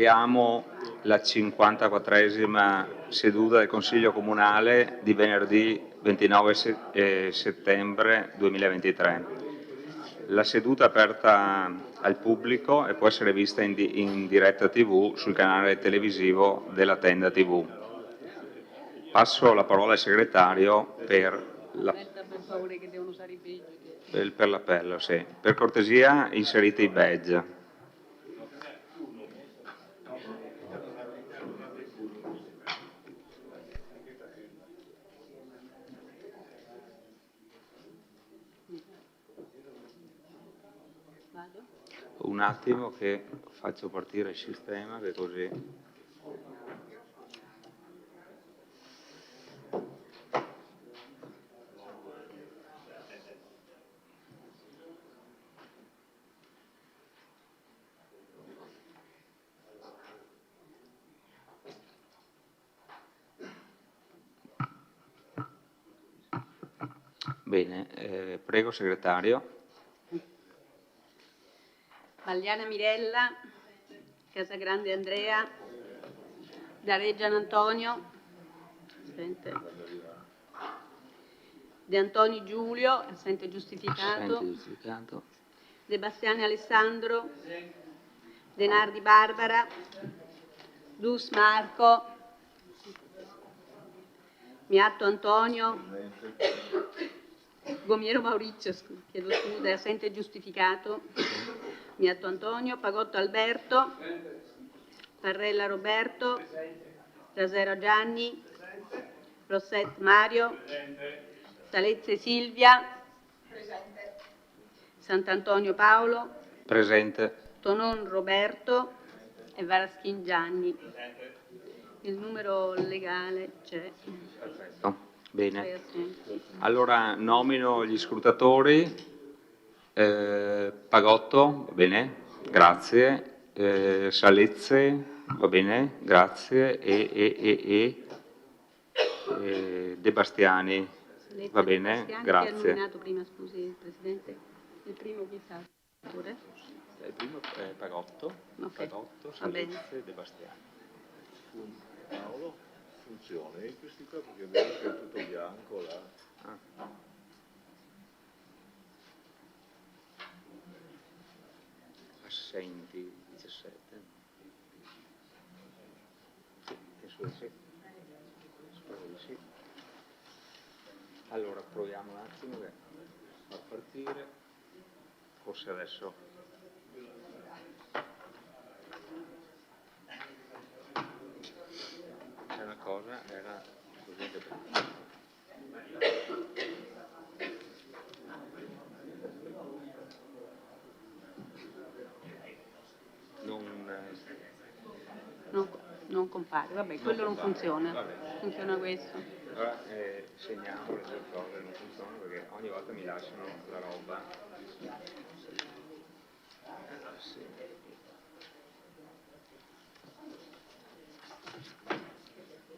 apriamo la 54esima seduta del Consiglio Comunale di venerdì 29 settembre 2023. La seduta è aperta al pubblico e può essere vista in diretta TV sul canale televisivo della Tenda TV. Passo la parola al segretario per l'appello. Sì. Per cortesia inserite i badge. Un attimo che faccio partire il sistema, che così. Bene, prego segretario. Magliana Mirella, Casagrande Andrea, Dareggian Antonio, De Antoni Giulio, assente giustificato, De Bastiani Alessandro, De Nardi Barbara, Dus Marco, Miatto Antonio, Gomiero Maurizio, chiedo scusa, è assente giustificato, Miatto Antonio, Pagotto Alberto, Parrella Roberto, Rasera Gianni, Rosset Mario, Salezze Silvia, Sant'Antonio Paolo, presente. Tonon Roberto e Varaschin Gianni. Il numero legale c'è. Perfetto. Bene. Allora nomino gli scrutatori. Pagotto, va bene, grazie. Salezze, va bene, grazie. De Bastiani, va bene, grazie. Chi ha nominato prima, scusi Presidente? Il primo chi sa? Il primo è Pagotto, okay. Pagotto, Salezze, De Bastiani. Paolo, funziona questi qua perché vedo che è tutto bianco là. Assenti 17. Sì, penso di sì. Spero di sì. Allora proviamo un attimo che far partire. Forse adesso. C'è una cosa, era così che. Non compare, vabbè, quello non funziona. Vabbè. Funziona questo. Allora segniamo le due cose, non funzionano perché ogni volta mi lasciano la roba. Sì.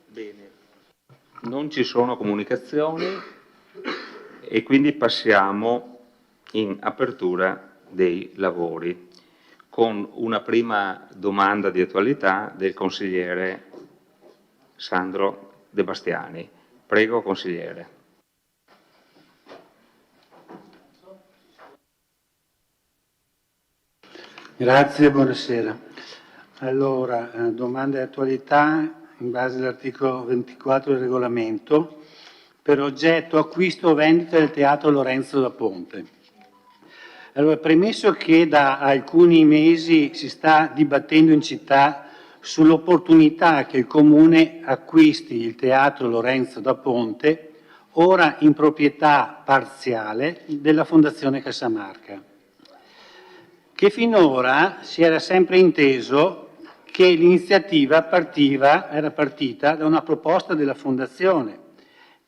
Bene, non ci sono comunicazioni e quindi passiamo in apertura dei lavori con una prima domanda di attualità del consigliere Sandro De Bastiani. Prego, consigliere. Grazie, buonasera. Allora, domanda di attualità in base all'articolo 24 del regolamento per oggetto acquisto o vendita del Teatro Lorenzo da Ponte. Allora, premesso che da alcuni mesi si sta dibattendo in città sull'opportunità che il Comune acquisti il Teatro Lorenzo da Ponte, ora in proprietà parziale della Fondazione Casamarca, che finora si era sempre inteso che l'iniziativa era partita da una proposta della Fondazione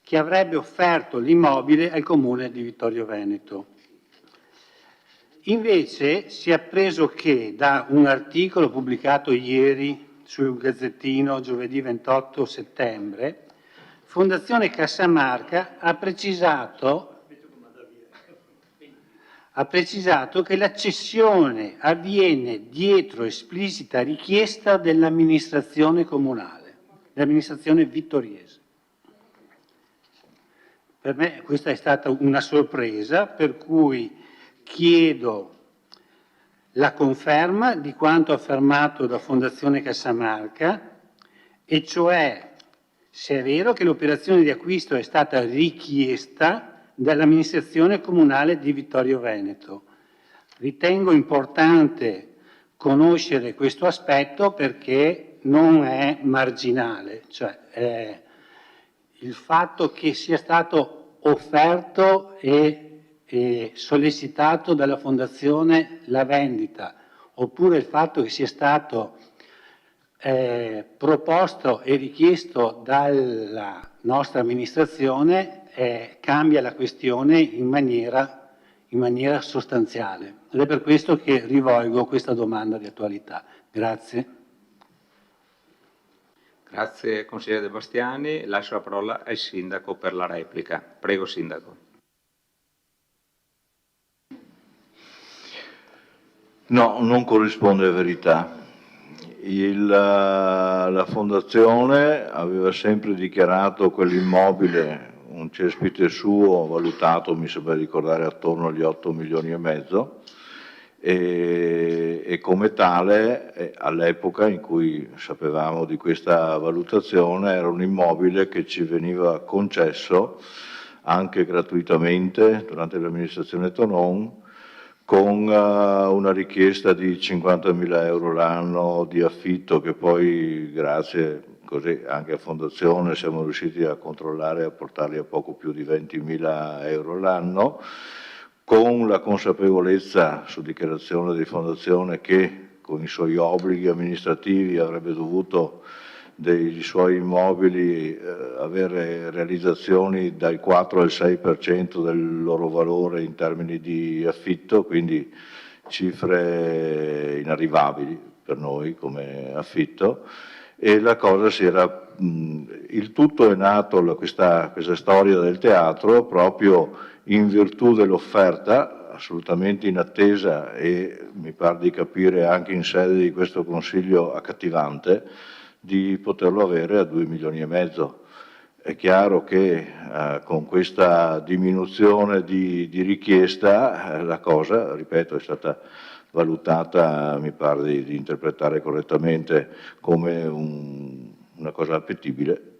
che avrebbe offerto l'immobile al Comune di Vittorio Veneto. Invece si è appreso che da un articolo pubblicato ieri sul Gazzettino giovedì 28 settembre, Fondazione Casamarca ha precisato ha precisato che la cessione avviene dietro esplicita richiesta dell'amministrazione comunale, dell'amministrazione vittoriese. Per me questa è stata una sorpresa, per cui chiedo la conferma di quanto affermato da Fondazione Cassamarca, e cioè se è vero che l'operazione di acquisto è stata richiesta dall'amministrazione comunale di Vittorio Veneto. Ritengo importante conoscere questo aspetto perché non è marginale, cioè il fatto che sia stato offerto e sollecitato dalla Fondazione la vendita, oppure il fatto che sia stato proposto e richiesto dalla nostra amministrazione cambia la questione in maniera sostanziale. Ed è per questo che rivolgo questa domanda di attualità. Grazie. Grazie consigliere De Bastiani. Lascio la parola al sindaco per la replica. Prego sindaco. No, non corrisponde a verità. La Fondazione aveva sempre dichiarato quell'immobile, un cespite suo, valutato, mi sembra ricordare, attorno agli 8 milioni e mezzo, e come tale, all'epoca in cui sapevamo di questa valutazione, era un immobile che ci veniva concesso anche gratuitamente durante l'amministrazione Tonon, con una richiesta di 50.000 euro l'anno di affitto, che poi grazie così anche a Fondazione siamo riusciti a controllare e a portarli a poco più di 20.000 euro l'anno, con la consapevolezza su dichiarazione di Fondazione che con i suoi obblighi amministrativi avrebbe dovuto dei suoi immobili avere realizzazioni dal 4 al 6% del loro valore in termini di affitto, quindi cifre inarrivabili per noi come affitto, e la cosa si era il tutto è nato, questa storia del teatro, proprio in virtù dell'offerta assolutamente inattesa e mi pare di capire anche in sede di questo Consiglio accattivante, di poterlo avere a 2 milioni e mezzo. È chiaro che con questa diminuzione di richiesta la cosa, ripeto, è stata valutata, mi pare di interpretare correttamente, come una cosa appetibile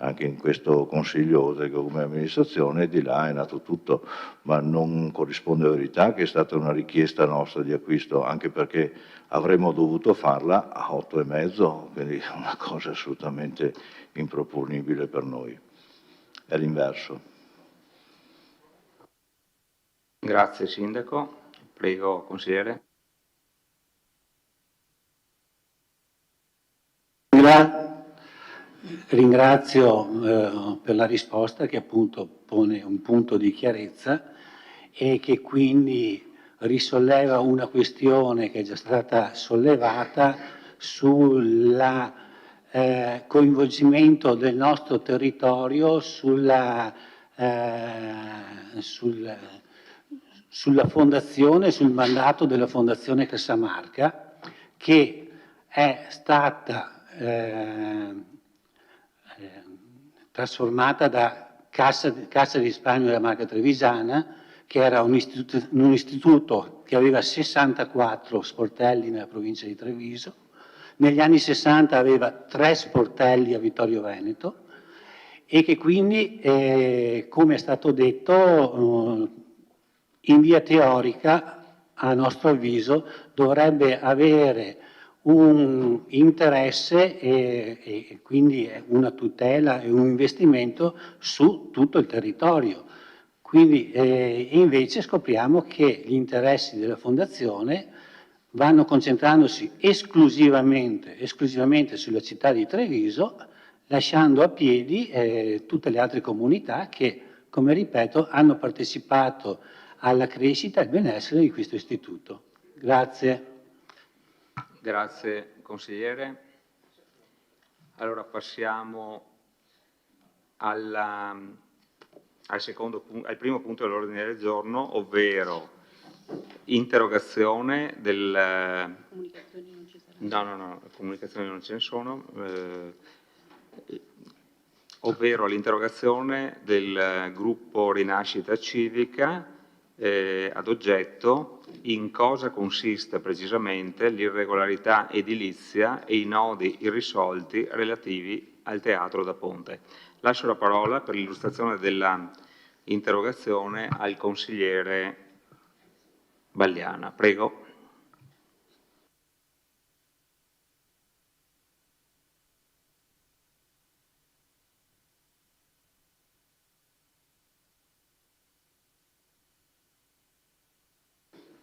anche in questo Consiglio, oltre che come amministrazione, e di là è nato tutto, ma non corrisponde alla verità che è stata una richiesta nostra di acquisto, anche perché avremmo dovuto farla a 8,5, quindi è una cosa assolutamente improponibile per noi. È l'inverso. Grazie sindaco. Prego consigliere. Ringrazio per la risposta che appunto pone un punto di chiarezza e che quindi risolleva una questione che è già stata sollevata sul coinvolgimento del nostro territorio sulla fondazione, sul mandato della Fondazione Cassamarca, che è stata trasformata da Cassa di Risparmio della Marca Trevisana, che era un istituto che aveva 64 sportelli nella provincia di Treviso. Negli anni 60 aveva 3 sportelli a Vittorio Veneto e che quindi, come è stato detto, in via teorica, a nostro avviso, dovrebbe avere un interesse e quindi una tutela e un investimento su tutto il territorio. Quindi invece scopriamo che gli interessi della Fondazione vanno concentrandosi esclusivamente sulla città di Treviso, lasciando a piedi tutte le altre comunità che, come ripeto, hanno partecipato alla crescita e al benessere di questo istituto. Grazie. Grazie consigliere. Allora passiamo al primo punto dell'ordine del giorno, ovvero interrogazione del... Comunicazioni non ci saranno. No, comunicazioni non ce ne sono, ovvero l'interrogazione del gruppo Rinascita Civica ad oggetto in cosa consiste precisamente l'irregolarità edilizia e i nodi irrisolti relativi al Teatro da Ponte. Lascio la parola per l'illustrazione della interrogazione al consigliere Valliana. Prego.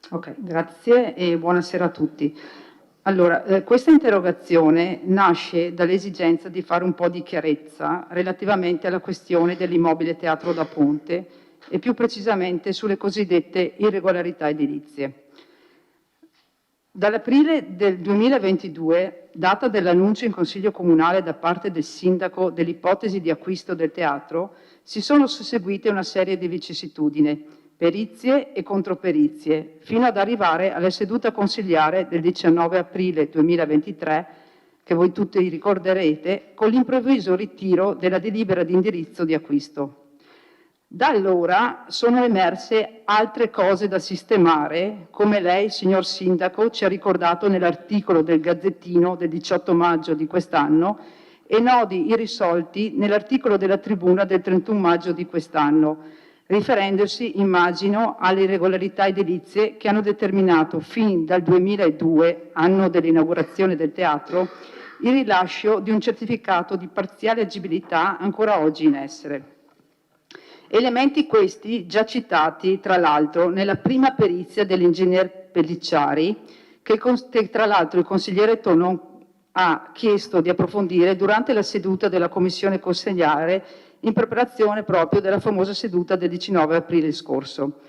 Ok, grazie e buonasera a tutti. Allora, questa interrogazione nasce dall'esigenza di fare un po' di chiarezza relativamente alla questione dell'immobile Teatro da Ponte e più precisamente sulle cosiddette irregolarità edilizie. Dall'aprile del 2022, data dell'annuncio in Consiglio Comunale da parte del Sindaco dell'ipotesi di acquisto del teatro, si sono susseguite una serie di vicissitudini, perizie e controperizie, fino ad arrivare alla seduta consigliare del 19 aprile 2023, che voi tutti ricorderete, con l'improvviso ritiro della delibera di indirizzo di acquisto. Da allora sono emerse altre cose da sistemare, come lei, signor Sindaco, ci ha ricordato nell'articolo del Gazzettino del 18 maggio di quest'anno e nodi irrisolti nell'articolo della Tribuna del 31 maggio di quest'anno, riferendosi, immagino, alle irregolarità edilizie che hanno determinato fin dal 2002, anno dell'inaugurazione del teatro, il rilascio di un certificato di parziale agibilità ancora oggi in essere. Elementi questi già citati, tra l'altro, nella prima perizia dell'ingegner Pellicciari, che tra l'altro il consigliere Tonon ha chiesto di approfondire durante la seduta della commissione consigliare in preparazione proprio della famosa seduta del 19 aprile scorso.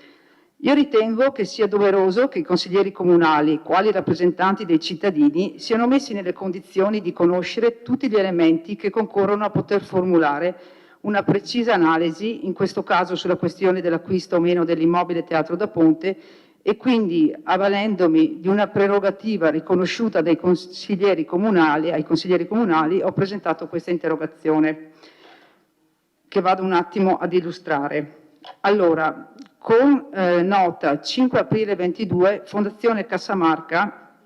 Io ritengo che sia doveroso che i consiglieri comunali, quali rappresentanti dei cittadini, siano messi nelle condizioni di conoscere tutti gli elementi che concorrono a poter formulare una precisa analisi, in questo caso sulla questione dell'acquisto o meno dell'immobile Teatro da Ponte, e quindi, avvalendomi di una prerogativa riconosciuta ai consiglieri comunali, ho presentato questa interrogazione, che vado un attimo ad illustrare. Allora, con nota 5 aprile 22, Fondazione Cassamarca,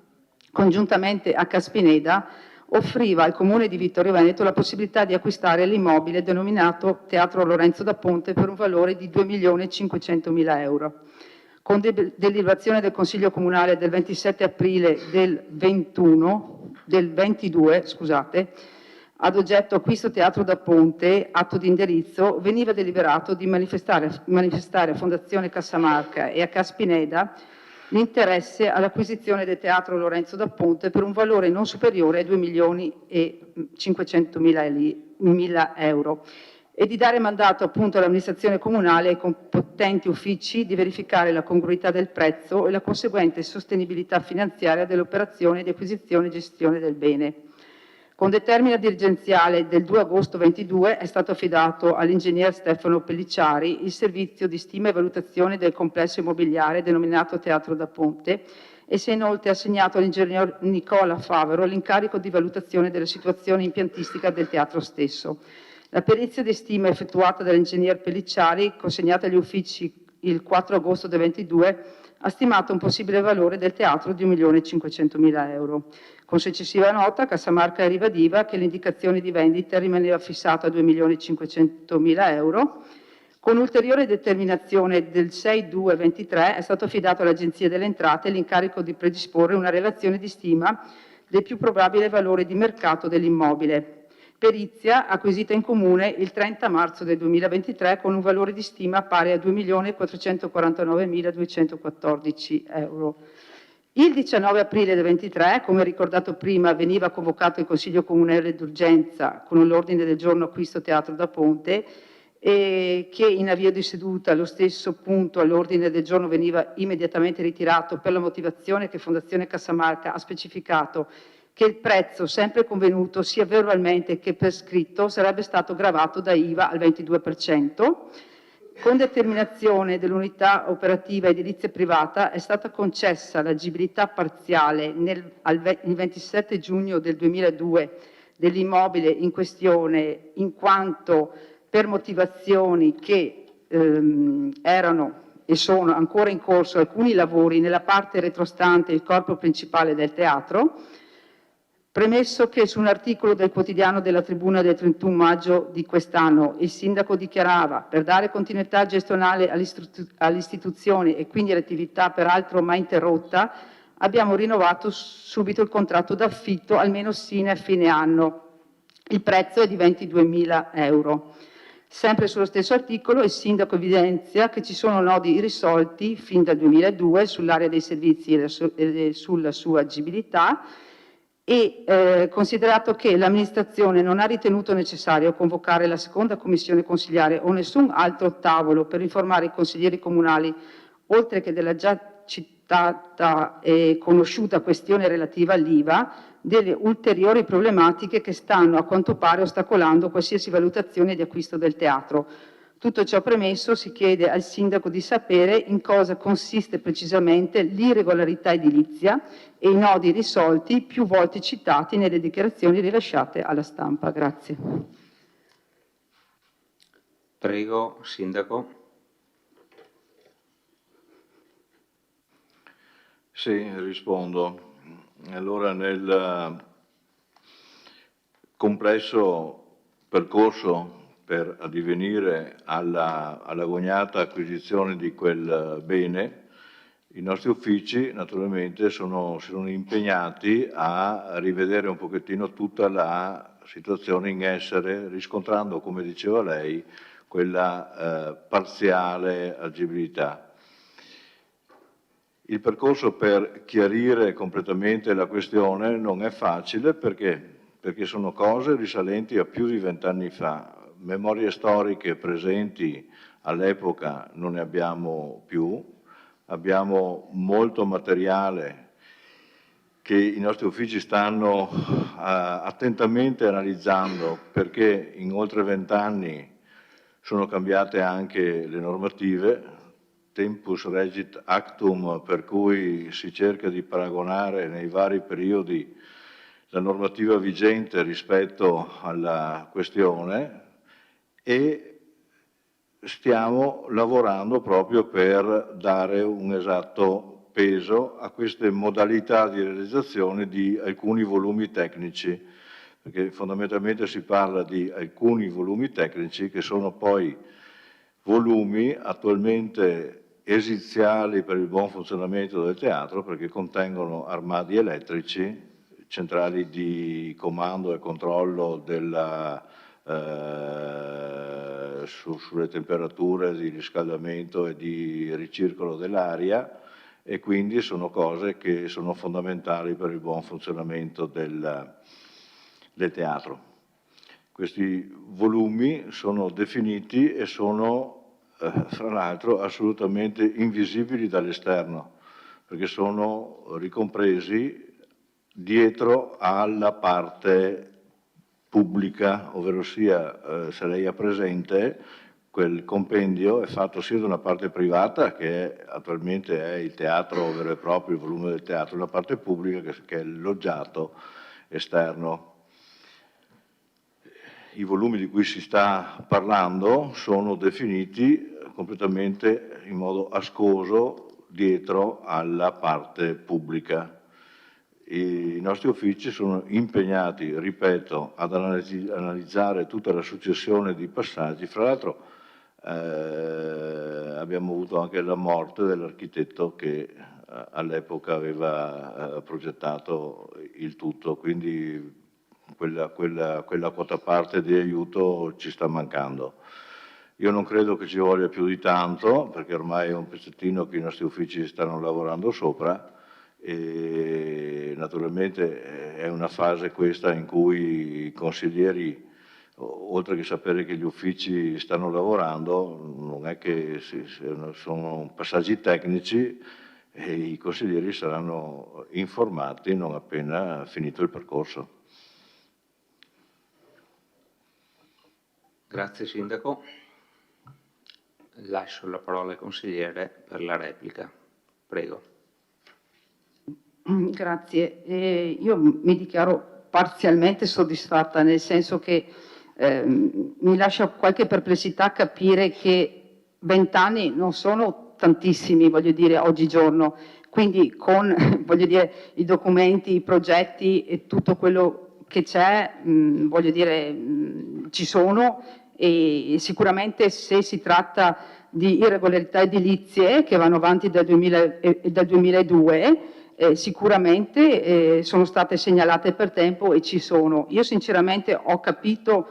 congiuntamente a Caspineda, offriva al Comune di Vittorio Veneto la possibilità di acquistare l'immobile denominato Teatro Lorenzo da Ponte per un valore di 2.500.000 euro. Con deliberazione del Consiglio Comunale del 27 aprile del 22, ad oggetto acquisto Teatro da Ponte, atto di indirizzo, veniva deliberato di manifestare a Fondazione Cassamarca e a Caspineda l'interesse all'acquisizione del Teatro Lorenzo da Ponte per un valore non superiore ai 2.500.000 euro e di dare mandato appunto all'amministrazione comunale e ai competenti uffici di verificare la congruità del prezzo e la conseguente sostenibilità finanziaria dell'operazione di acquisizione e gestione del bene. Con determina dirigenziale del 2 agosto 22 è stato affidato all'ingegner Stefano Pellicciari il servizio di stima e valutazione del complesso immobiliare denominato Teatro da Ponte e si è inoltre assegnato all'ingegner Nicola Favero l'incarico di valutazione della situazione impiantistica del teatro stesso. La perizia di stima effettuata dall'ingegner Pellicciari, consegnata agli uffici il 4 agosto del 22, ha stimato un possibile valore del teatro di 1.500.000 euro. Con successiva nota, Cassamarca ribadiva che l'indicazione di vendita rimaneva fissata a 2.500.000 euro. Con ulteriore determinazione del 6/2/23 è stato affidato all'Agenzia delle Entrate l'incarico di predisporre una relazione di stima del più probabile valore di mercato dell'immobile. Perizia acquisita in comune il 30 marzo del 2023 con un valore di stima pari a 2.449.214 euro. Il 19 aprile del 23, come ricordato prima, veniva convocato il Consiglio Comunale d'urgenza con l'ordine del giorno acquisto Teatro da Ponte e che in avvio di seduta lo stesso punto all'ordine del giorno veniva immediatamente ritirato per la motivazione che Fondazione Cassamarca ha specificato che il prezzo sempre convenuto sia verbalmente che per scritto sarebbe stato gravato da IVA al 22%. Con determinazione dell'unità operativa edilizia privata è stata concessa l'agibilità parziale il 27 giugno del 2002 dell'immobile in questione, in quanto per motivazioni che erano e sono ancora in corso alcuni lavori nella parte retrostante il corpo principale del teatro. Premesso che su un articolo del quotidiano della Tribuna del 31 maggio di quest'anno il sindaco dichiarava: per dare continuità gestionale all'istituzione e quindi all'attività peraltro mai interrotta, abbiamo rinnovato subito il contratto d'affitto almeno sino a fine anno. Il prezzo è di 22.000 euro. Sempre sullo stesso articolo il sindaco evidenzia che ci sono nodi irrisolti fin dal 2002 sull'area dei servizi e sulla sua agibilità, e considerato che l'amministrazione non ha ritenuto necessario convocare la seconda commissione consiliare o nessun altro tavolo per informare i consiglieri comunali, oltre che della già citata e conosciuta questione relativa all'IVA, delle ulteriori problematiche che stanno a quanto pare ostacolando qualsiasi valutazione di acquisto del teatro. Tutto ciò premesso, si chiede al sindaco di sapere in cosa consiste precisamente l'irregolarità edilizia e i nodi risolti più volte citati nelle dichiarazioni rilasciate alla stampa. Grazie. Prego, sindaco. Sì, rispondo. Allora, nel complesso percorso per addivenire all'agognata acquisizione di quel bene, i nostri uffici naturalmente si sono impegnati a rivedere un pochettino tutta la situazione in essere, riscontrando, come diceva lei, quella parziale agibilità. Il percorso per chiarire completamente la questione non è facile perché sono cose risalenti a più di 20 anni fa. Memorie storiche presenti all'epoca non ne abbiamo più, abbiamo molto materiale che i nostri uffici stanno attentamente analizzando perché in oltre 20 anni sono cambiate anche le normative, tempus regit actum, per cui si cerca di paragonare nei vari periodi la normativa vigente rispetto alla questione e stiamo lavorando proprio per dare un esatto peso a queste modalità di realizzazione di alcuni volumi tecnici, perché fondamentalmente si parla di alcuni volumi tecnici che sono poi volumi attualmente esiziali per il buon funzionamento del teatro, perché contengono armadi elettrici, centrali di comando e controllo sulle temperature di riscaldamento e di ricircolo dell'aria, e quindi sono cose che sono fondamentali per il buon funzionamento del teatro. Questi volumi sono definiti e sono fra l'altro assolutamente invisibili dall'esterno, perché sono ricompresi dietro alla parte pubblica, ovvero sia, se lei ha presente, quel compendio è fatto sia da una parte privata, che attualmente è il teatro vero e proprio, il volume del teatro, e una parte pubblica che è il loggiato esterno. I volumi di cui si sta parlando sono definiti completamente in modo ascoso dietro alla parte pubblica. I nostri uffici sono impegnati, ripeto, ad analizzare tutta la successione di passaggi. Fra l'altro abbiamo avuto anche la morte dell'architetto che all'epoca aveva progettato il tutto, quindi quella quota parte di aiuto ci sta mancando. Io non credo che ci voglia più di tanto, perché ormai è un pezzettino che i nostri uffici stanno lavorando sopra, e naturalmente è una fase questa in cui i consiglieri, oltre che sapere che gli uffici stanno lavorando, non è che sono passaggi tecnici e i consiglieri saranno informati non appena finito il percorso. Grazie sindaco. lascio la parola al consigliere per la replica. Prego. Grazie. Io mi dichiaro parzialmente soddisfatta, nel senso che mi lascia qualche perplessità capire che 20 anni non sono tantissimi, voglio dire, oggigiorno. Quindi con voglio dire, i documenti, i progetti e tutto quello che c'è, voglio dire, ci sono, e sicuramente se si tratta di irregolarità edilizie che vanno avanti dal 2002, sicuramente sono state segnalate per tempo e ci sono. Io sinceramente ho capito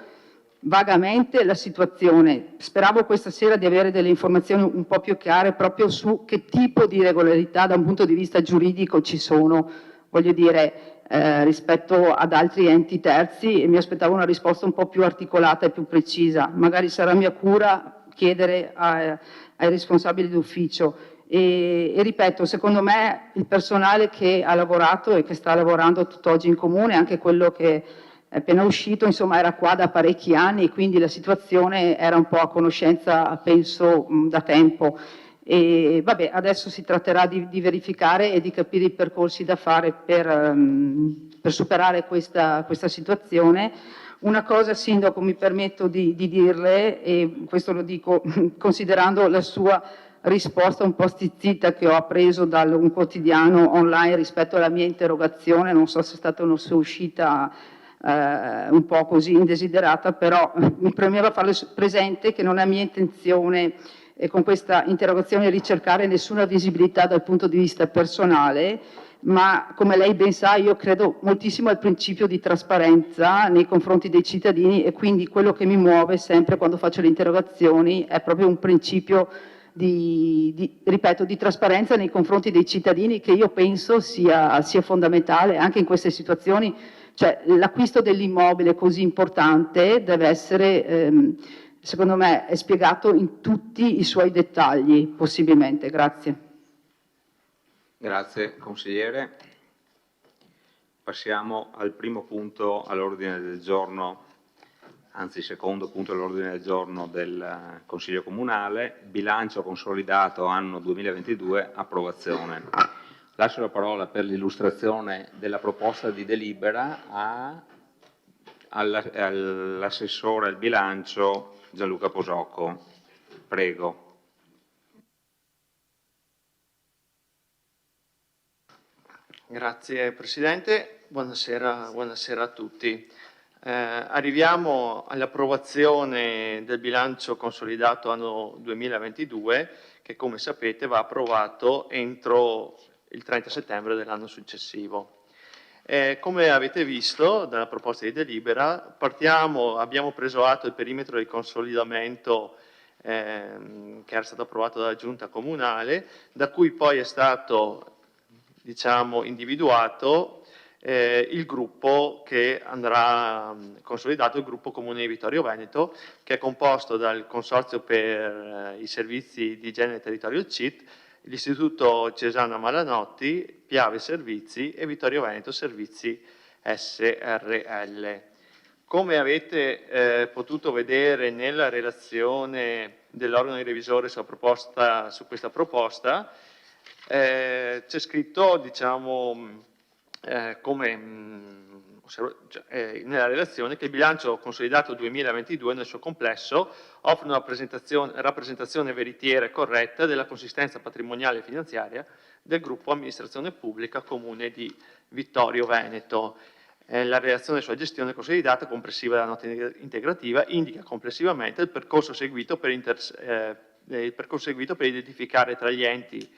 vagamente la situazione, speravo questa sera di avere delle informazioni un po' più chiare proprio su che tipo di irregolarità da un punto di vista giuridico ci sono, voglio dire, rispetto ad altri enti terzi, e mi aspettavo una risposta un po' più articolata e più precisa. Magari sarà mia cura chiedere ai responsabili d'ufficio. E ripeto, secondo me il personale che ha lavorato e che sta lavorando tutt'oggi in comune, anche quello che è appena uscito, insomma, era qua da parecchi anni, quindi la situazione era un po' a conoscenza, penso, da tempo. E vabbè, adesso si tratterà di verificare e di capire i percorsi da fare per superare questa situazione. Una cosa, Sindaco, mi permetto di dirle, e questo lo dico considerando la sua risposta un po' stizzita che ho appreso da un quotidiano online rispetto alla mia interrogazione, non so se è stata una sua uscita un po' così indesiderata, però mi premeva farle presente che non è mia intenzione con questa interrogazione ricercare nessuna visibilità dal punto di vista personale, ma come lei ben sa io credo moltissimo al principio di trasparenza nei confronti dei cittadini, e quindi quello che mi muove sempre quando faccio le interrogazioni è proprio un principio ripeto, di trasparenza nei confronti dei cittadini, che io penso sia fondamentale anche in queste situazioni. Cioè, l'acquisto dell'immobile così importante deve essere, secondo me, è spiegato in tutti i suoi dettagli, possibilmente. Grazie. Grazie consigliere. Passiamo al primo punto all'ordine del giorno, anzi secondo punto all'ordine del giorno del Consiglio Comunale, bilancio consolidato anno 2022, approvazione. Lascio la parola per l'illustrazione della proposta di delibera all'assessore al bilancio Gianluca Posocco. Prego. Grazie Presidente, buonasera a tutti. Arriviamo all'approvazione del bilancio consolidato anno 2022 che, come sapete, va approvato entro il 30 settembre dell'anno successivo. Come avete visto dalla proposta di delibera, abbiamo preso atto del perimetro di consolidamento che era stato approvato dalla Giunta Comunale, da cui poi è stato, diciamo, individuato il gruppo che andrà consolidato, il gruppo Comune di Vittorio Veneto, che è composto dal Consorzio per i servizi di igiene e territorio CIT, l'Istituto Cesana Malanotti, Piave Servizi e Vittorio Veneto Servizi SRL. Come avete potuto vedere nella relazione dell'organo di revisore su questa proposta, c'è scritto, diciamo, nella relazione, che il bilancio consolidato 2022 nel suo complesso offre una rappresentazione veritiera e corretta della consistenza patrimoniale e finanziaria del gruppo amministrazione pubblica Comune di Vittorio Veneto. La relazione sulla gestione consolidata, comprensiva della nota integrativa, indica complessivamente il percorso seguito per identificare tra gli enti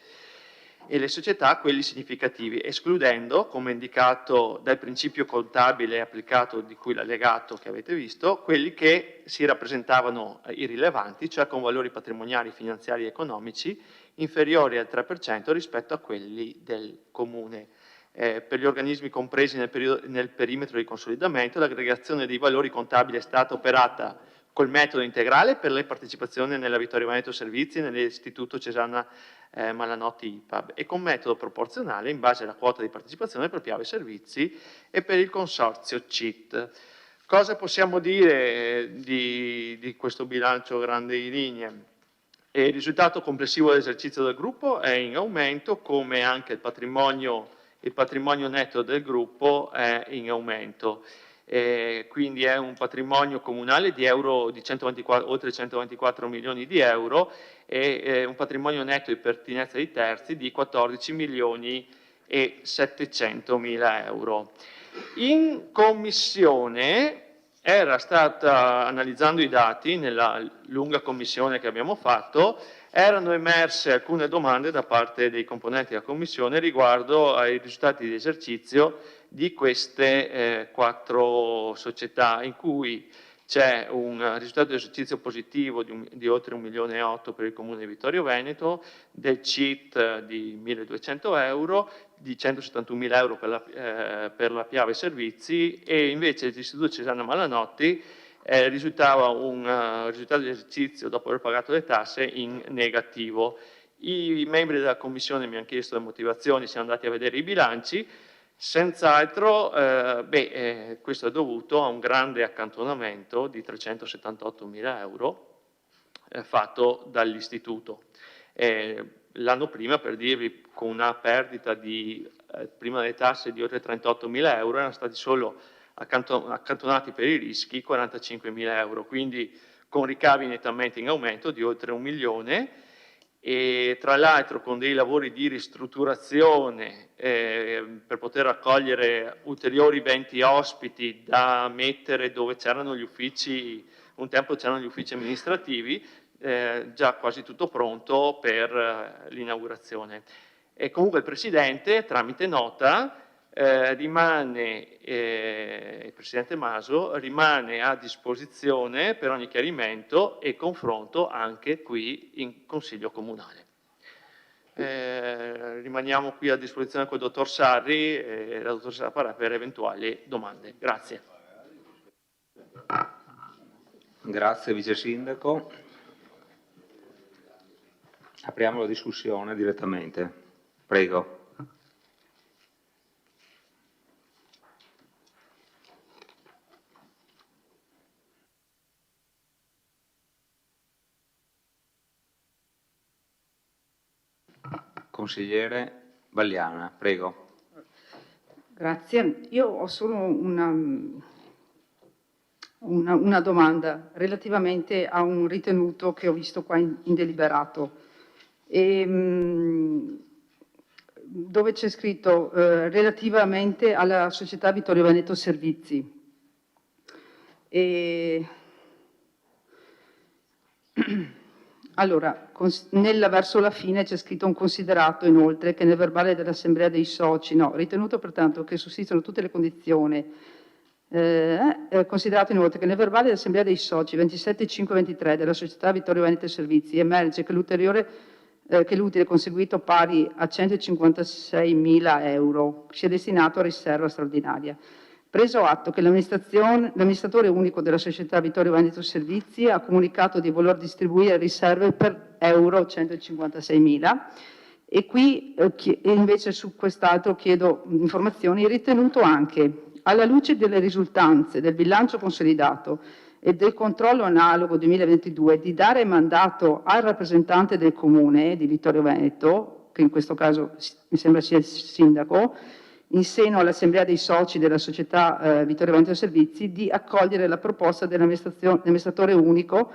e le società quelli significativi, escludendo, come indicato dal principio contabile applicato di cui l'allegato che avete visto, quelli che si rappresentavano irrilevanti, cioè con valori patrimoniali, finanziari e economici inferiori al 3% rispetto a quelli del Comune. Per gli organismi compresi nel perimetro di consolidamento, l'aggregazione dei valori contabili è stata operata col metodo integrale per le partecipazioni nella Vittorio Veneto Servizi e nell'Istituto Cesana Malanotti IPAB, e con metodo proporzionale in base alla quota di partecipazione per Piave Servizi e per il consorzio CIT. Cosa possiamo dire di questo bilancio grandi linee? E il risultato complessivo dell'esercizio del gruppo è in aumento, come anche il patrimonio netto del gruppo è in aumento. Quindi è un patrimonio comunale di oltre 124 milioni di euro e un patrimonio netto di pertinenza di terzi di 14 milioni e 700 mila euro. In commissione era stata, analizzando i dati nella lunga commissione che abbiamo fatto, erano emerse alcune domande da parte dei componenti della commissione riguardo ai risultati di esercizio di queste 4 società, in cui c'è un risultato di esercizio positivo di oltre 1,8 milioni per il Comune di Vittorio Veneto, del CIT di 1.200 euro, di 171.000 euro per la Piave Servizi, e invece l'Istituto Cesana Malanotti risultava un risultato di esercizio dopo aver pagato le tasse in negativo. I membri della Commissione mi hanno chiesto le motivazioni, siamo andati a vedere i bilanci. Senz'altro questo è dovuto a un grande accantonamento di 378.000 euro fatto dall'Istituto. L'anno prima, per dirvi, con una perdita prima delle tasse di oltre 38.000 euro, erano stati solo accantonati per i rischi 45.000 euro, quindi con ricavi nettamente in aumento di oltre 1 milione, e tra l'altro con dei lavori di ristrutturazione per poter accogliere ulteriori 20 ospiti da mettere dove c'erano gli uffici, un tempo c'erano gli uffici amministrativi, già quasi tutto pronto per l'inaugurazione. E comunque il Presidente, tramite nota, il Presidente Maso rimane a disposizione per ogni chiarimento e confronto anche qui in Consiglio Comunale. Rimaniamo qui a disposizione col Dottor Sarri e la Dottoressa Parà per eventuali domande. Grazie. Grazie Vice Sindaco. Apriamo la discussione direttamente. Prego. Consigliere Balliana, prego. Grazie. Io ho solo una domanda relativamente a un ritenuto che ho visto qua in deliberato, dove c'è scritto relativamente alla società Vittorio Veneto Servizi. Allora, verso la fine c'è scritto un considerato inoltre che nel verbale dell'assemblea dei soci, ritenuto pertanto che sussistono tutte le condizioni, considerato inoltre che nel verbale dell'assemblea dei soci 27.523 della società Vittorio Veneto Servizi emerge che l'utile conseguito pari a 156.000 euro sia destinato a riserva straordinaria. Preso atto che l'amministratore unico della società Vittorio Veneto Servizi ha comunicato di voler distribuire riserve per euro 156.000 e qui invece su quest'altro chiedo informazioni, ritenuto anche alla luce delle risultanze del bilancio consolidato e del controllo analogo 2022 di dare mandato al rappresentante del comune di Vittorio Veneto, che in questo caso mi sembra sia il sindaco, in seno all'assemblea dei soci della società Vittorio Veneto Servizi, di accogliere la proposta dell'amministratore unico,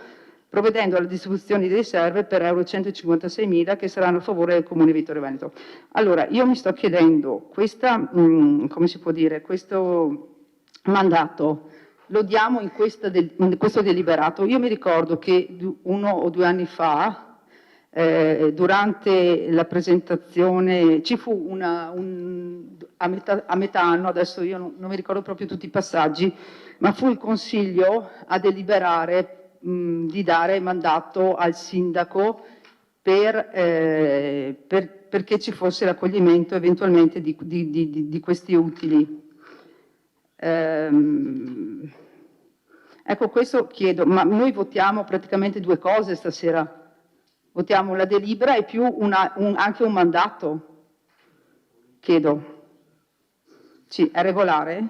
provvedendo alla distribuzione di riserve per euro 156.000 che saranno a favore del comune Vittorio Veneto. Allora, io mi sto chiedendo, come si può dire, questo mandato lo diamo in questo deliberato. Io mi ricordo che 1 o 2 anni fa, durante la presentazione, ci fu a metà anno, adesso io non mi ricordo proprio tutti i passaggi, ma fu il Consiglio a deliberare di dare mandato al sindaco perché ci fosse l'accoglimento eventualmente di questi utili. Ecco, questo chiedo, ma noi votiamo praticamente 2 cose stasera. Votiamo la delibera e più anche un mandato, chiedo. Sì, è regolare?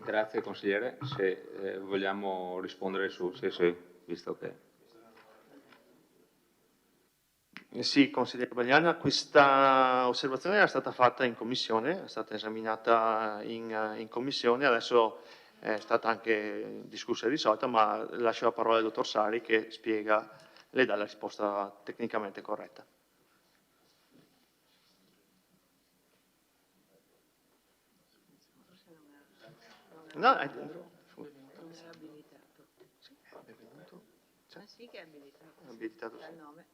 Grazie consigliere, se vogliamo rispondere su, sì, visto che... Sì, consigliere Bagliana, questa osservazione era stata fatta in commissione, è stata esaminata in commissione, adesso è stata anche discussa e risolta, ma lascio la parola al dottor Sari che le dà la risposta tecnicamente corretta. No, è dentro. Non era abilitato. Sì, è benvenuto. Ah sì che è abilitato. È abilitato, sì. Dal nome.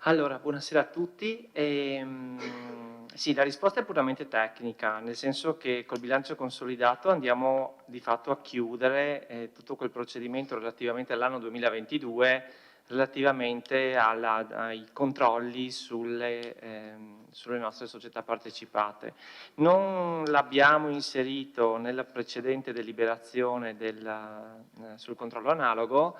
Allora, buonasera a tutti. Sì, la risposta è puramente tecnica, nel senso che col bilancio consolidato andiamo di fatto a chiudere tutto quel procedimento relativamente all'anno 2022, relativamente ai controlli sulle nostre società partecipate. Non l'abbiamo inserito nella precedente deliberazione sul controllo analogo,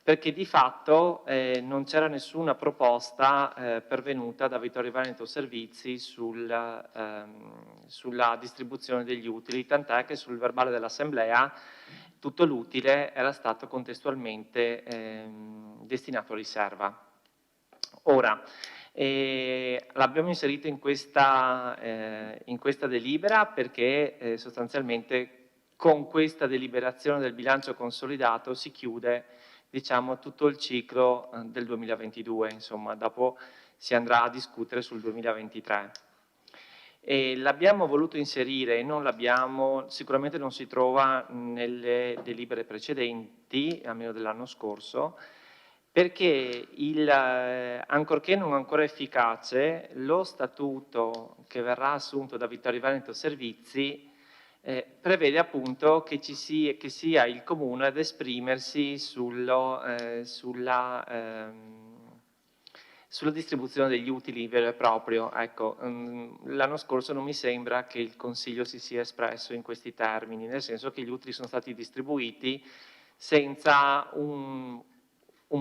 perché di fatto non c'era nessuna proposta pervenuta da Vittorio Veneto Servizi sulla distribuzione degli utili, tant'è che sul verbale dell'Assemblea tutto l'utile era stato contestualmente destinato a riserva. Ora, l'abbiamo inserito in questa delibera perché sostanzialmente con questa deliberazione del bilancio consolidato si chiude, diciamo, tutto il ciclo del 2022, insomma, dopo si andrà a discutere sul 2023. E l'abbiamo voluto inserire, sicuramente non si trova nelle delibere precedenti, almeno dell'anno scorso, perché ancorché non ancora efficace, lo statuto che verrà assunto da Vittorio Veneto Servizi prevede appunto che sia il Comune ad esprimersi sulla distribuzione degli utili vero e proprio. Ecco, l'anno scorso non mi sembra che il Consiglio si sia espresso in questi termini, nel senso che gli utili sono stati distribuiti senza un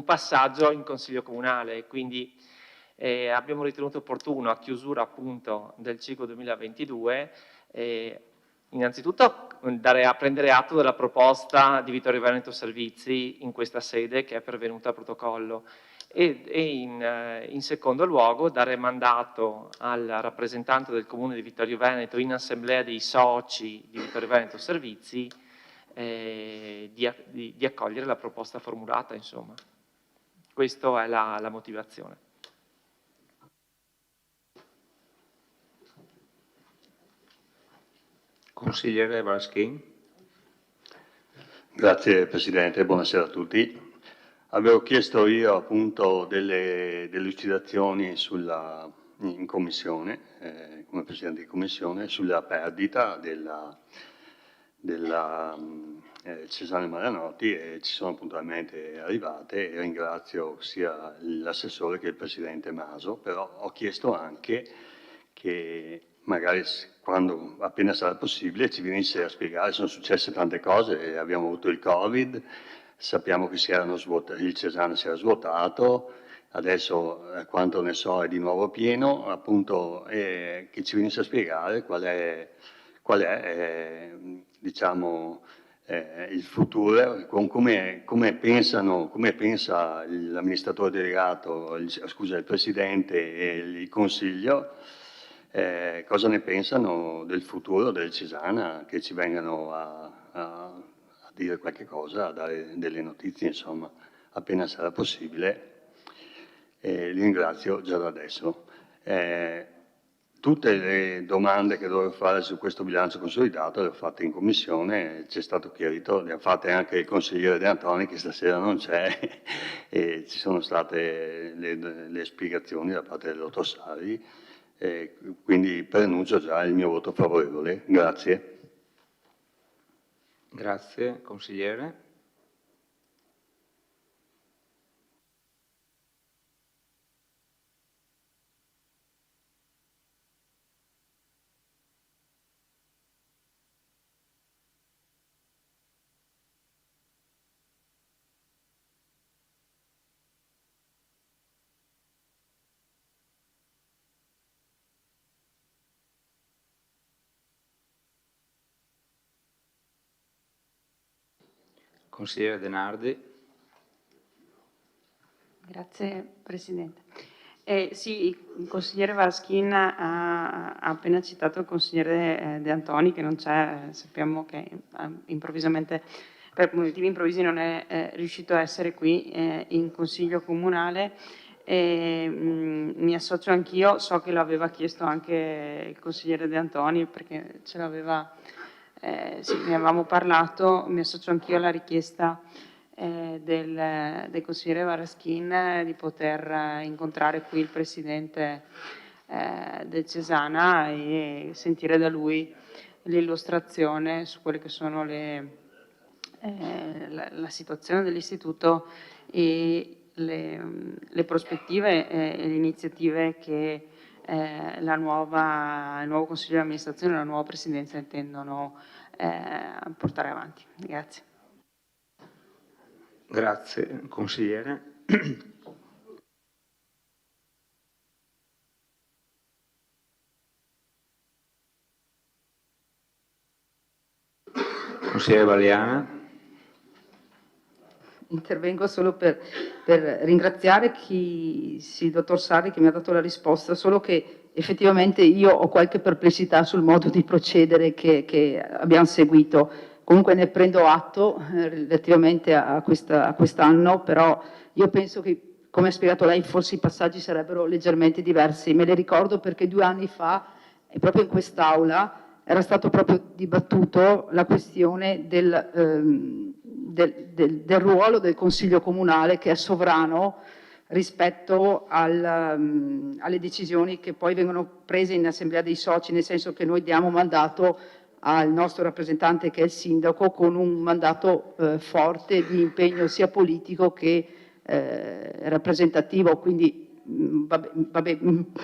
passaggio in Consiglio Comunale, quindi abbiamo ritenuto opportuno, a chiusura appunto del ciclo 2022, innanzitutto prendere atto della proposta di Vittorio Veneto Servizi in questa sede che è pervenuta a protocollo e in secondo luogo dare mandato al rappresentante del Comune di Vittorio Veneto in assemblea dei soci di Vittorio Veneto Servizi di accogliere la proposta formulata, insomma. Questa è la motivazione. Consigliere Valaschin. Grazie Presidente, buonasera a tutti. Avevo chiesto io appunto delle delucidazioni in Commissione, come Presidente di Commissione, sulla perdita della Cesane Marianotti e ci sono puntualmente arrivate e ringrazio sia l'assessore che il Presidente Maso, però ho chiesto anche che magari quando appena sarà possibile ci venisse a spiegare, sono successe tante cose, abbiamo avuto il Covid, sappiamo che il Cesane si era svuotato, adesso quanto ne so è di nuovo pieno, appunto che ci venisse a spiegare qual è diciamo, il futuro, come pensa l'amministratore delegato, il Presidente e il Consiglio, cosa ne pensano del futuro del Cesana, che ci vengano a dire qualche cosa, a dare delle notizie, insomma, appena sarà possibile. Li ringrazio già da adesso. Tutte le domande che dovevo fare su questo bilancio consolidato le ho fatte in commissione, ci è stato chiarito, le ha fatte anche il consigliere De Antoni che stasera non c'è e ci sono state le spiegazioni da parte del dottor Sari, quindi preannuncio già il mio voto favorevole. Grazie. Grazie, consigliere. Consigliere Denardi. Grazie Presidente. Sì, il consigliere Varaschin ha appena citato il consigliere De Antoni, che non c'è, sappiamo che improvvisamente, per motivi improvvisi, non è riuscito a essere qui in Consiglio Comunale. Mi associo anch'io, so che l'aveva chiesto anche il consigliere De Antoni, perché ce l'aveva, sì, ne avevamo parlato, mi associo anch'io alla richiesta del consigliere Varaschin di poter incontrare qui il presidente del Cesana e sentire da lui l'illustrazione su quelle che sono la situazione dell'istituto e le prospettive e le iniziative che il nuovo consiglio di amministrazione e la nuova presidenza intendono portare avanti. Grazie. Grazie, consigliere. Consigliere Valiana. Intervengo solo per ringraziare il dottor Sarri che mi ha dato la risposta, solo che effettivamente io ho qualche perplessità sul modo di procedere che abbiamo seguito. Comunque ne prendo atto relativamente a quest'anno, però io penso che, come ha spiegato lei, forse i passaggi sarebbero leggermente diversi. Me le ricordo perché 2 anni fa, proprio in quest'Aula, era stato proprio dibattuto la questione del ruolo del Consiglio Comunale, che è sovrano rispetto alle decisioni che poi vengono prese in Assemblea dei Soci, nel senso che noi diamo mandato al nostro rappresentante, che è il sindaco, con un mandato forte di impegno sia politico che rappresentativo. Quindi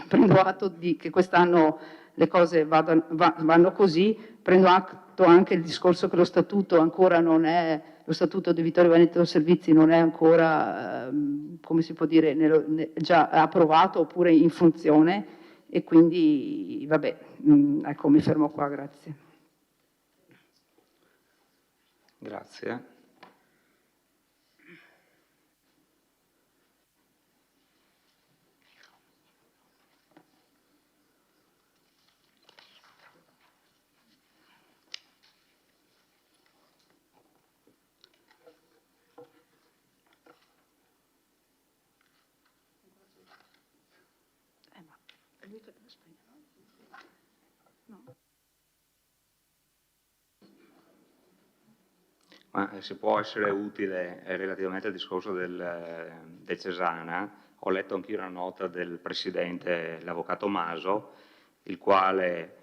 prendo atto che quest'anno le cose vanno così, prendo atto anche il discorso che lo statuto ancora non è, lo statuto di Vittorio Veneto Servizi non è ancora, come si può dire, già approvato oppure in funzione, e quindi vabbè, ecco, mi fermo qua, grazie. Grazie. Ma se può essere utile relativamente al discorso del Cesana, ho letto anch'io una nota del presidente, l'avvocato Maso, il quale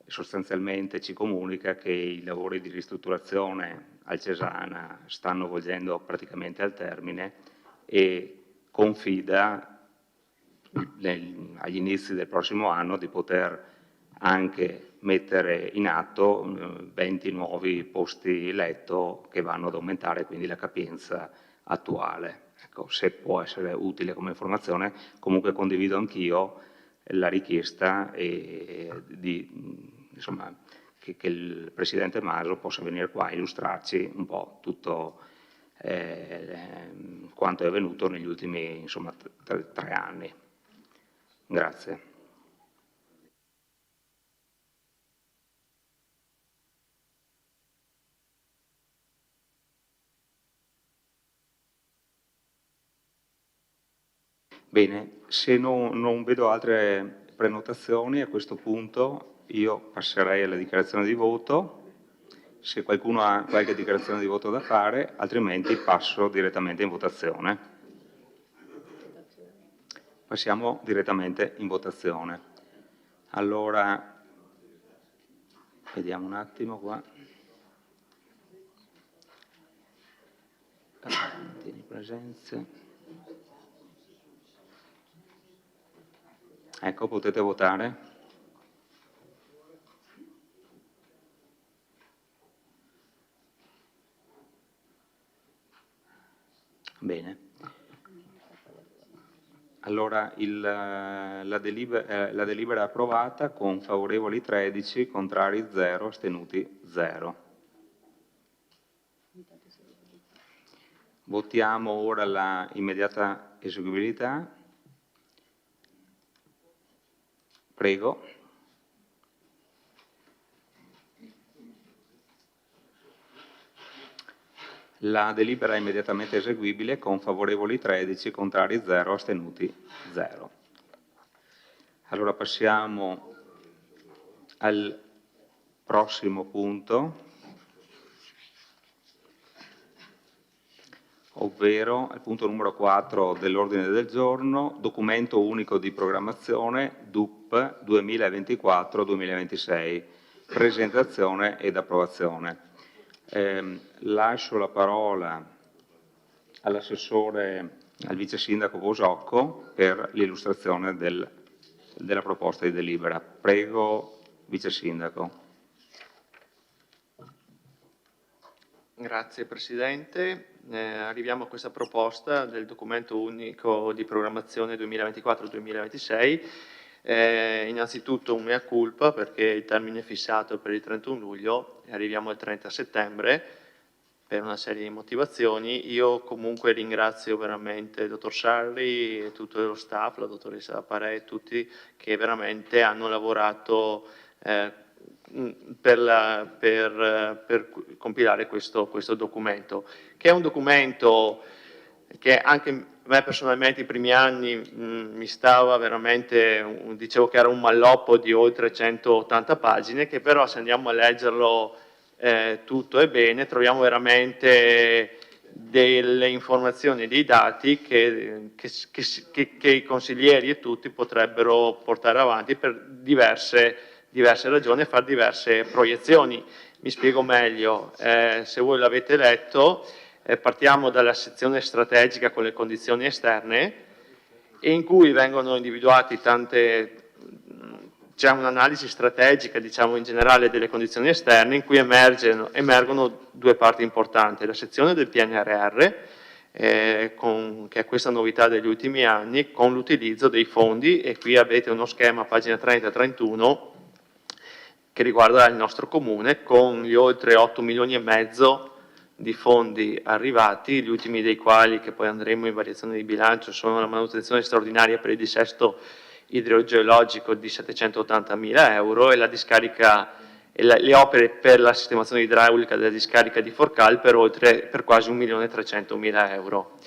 sostanzialmente ci comunica che i lavori di ristrutturazione al Cesana stanno volgendo praticamente al termine e confida agli inizi del prossimo anno di poter anche mettere in atto 20 nuovi posti letto che vanno ad aumentare quindi la capienza attuale. Ecco, se può essere utile come informazione, comunque condivido anch'io la richiesta insomma, che il Presidente Maso possa venire qua a illustrarci un po' tutto quanto è avvenuto negli ultimi 3 anni. Grazie. Bene, se non vedo altre prenotazioni, a questo punto io passerei alla dichiarazione di voto. Se qualcuno ha qualche dichiarazione di voto da fare, altrimenti passo direttamente in votazione. Passiamo direttamente in votazione. Allora, vediamo un attimo qua. Tieni presenze. Ecco, potete votare. Bene. Allora, la delibera è approvata con favorevoli 13, contrari 0, astenuti 0. Votiamo ora la immediata eseguibilità. Prego. La delibera è immediatamente eseguibile con favorevoli 13, contrari 0, astenuti 0. Allora passiamo al prossimo punto, ovvero il punto numero 4 dell'ordine del giorno, documento unico di programmazione DUP 2024-2026, presentazione ed approvazione. Lascio la parola all'assessore, al vice sindaco Bosocco per l'illustrazione della proposta di delibera. Prego, vice sindaco. Grazie Presidente. Arriviamo a questa proposta del documento unico di programmazione 2024-2026. Innanzitutto un mea culpa perché il termine fissato è per il 31 luglio e arriviamo al 30 settembre per una serie di motivazioni. Io comunque ringrazio veramente il dottor Sarri e tutto lo staff, la dottoressa Parè e tutti che veramente hanno lavorato per compilare questo documento, che è un documento che anche me personalmente i primi anni mi stava veramente, dicevo che era un malloppo di oltre 180 pagine, che però se andiamo a leggerlo tutto e bene troviamo veramente delle informazioni e dei dati che i consiglieri e tutti potrebbero portare avanti per diverse ragioni e fare diverse proiezioni. Mi spiego meglio, se voi l'avete letto, partiamo dalla sezione strategica con le condizioni esterne, in cui vengono individuati c'è un'analisi strategica, diciamo in generale, delle condizioni esterne, in cui emergono due parti importanti: la sezione del PNRR, che è questa novità degli ultimi anni, con l'utilizzo dei fondi, e qui avete uno schema, pagina 30-31, che riguarda il nostro comune, con gli oltre 8 milioni e mezzo di fondi arrivati, gli ultimi dei quali, che poi andremo in variazione di bilancio, sono la manutenzione straordinaria per il dissesto idrogeologico di 780.000 euro e la discarica e le opere per la sistemazione idraulica della discarica di Forcal per quasi 1.300.000 euro.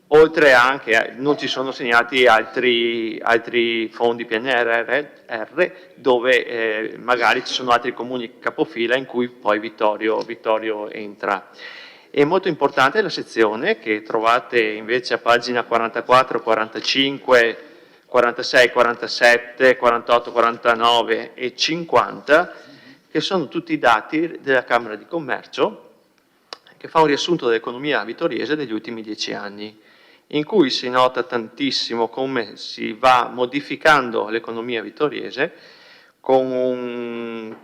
Oltre anche, non ci sono segnati altri fondi PNRR dove magari ci sono altri comuni capofila in cui poi Vittorio entra. È molto importante la sezione che trovate invece a pagina 44, 45, 46, 47, 48, 49 e 50, che sono tutti i dati della Camera di Commercio, che fa un riassunto dell'economia vittoriese degli ultimi 10 anni, in cui si nota tantissimo come si va modificando l'economia vittoriese con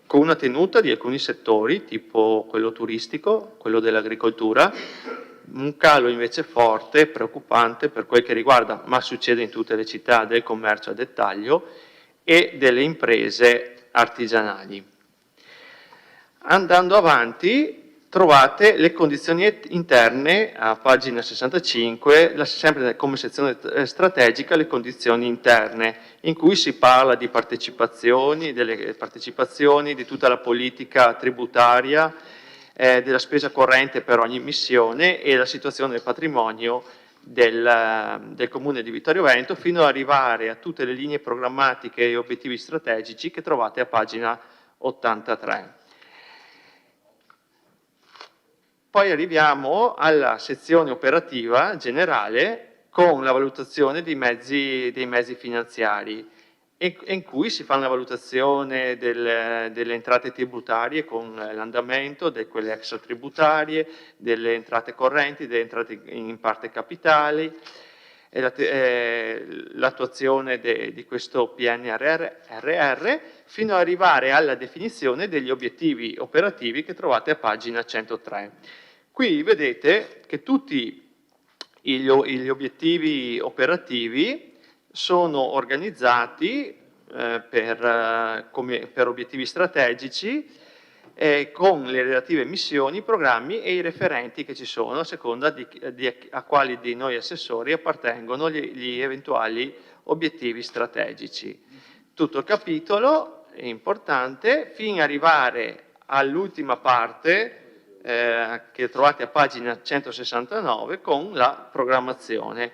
una tenuta di alcuni settori, tipo quello turistico, quello dell'agricoltura, un calo invece forte e preoccupante per quel che riguarda, ma succede in tutte le città, del commercio a dettaglio e delle imprese artigianali. Andando avanti trovate le condizioni interne a pagina 65, sempre come sezione strategica, le condizioni interne, in cui si parla di partecipazioni, delle partecipazioni, di tutta la politica tributaria, della spesa corrente per ogni missione e la situazione del patrimonio del Comune di Vittorio Veneto, fino ad arrivare a tutte le linee programmatiche e obiettivi strategici che trovate a pagina 83. Poi arriviamo alla sezione operativa generale con la valutazione dei mezzi finanziari, in cui si fa una valutazione delle entrate tributarie con l'andamento, di quelle extratributarie, delle entrate correnti, delle entrate in parte capitali, l'attuazione di questo PNRR, fino ad arrivare alla definizione degli obiettivi operativi che trovate a pagina 103. Qui vedete che tutti gli obiettivi operativi sono organizzati per obiettivi strategici con le relative missioni, programmi e i referenti che ci sono, a seconda a quali di noi assessori appartengono gli eventuali obiettivi strategici. Tutto il capitolo è importante, fino ad arrivare all'ultima parte, che trovate a pagina 169, con la programmazione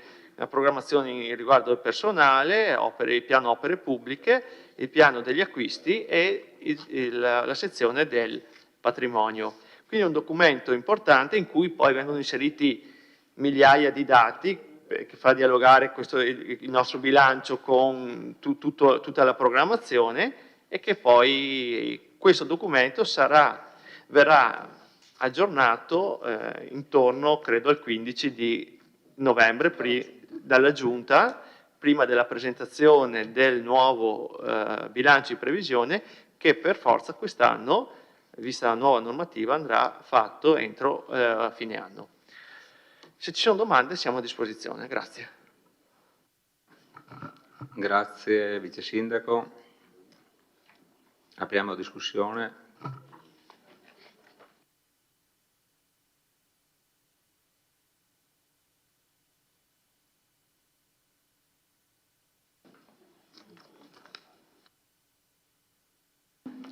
riguardo il personale, il piano opere pubbliche, il piano degli acquisti e la sezione del patrimonio. Quindi è un documento importante in cui poi vengono inseriti migliaia di dati che fa dialogare il nostro bilancio con tutta la programmazione, e che poi questo documento verrà aggiornato intorno, credo, al 15 di novembre dalla Giunta, prima della presentazione del nuovo bilancio di previsione, che per forza quest'anno, vista la nuova normativa, andrà fatto entro fine anno. Se ci sono domande siamo a disposizione. Grazie. Grazie Vice Sindaco. Apriamo discussione.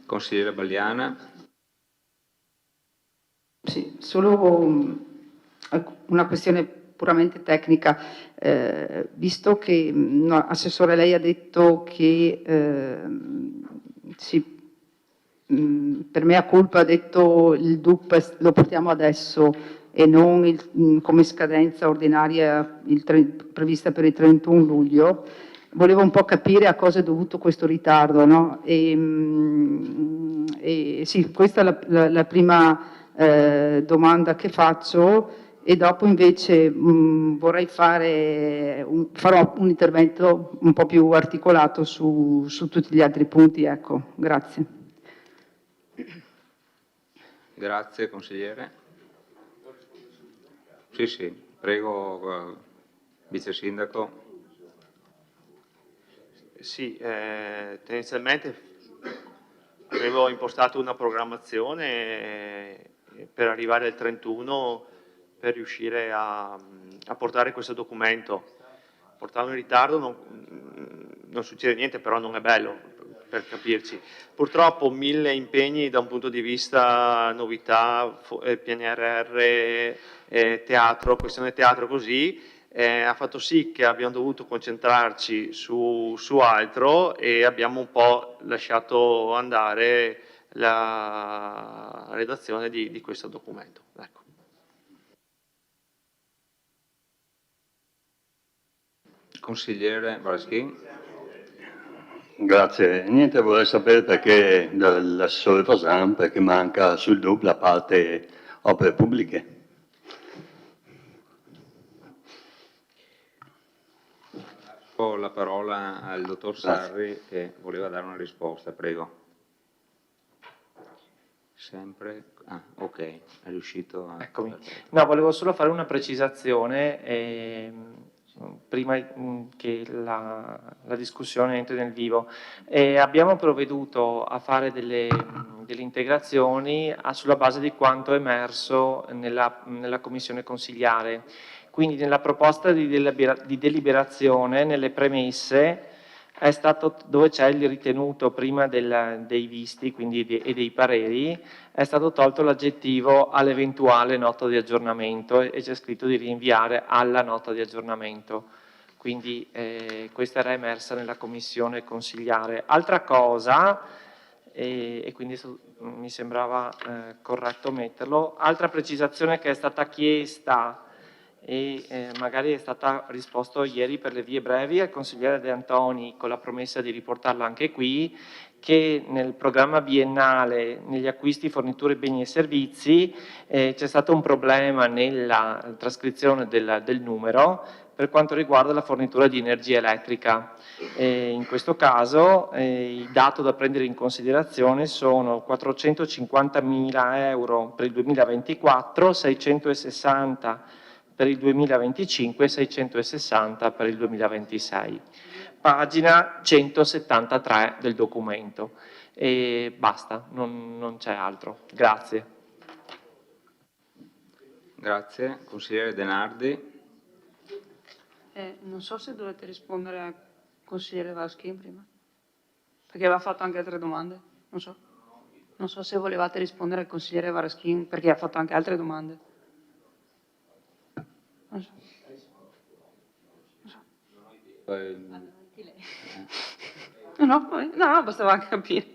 Consigliere Balliana. Sì, solo una questione puramente tecnica. Visto che, no, Assessore, lei ha detto che per mea culpa ha detto il DUP lo portiamo adesso e non come scadenza ordinaria prevista per il 31 luglio, volevo un po' capire a cosa è dovuto questo ritardo, no? Sì, questa è la prima domanda che faccio, e dopo invece vorrei farò un intervento un po' più articolato su tutti gli altri punti. Ecco, grazie. Grazie consigliere. Sì, prego Vice Sindaco. Sì, tendenzialmente avevo impostato una programmazione per arrivare al 31 per riuscire a portare questo documento. Portarlo in ritardo non succede niente, però non è bello, per capirci. Purtroppo 1000 impegni da un punto di vista novità, PNRR, teatro, questione teatro così, ha fatto sì che abbiamo dovuto concentrarci su altro e abbiamo un po' lasciato andare la redazione di questo documento. Ecco. Consigliere Varaschin. Grazie. Niente, vorrei sapere perché dall'assessore Fasan, perché manca sul DUP la parte opere pubbliche. Ho la parola al dottor Sarri che voleva dare una risposta, prego. Sempre? Ah, ok, è riuscito a... Eccomi. No, volevo solo fare una precisazione prima che la discussione entri nel vivo. Abbiamo provveduto a fare delle integrazioni sulla base di quanto emerso nella commissione consigliare. Quindi nella proposta di deliberazione, nelle premesse, è stato, dove c'è il ritenuto prima dei visti e dei pareri, è stato tolto l'aggettivo all'eventuale nota di aggiornamento e c'è scritto di rinviare alla nota di aggiornamento. Quindi questa era emersa nella commissione consigliare. Altra cosa, e quindi mi sembrava corretto metterlo, altra precisazione che è stata chiesta e magari è stata risposta ieri per le vie brevi al consigliere De Antoni, con la promessa di riportarla anche qui, che nel programma biennale, negli acquisti, forniture, beni e servizi, c'è stato un problema nella trascrizione del numero per quanto riguarda la fornitura di energia elettrica. In questo caso il dato da prendere in considerazione sono 450.000 euro per il 2024, 660 per il 2025 e 660 per il 2026. pagina 173 del documento. E basta, non c'è altro. Grazie. Grazie. Consigliere Denardi. Non so se dovete rispondere al consigliere Vaschin prima, perché aveva fatto anche altre domande, non so. Non so se volevate rispondere al consigliere Varaschin perché ha fatto anche altre domande. Non so. No, bastava capire.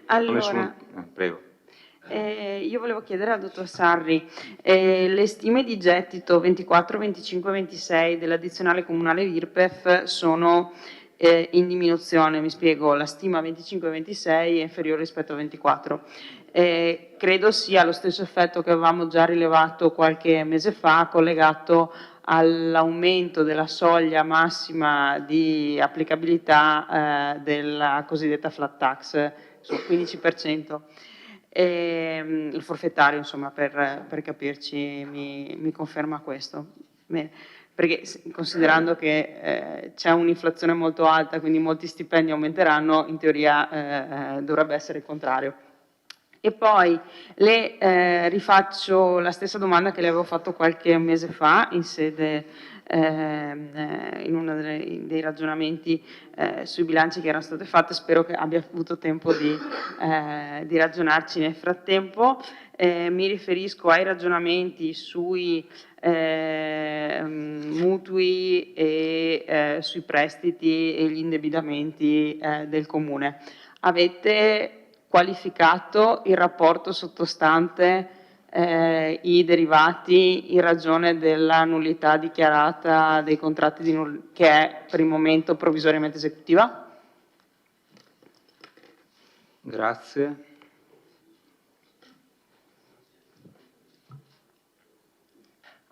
Allora, Prego. io volevo chiedere al dottor Sarri, le stime di gettito 24, 25 e 26 dell'addizionale comunale IRPEF sono in diminuzione, mi spiego, la stima 25-26 è inferiore rispetto a 24. Credo sia lo stesso effetto che avevamo già rilevato qualche mese fa, collegato all'aumento della soglia massima di applicabilità della cosiddetta flat tax sul 15%. Il forfettario, insomma, per capirci, mi conferma questo. Bene. Perché considerando che c'è un'inflazione molto alta, quindi molti stipendi aumenteranno, in teoria dovrebbe essere il contrario. E poi le rifaccio la stessa domanda che le avevo fatto qualche mese fa in sede in uno dei ragionamenti sui bilanci che erano state fatte. Spero che abbia avuto tempo di ragionarci nel frattempo. Mi riferisco ai ragionamenti sui mutui e sui prestiti e gli indebitamenti del Comune. Avete qualificato il rapporto sottostante i derivati in ragione della nullità dichiarata dei contratti che è per il momento provvisoriamente esecutiva? Grazie.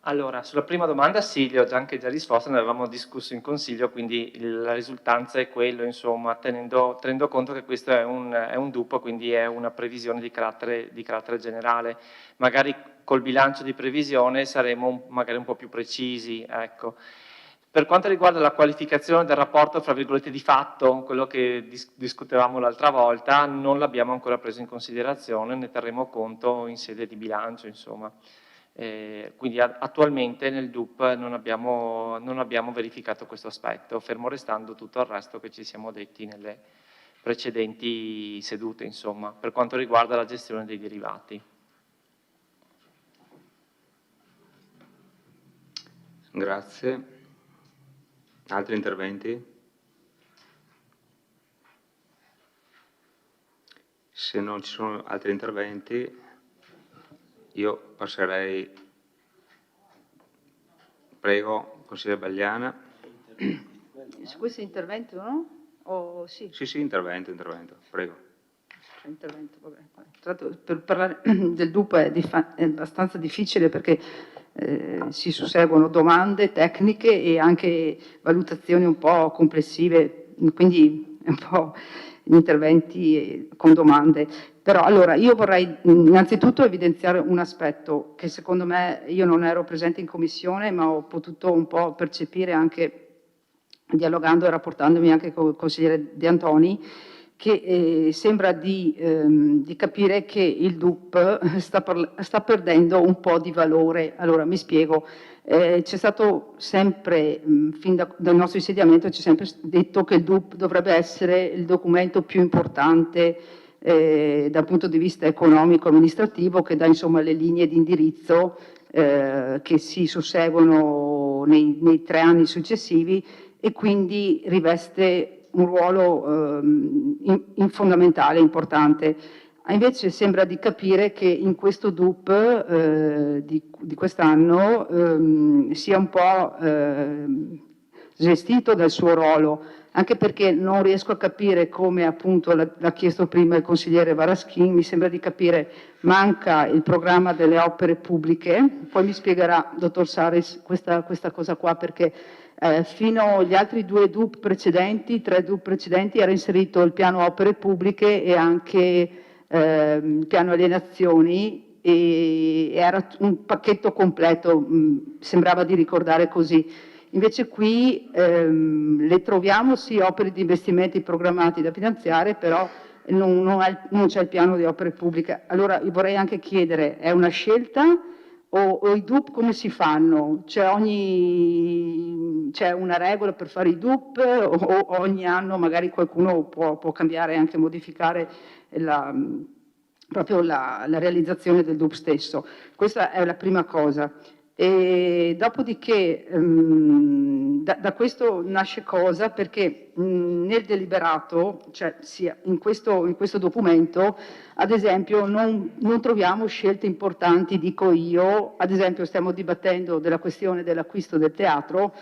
Allora, sulla prima domanda sì, le ho anche già risposto, ne avevamo discusso in Consiglio, quindi la risultanza è quello, insomma, tenendo conto che questo è un DUP, quindi è una previsione di carattere generale. Magari col bilancio di previsione saremo magari un po' più precisi, ecco. Per quanto riguarda la qualificazione del rapporto, fra virgolette, di fatto, quello che discutevamo l'altra volta, non l'abbiamo ancora preso in considerazione, ne terremo conto in sede di bilancio, insomma. Quindi attualmente nel DUP non abbiamo verificato questo aspetto, fermo restando tutto il resto che ci siamo detti nelle precedenti sedute, insomma, per quanto riguarda la gestione dei derivati. Grazie. Altri interventi? Se non ci sono altri interventi, io passerei, prego, consigliere Bagliana. Su questo intervento, no? O sì? Sì, intervento, prego. Intervento, vabbè. Tra l'altro, per parlare del DUP è abbastanza difficile perché si susseguono domande tecniche e anche valutazioni un po' complessive, quindi un po' interventi con domande. Però allora io vorrei innanzitutto evidenziare un aspetto che secondo me, io non ero presente in commissione, ma ho potuto un po' percepire anche dialogando e rapportandomi anche con il consigliere De Antoni, che sembra di capire che il DUP sta perdendo un po' di valore. Allora, mi spiego. C'è stato sempre, fin dal nostro insediamento, c'è sempre detto che il DUP dovrebbe essere il documento più importante dal punto di vista economico-amministrativo, che dà insomma le linee di indirizzo che si susseguono nei 3 anni successivi e quindi riveste un ruolo fondamentale, importante. Invece sembra di capire che in questo DUP di quest'anno sia un po' gestito dal suo ruolo, anche perché non riesco a capire come appunto l'ha chiesto prima il consigliere Varaschin, mi sembra di capire manca il programma delle opere pubbliche, poi mi spiegherà, dottor Saris, questa cosa qua, perché fino agli altri 3 DUP precedenti era inserito il piano opere pubbliche e anche il piano alienazioni e era un pacchetto completo, sembrava di ricordare così. Invece qui le troviamo sì opere di investimenti programmati da finanziare, però non c'è il piano di opere pubbliche. Allora io vorrei anche chiedere, è una scelta o i DUP come si fanno? C'è una regola per fare i DUP o ogni anno magari qualcuno può cambiare e anche modificare proprio la realizzazione del DUP stesso? Questa è la prima cosa. E dopodiché da questo nasce cosa? Perché nel deliberato, cioè sia in questo documento, ad esempio non troviamo scelte importanti, dico io. Ad esempio stiamo dibattendo della questione dell'acquisto del teatro,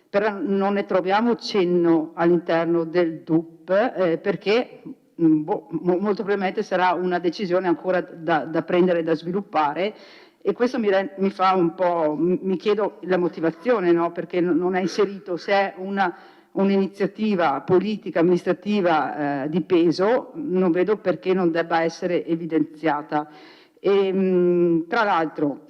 però non ne troviamo cenno all'interno del DUP perché molto probabilmente sarà una decisione ancora da prendere e da sviluppare. E questo mi fa un po', mi chiedo la motivazione, no? Perché non è inserito, se è un'iniziativa politica, amministrativa di peso, non vedo perché non debba essere evidenziata. E, tra l'altro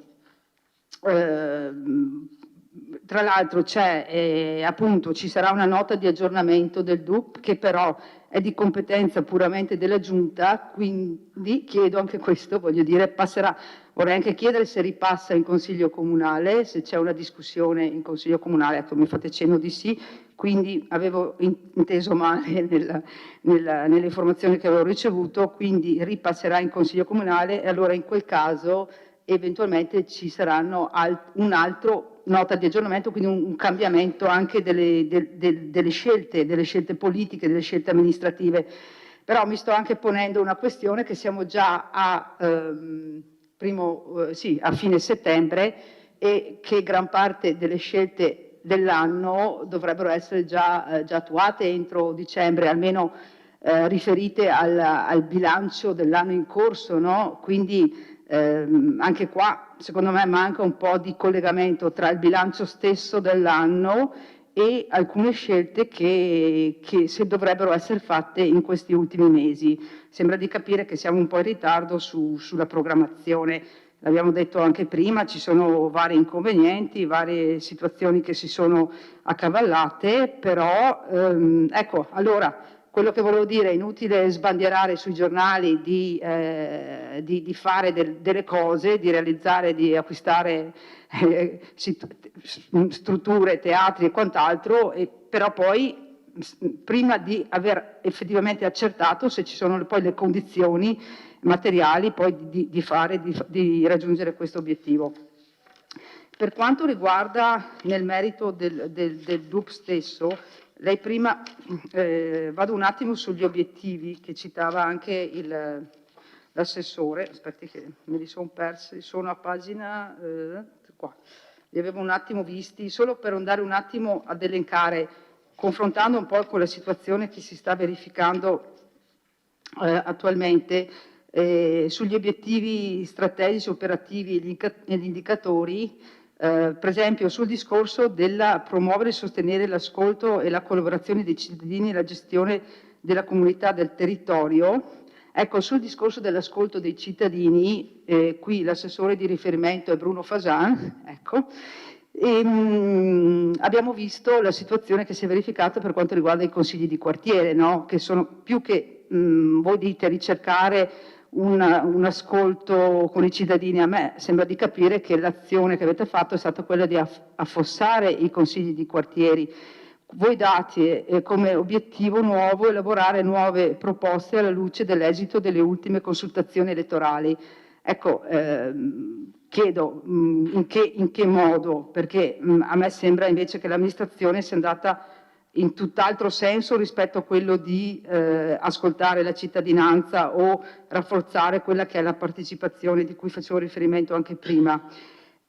appunto ci sarà una nota di aggiornamento del DUP che però è di competenza puramente della Giunta, quindi chiedo anche questo, voglio dire, passerà. Vorrei anche chiedere se ripassa in Consiglio Comunale, se c'è una discussione in Consiglio Comunale, ecco, mi fate cenno di sì, quindi avevo inteso male nelle informazioni che avevo ricevuto, quindi ripasserà in Consiglio Comunale e allora in quel caso eventualmente ci saranno un altro nota di aggiornamento, quindi un cambiamento anche delle scelte politiche, delle scelte amministrative. Però mi sto anche ponendo una questione che siamo già a fine settembre e che gran parte delle scelte dell'anno dovrebbero essere già attuate entro dicembre, almeno riferite al bilancio dell'anno in corso, no? Quindi anche qua secondo me manca un po' di collegamento tra il bilancio stesso dell'anno e alcune scelte che se dovrebbero essere fatte in questi ultimi mesi. Sembra di capire che siamo un po' in ritardo sulla programmazione. L'abbiamo detto anche prima, ci sono vari inconvenienti, varie situazioni che si sono accavallate, però ecco, allora quello che volevo dire, è inutile sbandierare sui giornali di fare delle cose, di realizzare, di acquistare strutture, teatri e quant'altro, però poi prima di aver effettivamente accertato se ci sono poi le condizioni materiali poi di raggiungere questo obiettivo. Per quanto riguarda nel merito del DUP stesso, lei prima, vado un attimo sugli obiettivi che citava anche l'assessore, aspetti che me li sono persi, sono a pagina qua, li avevo un attimo visti, solo per andare un attimo ad elencare, confrontando un po' con la situazione che si sta verificando attualmente, sugli obiettivi strategici, operativi e gli indicatori. Per esempio sul discorso della promuovere e sostenere l'ascolto e la collaborazione dei cittadini e la gestione della comunità del territorio. Ecco, sul discorso dell'ascolto dei cittadini, qui l'assessore di riferimento è Bruno Fasan, ecco, abbiamo visto la situazione che si è verificata per quanto riguarda i consigli di quartiere, no? Che sono più che voi dite ricercare un ascolto con i cittadini. A me sembra di capire che l'azione che avete fatto è stata quella di affossare i consigli di quartieri. Voi date come obiettivo nuovo elaborare nuove proposte alla luce dell'esito delle ultime consultazioni elettorali. Ecco, chiedo in che modo, perché a me sembra invece che l'amministrazione sia andata in tutt'altro senso rispetto a quello di ascoltare la cittadinanza o rafforzare quella che è la partecipazione di cui facevo riferimento anche prima.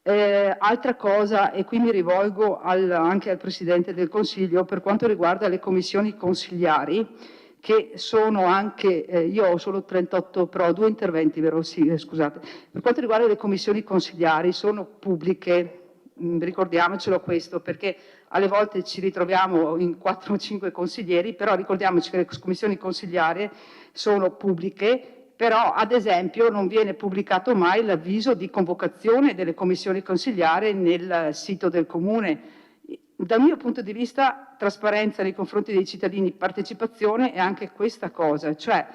Altra cosa, e qui mi rivolgo anche al Presidente del Consiglio, per quanto riguarda le commissioni consigliari, che sono anche, io ho solo 38, però 2 interventi, vero? Sì, scusate. Per quanto riguarda le commissioni consigliari, sono pubbliche, ricordiamocelo questo, perché alle volte ci ritroviamo in 4 o 5 consiglieri, però ricordiamoci che le commissioni consigliari sono pubbliche, però ad esempio non viene pubblicato mai l'avviso di convocazione delle commissioni consigliari nel sito del comune. Dal mio punto di vista, trasparenza nei confronti dei cittadini, partecipazione è anche questa cosa, cioè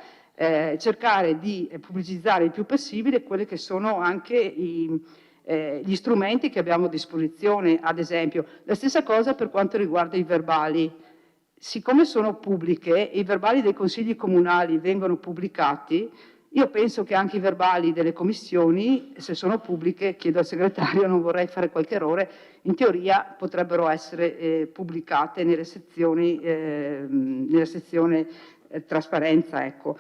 cercare di pubblicizzare il più possibile quelli che sono anche gli strumenti che abbiamo a disposizione, ad esempio. La stessa cosa per quanto riguarda i verbali. Siccome sono pubbliche, i verbali dei consigli comunali vengono pubblicati, io penso che anche i verbali delle commissioni, se sono pubbliche, chiedo al segretario, non vorrei fare qualche errore, in teoria potrebbero essere pubblicate nella sezione trasparenza. Ecco.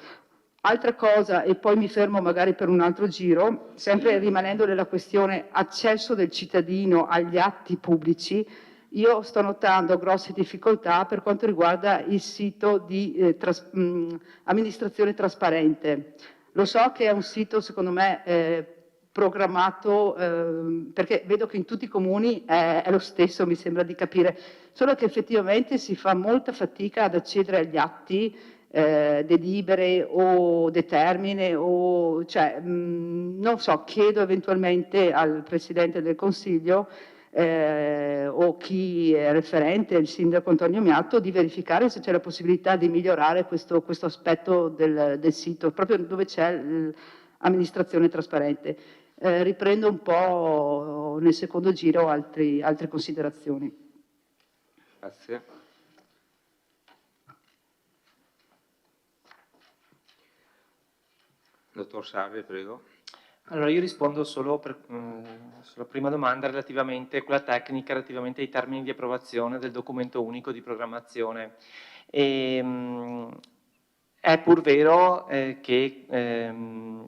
Altra cosa, e poi mi fermo magari per un altro giro, sempre rimanendo nella questione accesso del cittadino agli atti pubblici, io sto notando grosse difficoltà per quanto riguarda il sito di amministrazione trasparente. Lo so che è un sito, secondo me, programmato, perché vedo che in tutti i comuni è lo stesso, mi sembra di capire, solo che effettivamente si fa molta fatica ad accedere agli atti, delibere o determine, o, cioè, non so, chiedo eventualmente al Presidente del Consiglio o chi è referente, il Sindaco Antonio Miatto, di verificare se c'è la possibilità di migliorare questo aspetto del sito, proprio dove c'è l'amministrazione trasparente. Riprendo un po' nel secondo giro altre considerazioni. Grazie. Dottor Sarri, prego. Allora, io rispondo solo sulla prima domanda relativamente, quella tecnica, relativamente ai termini di approvazione del documento unico di programmazione. È pur vero che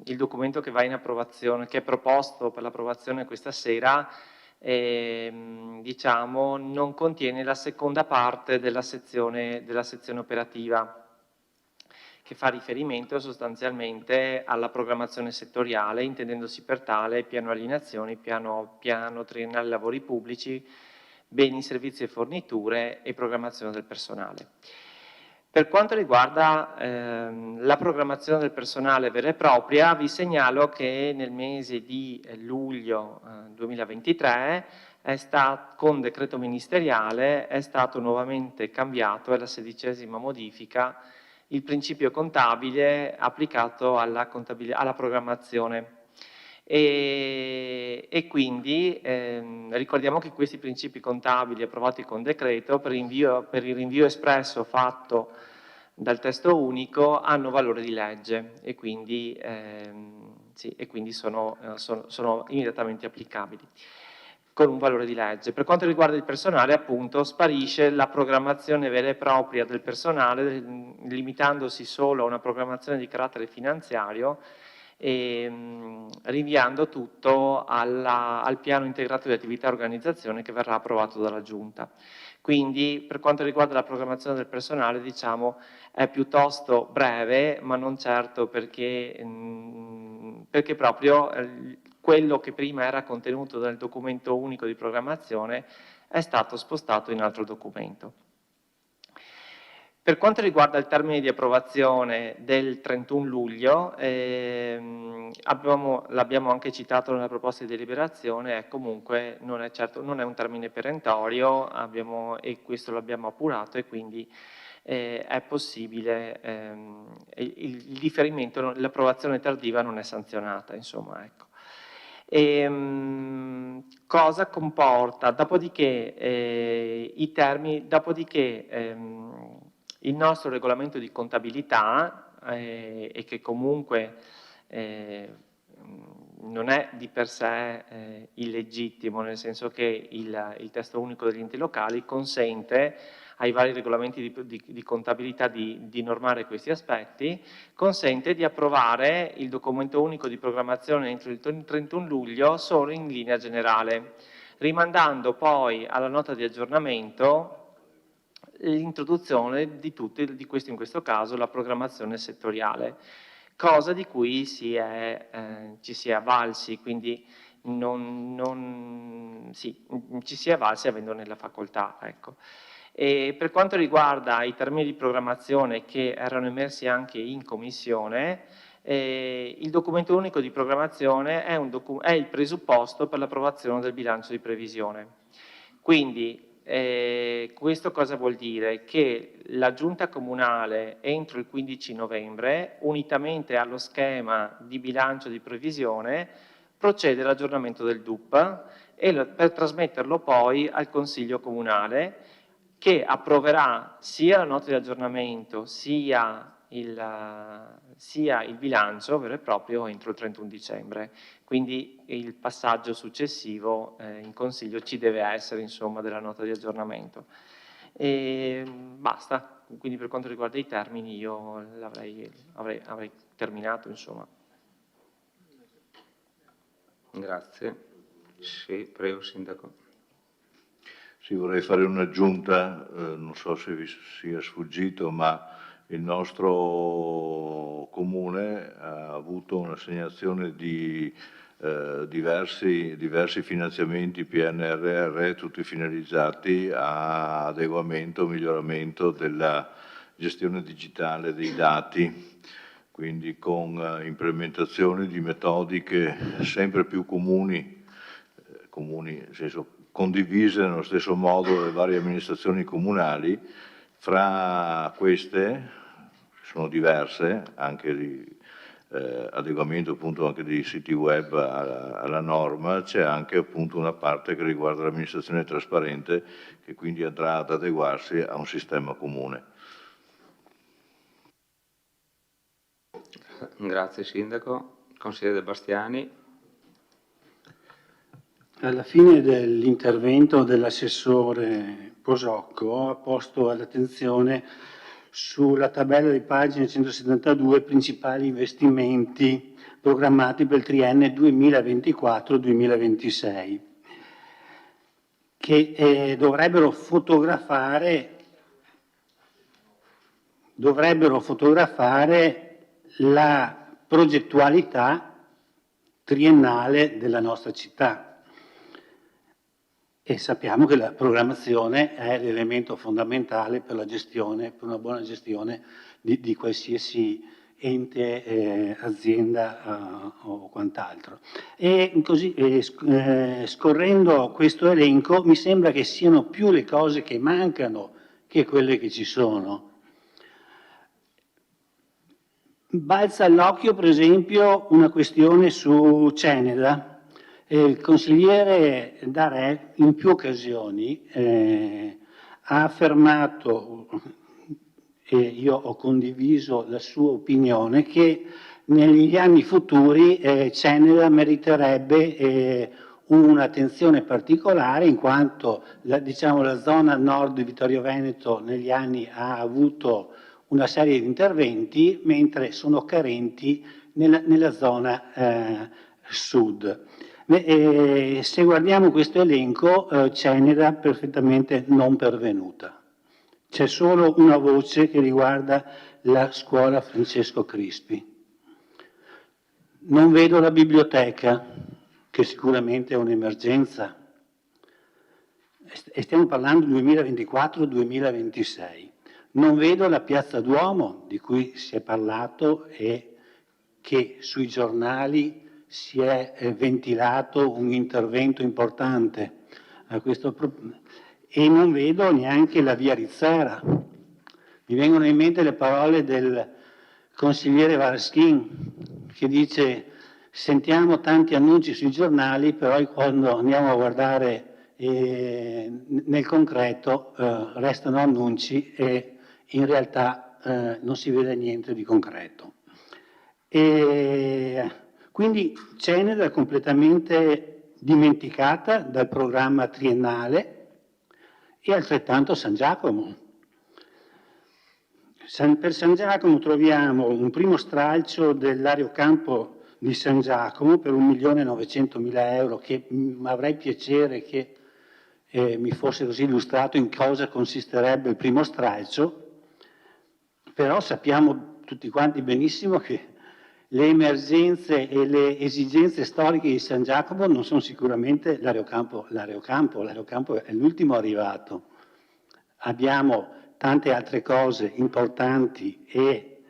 il documento che va in approvazione, che è proposto per l'approvazione questa sera, diciamo, non contiene la seconda parte della sezione operativa, che fa riferimento sostanzialmente alla programmazione settoriale, intendendosi per tale piano alienazioni, piano triennale lavori pubblici, beni, servizi e forniture e programmazione del personale. Per quanto riguarda la programmazione del personale vera e propria, vi segnalo che nel mese di luglio 2023 con decreto ministeriale è stato nuovamente cambiato, è la 16ª modifica, il principio contabile applicato alla programmazione. E quindi ricordiamo che questi principi contabili approvati con decreto per il rinvio espresso fatto dal testo unico hanno valore di legge e quindi, sono immediatamente applicabili con un valore di legge. Per quanto riguarda il personale, appunto, sparisce la programmazione vera e propria del personale, limitandosi solo a una programmazione di carattere finanziario e rinviando tutto al piano integrato di attività e organizzazione che verrà approvato dalla Giunta. Quindi, per quanto riguarda la programmazione del personale, diciamo, è piuttosto breve, ma non certo perché proprio quello che prima era contenuto nel documento unico di programmazione è stato spostato in altro documento. Per quanto riguarda il termine di approvazione del 31 luglio, l'abbiamo anche citato nella proposta di deliberazione, comunque non è un termine perentorio, e questo l'abbiamo appurato e quindi è possibile, il differimento, l'approvazione tardiva non è sanzionata, insomma, ecco. Cosa comporta? Dopodiché, il nostro regolamento di contabilità, e che comunque non è di per sé illegittimo, nel senso che il testo unico degli enti locali consente ai vari regolamenti di contabilità di normare questi aspetti, consente di approvare il documento unico di programmazione entro il 31 luglio solo in linea generale, rimandando poi alla nota di aggiornamento l'introduzione di questo, in questo caso, la programmazione settoriale, cosa di cui ci si è avvalsi, quindi ci si è avvalsi avendone la facoltà, ecco. E per quanto riguarda i termini di programmazione che erano emersi anche in commissione, il documento unico di programmazione è il presupposto per l'approvazione del bilancio di previsione. Quindi Questo cosa vuol dire? Che la Giunta Comunale entro il 15 novembre, unitamente allo schema di bilancio di previsione, procede all'aggiornamento del DUP per trasmetterlo poi al Consiglio Comunale, che approverà sia la nota di aggiornamento sia il bilancio vero e proprio entro il 31 dicembre. Quindi il passaggio successivo in Consiglio ci deve essere, insomma, della nota di aggiornamento. E basta, quindi per quanto riguarda i termini io avrei terminato, insomma. Grazie. Sì, prego, Sindaco. Sì, vorrei fare un'aggiunta, non so se vi sia sfuggito, ma il nostro Comune ha avuto un'assegnazione di diversi finanziamenti PNRR, tutti finalizzati a adeguamento, miglioramento della gestione digitale dei dati, quindi con implementazione di metodiche sempre più comuni, nel senso condivise nello stesso modo dalle varie amministrazioni comunali. Fra queste, sono diverse, anche di adeguamento appunto anche dei siti web alla norma, c'è anche appunto una parte che riguarda l'amministrazione trasparente, che quindi andrà ad adeguarsi a un sistema comune. Grazie Sindaco. Consigliere De Bastiani. Alla fine dell'intervento dell'assessore Posocco ha posto all'attenzione sulla tabella di pagina 172 principali investimenti programmati per il triennio 2024-2026, che dovrebbero fotografare la progettualità triennale della nostra città. E sappiamo che la programmazione è l'elemento fondamentale per la gestione, per una buona gestione di qualsiasi ente, azienda o quant'altro. E così, scorrendo questo elenco, mi sembra che siano più le cose che mancano che quelle che ci sono. Balza all'occhio, per esempio, una questione su Ceneda. Il consigliere Darè in più occasioni ha affermato, e io ho condiviso la sua opinione, che negli anni futuri Ceneda meriterebbe un'attenzione particolare, in quanto la zona nord di Vittorio Veneto negli anni ha avuto una serie di interventi, mentre sono carenti nella zona sud. Se guardiamo questo elenco, Ceneda perfettamente non pervenuta. C'è solo una voce che riguarda la scuola Francesco Crispi. Non vedo la biblioteca, che sicuramente è un'emergenza. E stiamo parlando del 2024-2026. Non vedo la Piazza Duomo, di cui si è parlato e che sui giornali si è ventilato un intervento importante a questo proposito, e non vedo neanche la via Rizzera. Mi vengono in mente le parole del consigliere Varaschin, che dice: sentiamo tanti annunci sui giornali, però quando andiamo a guardare nel concreto restano annunci e in realtà non si vede niente di concreto. Quindi Ceneda è completamente dimenticata dal programma triennale, e altrettanto San Giacomo. Per San Giacomo troviamo un primo stralcio dell'aerocampo di San Giacomo per 1.900.000 euro, che avrei piacere che mi fosse così illustrato in cosa consisterebbe il primo stralcio, però sappiamo tutti quanti benissimo che le emergenze e le esigenze storiche di San Giacomo non sono sicuramente l'aerocampo è l'ultimo arrivato. Abbiamo tante altre cose importanti e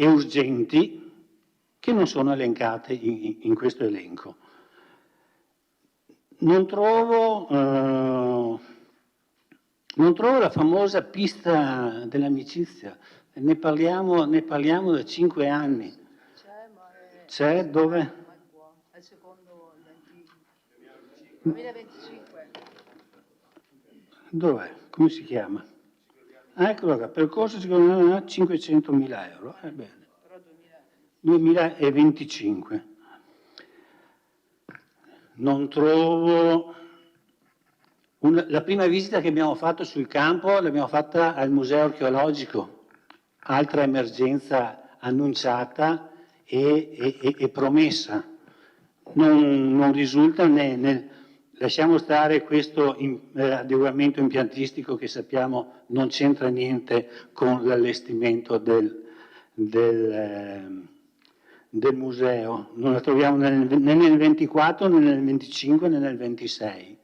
urgenti che non sono elencate in questo elenco. Non trovo Non trovo la famosa pista dell'amicizia, ne parliamo da 5 anni. C'è dove? È il secondo 2025. Dov'è? Come si chiama? Ah, eccolo qua, percorso secondo me 500.000 euro. Bene. 2025. Non trovo... La prima visita che abbiamo fatto sul campo l'abbiamo fatta al Museo Archeologico, altra emergenza annunciata e promessa. Non risulta lasciamo stare questo adeguamento impiantistico che sappiamo non c'entra niente con l'allestimento del museo. Non la troviamo né nel 24 né nel 25 né nel 26.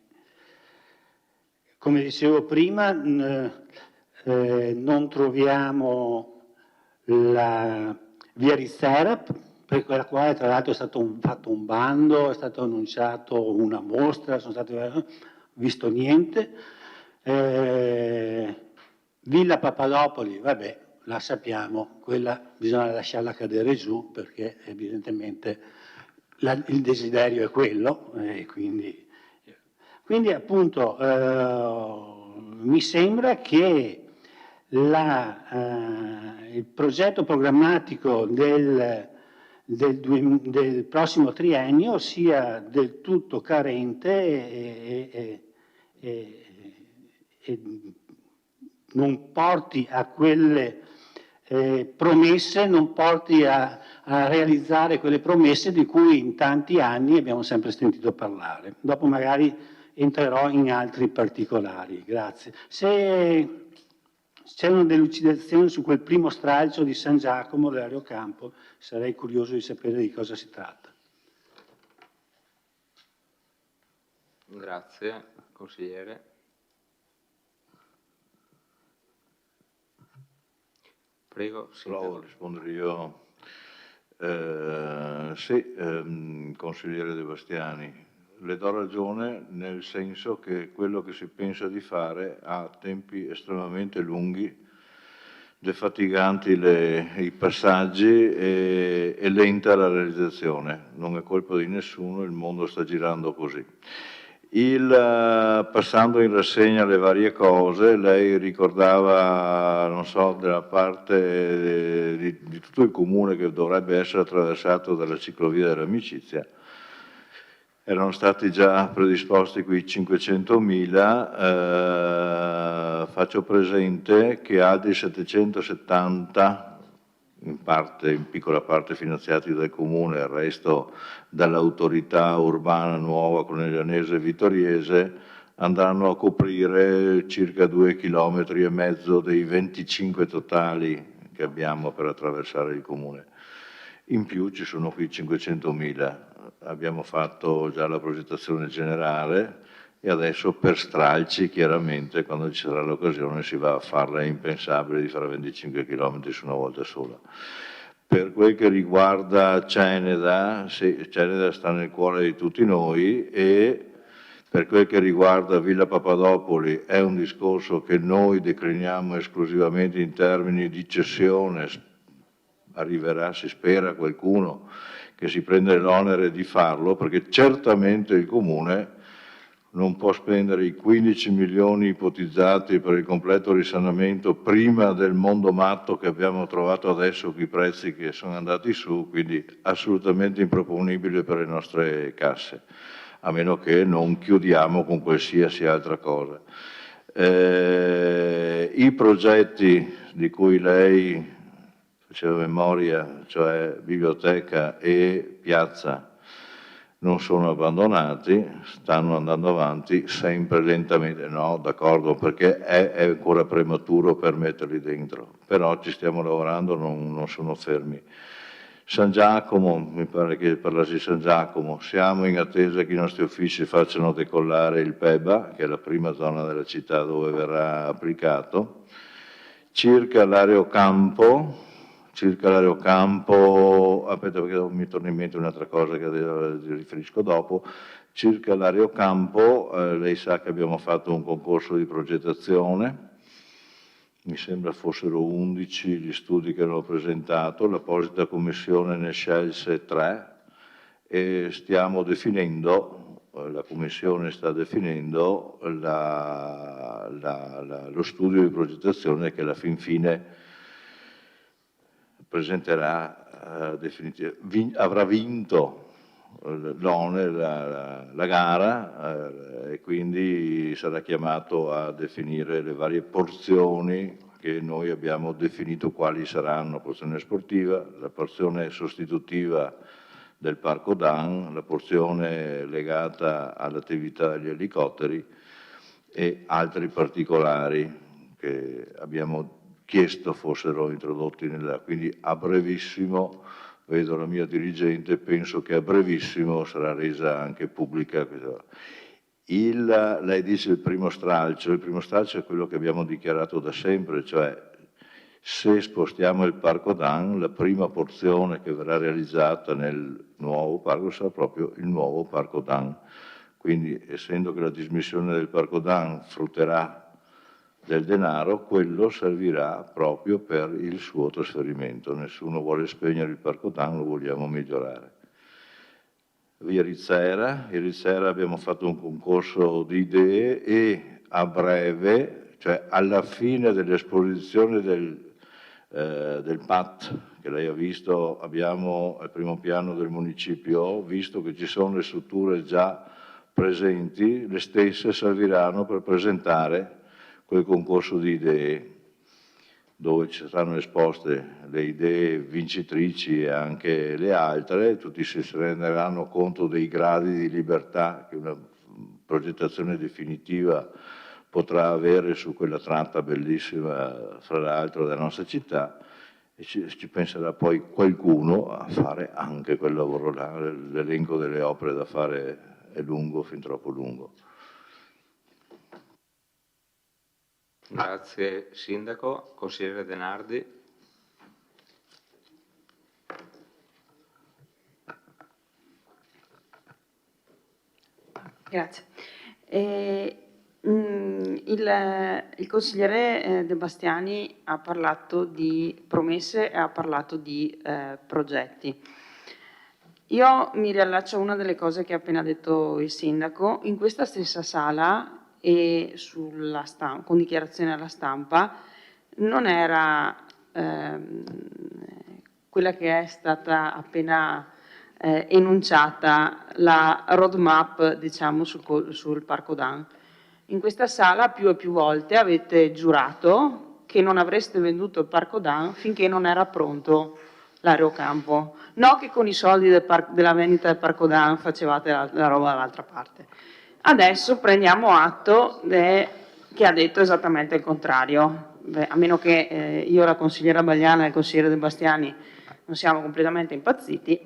Come dicevo prima, non troviamo la via Rizzera, per la quale tra l'altro è stato fatto un bando, è stato annunciato una mostra, visto niente. Villa Papadopoli, vabbè, la sappiamo, quella bisogna lasciarla cadere giù perché evidentemente il desiderio è quello, quindi appunto mi sembra che il progetto programmatico del prossimo triennio sia del tutto carente e non porti a quelle promesse, non porti a realizzare quelle promesse di cui in tanti anni abbiamo sempre sentito parlare. Dopo magari entrerò in altri particolari, grazie. Se c'è una delucidazione su quel primo stralcio di San Giacomo dell'Areocampo, sarei curioso di sapere di cosa si tratta. Grazie, consigliere. Prego, provo a rispondere io. Sì, consigliere De Bastiani, le do ragione nel senso che quello che si pensa di fare ha tempi estremamente lunghi, defatiganti i passaggi e lenta la realizzazione. Non è colpa di nessuno, il mondo sta girando così. Passando in rassegna le varie cose, lei ricordava, non so, della parte di tutto il comune che dovrebbe essere attraversato dalla ciclovia dell'amicizia. Erano stati già predisposti qui 500.000, faccio presente che altri 770, in piccola parte finanziati dal Comune, il resto dall'autorità urbana nuova Coneglianese e Vittoriese, andranno a coprire circa 2,5 km dei 25 totali che abbiamo per attraversare il Comune. In più ci sono qui 500.000. Abbiamo fatto già la progettazione generale e adesso per stralci chiaramente quando ci sarà l'occasione si va a farla. È impensabile di fare 25 km su una volta sola. Per quel che riguarda Ceneda, sì, Ceneda sta nel cuore di tutti noi e per quel che riguarda Villa Papadopoli è un discorso che noi decliniamo esclusivamente in termini di cessione. Arriverà, si spera, qualcuno che si prende l'onere di farlo, perché certamente il Comune non può spendere i 15 milioni ipotizzati per il completo risanamento prima del mondo matto che abbiamo trovato adesso con i prezzi che sono andati su, quindi assolutamente improponibile per le nostre casse, a meno che non chiudiamo con qualsiasi altra cosa. I progetti di cui lei faceva memoria, cioè biblioteca e piazza, non sono abbandonati, stanno andando avanti sempre lentamente. No, d'accordo, perché è ancora prematuro per metterli dentro, però ci stiamo lavorando, non sono fermi. San Giacomo, mi pare che parlassi di San Giacomo, siamo in attesa che i nostri uffici facciano decollare il PEBA, che è la prima zona della città dove verrà applicato. Circa l'Areocampo, circa l'Areocampo, aspetta perché mi torna in mente un'altra cosa che riferisco dopo, circa l'Areocampo, lei sa che abbiamo fatto un concorso di progettazione, mi sembra fossero 11 gli studi che hanno presentato, l'apposita commissione ne scelse 3 e stiamo definendo, la commissione sta definendo lo studio di progettazione che alla fin fine presenterà, avrà vinto l'ONE, la gara, e quindi sarà chiamato a definire le varie porzioni che noi abbiamo definito quali saranno: porzione sportiva, la porzione sostitutiva del Parco Dan, la porzione legata all'attività degli elicotteri e altri particolari che abbiamo chiesto fossero introdotti quindi a brevissimo, vedo la mia dirigente, penso che a brevissimo sarà resa anche pubblica. Lei dice il primo stralcio è quello che abbiamo dichiarato da sempre, cioè se spostiamo il Parco Dan, la prima porzione che verrà realizzata nel nuovo parco sarà proprio il nuovo Parco Dan. Quindi, essendo che la dismissione del Parco Dan frutterà del denaro, quello servirà proprio per il suo trasferimento. Nessuno vuole spegnere il Parco Dan, lo vogliamo migliorare. Via Rizzera abbiamo fatto un concorso di idee e a breve, cioè alla fine dell'esposizione del PAT che lei ha visto, abbiamo al primo piano del municipio, visto che ci sono le strutture già presenti, le stesse serviranno per presentare quel concorso di idee dove ci saranno esposte le idee vincitrici e anche le altre, tutti si renderanno conto dei gradi di libertà che una progettazione definitiva potrà avere su quella tratta bellissima, fra l'altro, della nostra città, e ci penserà poi qualcuno a fare anche quel lavoro là. L'elenco delle opere da fare è lungo, fin troppo lungo. Grazie Sindaco. Consigliere De Nardi. Grazie. Il consigliere De Bastiani ha parlato di promesse e ha parlato di progetti. Io mi riallaccio a una delle cose che ha appena detto il sindaco. In questa stessa sala e con dichiarazione alla stampa non era quella che è stata appena enunciata la roadmap, diciamo, sul Parco Dan. In questa sala più e più volte avete giurato che non avreste venduto il Parco Dan finché non era pronto l'Areocampo, no che con i soldi della vendita del Parco Dan facevate la roba dall'altra parte. Adesso prendiamo atto che ha detto esattamente il contrario. Beh, a meno che io, la consigliera Bagliana e il consigliere De Bastiani non siamo completamente impazziti,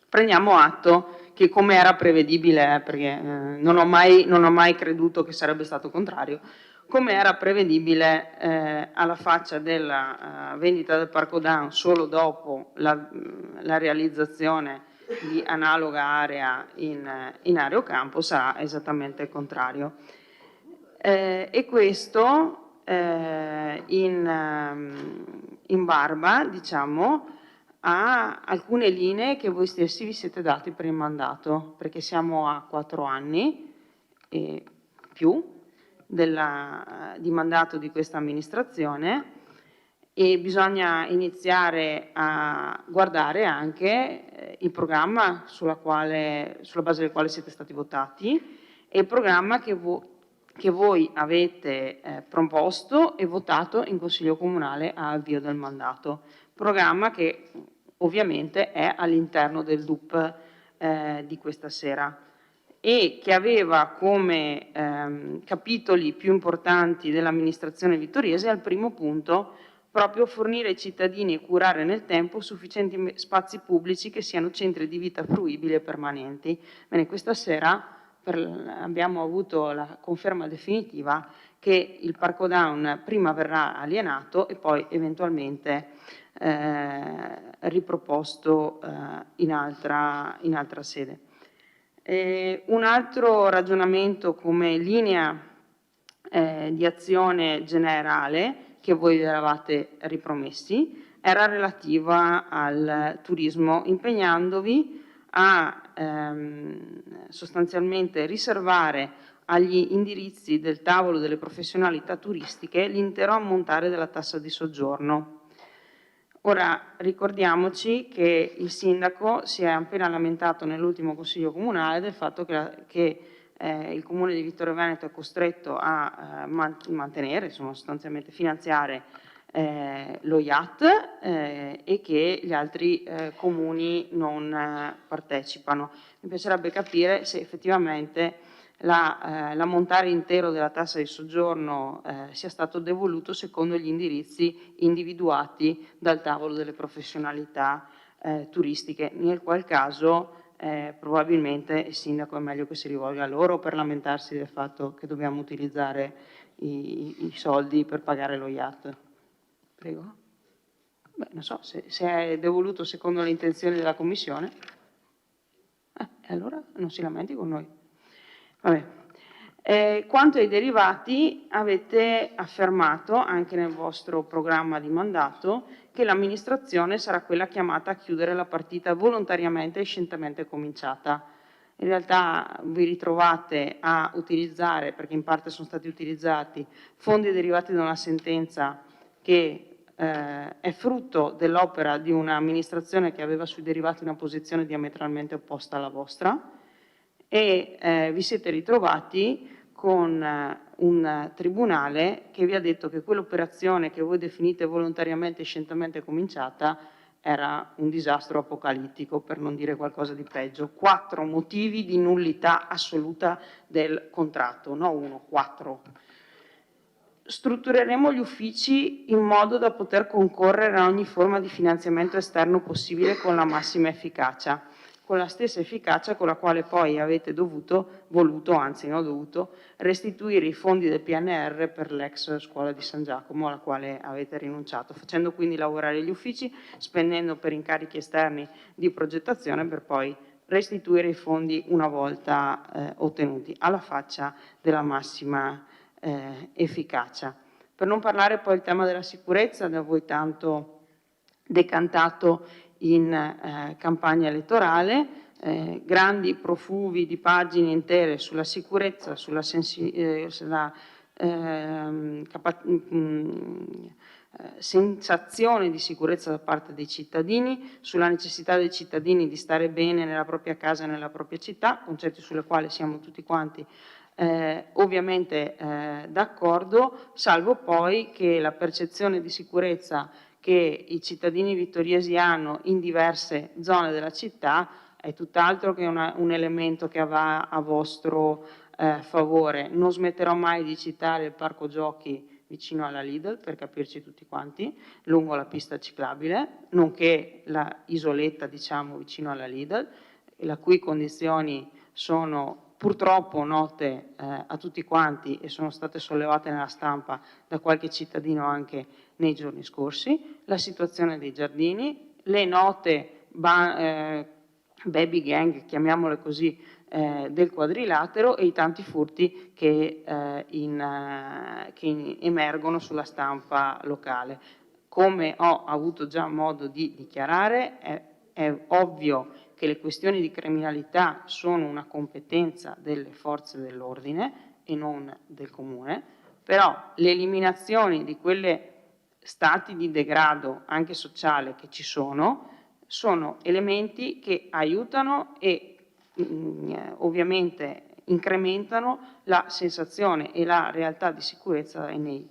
prendiamo atto che, come era prevedibile, perché non ho mai creduto che sarebbe stato contrario, come era prevedibile, alla faccia della vendita del Parco Dan solo dopo la realizzazione di analoga area in Areocampo, sarà esattamente il contrario. E questo in barba, diciamo, a alcune linee che voi stessi vi siete dati per il mandato, perché siamo a 4 anni e più di mandato di questa amministrazione e bisogna iniziare a guardare anche il programma sulla base del quale siete stati votati e il programma che voi avete proposto e votato in Consiglio Comunale all'avvio del mandato. Programma che ovviamente è all'interno del DUP di questa sera e che aveva come capitoli più importanti dell'amministrazione vittoriese al primo punto proprio fornire ai cittadini e curare nel tempo sufficienti spazi pubblici che siano centri di vita fruibili e permanenti. Bene, questa sera abbiamo avuto la conferma definitiva che il Parco Down prima verrà alienato e poi eventualmente riproposto in altra sede. Un altro ragionamento come linea di azione generale che voi vi eravate ripromessi era relativa al turismo, impegnandovi a sostanzialmente riservare agli indirizzi del tavolo delle professionalità turistiche l'intero ammontare della tassa di soggiorno. Ora ricordiamoci che il sindaco si è appena lamentato nell'ultimo consiglio comunale del fatto che il comune di Vittorio Veneto è costretto a mantenere, insomma, sostanzialmente finanziare lo IAT e che gli altri comuni non partecipano. Mi piacerebbe capire se effettivamente l'ammontare intero della tassa di soggiorno sia stato devoluto secondo gli indirizzi individuati dal tavolo delle professionalità turistiche, nel qual caso probabilmente il sindaco è meglio che si rivolga a loro per lamentarsi del fatto che dobbiamo utilizzare i soldi per pagare lo IAT. Prego. Beh, non so, se è devoluto secondo le intenzioni della Commissione, allora non si lamenti con noi. Vabbè. Quanto ai derivati, avete affermato anche nel vostro programma di mandato che l'amministrazione sarà quella chiamata a chiudere la partita volontariamente e scientemente cominciata. In realtà vi ritrovate a utilizzare, perché in parte sono stati utilizzati, fondi derivati da una sentenza che è frutto dell'opera di un'amministrazione che aveva sui derivati una posizione diametralmente opposta alla vostra, e vi siete ritrovati con un tribunale che vi ha detto che quell'operazione che voi definite volontariamente e scientemente cominciata era un disastro apocalittico, per non dire qualcosa di peggio. 4 motivi di nullità assoluta del contratto, no 1, 4. Struttureremo gli uffici in modo da poter concorrere a ogni forma di finanziamento esterno possibile con la massima efficacia, con la stessa efficacia con la quale poi avete voluto restituire i fondi del PNR per l'ex scuola di San Giacomo, alla quale avete rinunciato, facendo quindi lavorare gli uffici, spendendo per incarichi esterni di progettazione per poi restituire i fondi una volta ottenuti, alla faccia della massima efficacia. Per non parlare poi del tema della sicurezza, da voi tanto decantato in campagna elettorale, grandi profuvi di pagine intere sulla sicurezza, sulla sensazione di sicurezza da parte dei cittadini, sulla necessità dei cittadini di stare bene nella propria casa e nella propria città, concetti sulle quali siamo tutti quanti ovviamente d'accordo, salvo poi che la percezione di sicurezza che i cittadini vittoriesi hanno in diverse zone della città è tutt'altro che un elemento che va a vostro favore. Non smetterò mai di citare il parco giochi vicino alla Lidl, per capirci tutti quanti, lungo la pista ciclabile, nonché la isoletta, diciamo, vicino alla Lidl, le cui condizioni sono purtroppo note a tutti quanti e sono state sollevate nella stampa da qualche cittadino anche nei giorni scorsi, la situazione dei giardini, le note baby gang, chiamiamole così, del quadrilatero e i tanti furti che emergono sulla stampa locale. Come ho avuto già modo di dichiarare, è ovvio che le questioni di criminalità sono una competenza delle forze dell'ordine e non del comune, però le eliminazioni di quelle stati di degrado anche sociale che ci sono elementi che aiutano e ovviamente incrementano la sensazione e la realtà di sicurezza nei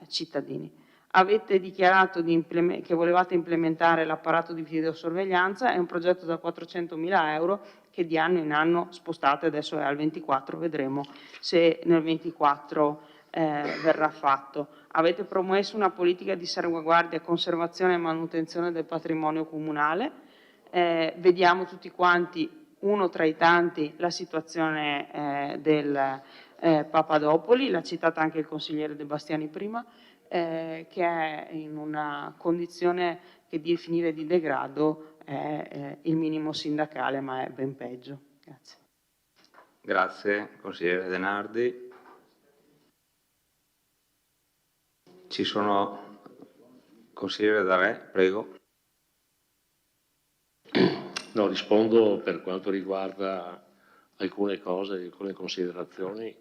cittadini. Avete dichiarato che volevate implementare l'apparato di videosorveglianza, è un progetto da 400.000 euro che di anno in anno spostate, adesso è al 24, vedremo se nel 24 verrà fatto. Avete promesso una politica di salvaguardia, conservazione e manutenzione del patrimonio comunale, vediamo tutti quanti uno tra i tanti la situazione del Papadopoli, l'ha citata anche il consigliere De Bastiani prima, che è in una condizione che definire di degrado è il minimo sindacale, ma è ben peggio. Grazie. Grazie, consigliere De Nardi. Ci sono... Consigliere Darè, prego. No, rispondo per quanto riguarda alcune cose, alcune considerazioni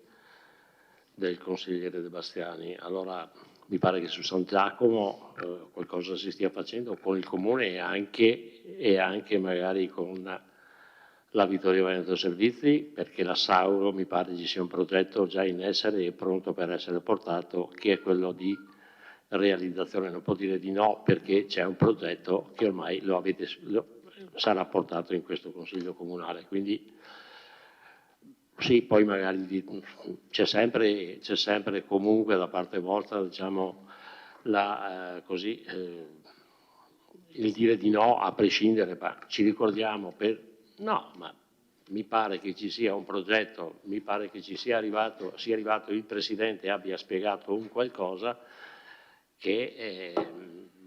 del consigliere De Bastiani. Allora, mi pare che su San Giacomo qualcosa si stia facendo con il Comune e anche magari con la Vittorio Veneto Servizi, perché la Sauro mi pare ci sia un progetto già in essere e pronto per essere portato, che è quello di realizzazione. Non può dire di no, perché c'è un progetto che ormai sarà portato in questo Consiglio Comunale. Quindi sì, poi magari c'è sempre comunque da parte vostra, diciamo, il dire di no a prescindere. Ma ci ricordiamo no, ma mi pare che ci sia un progetto, mi pare che sia arrivato il Presidente e abbia spiegato un qualcosa che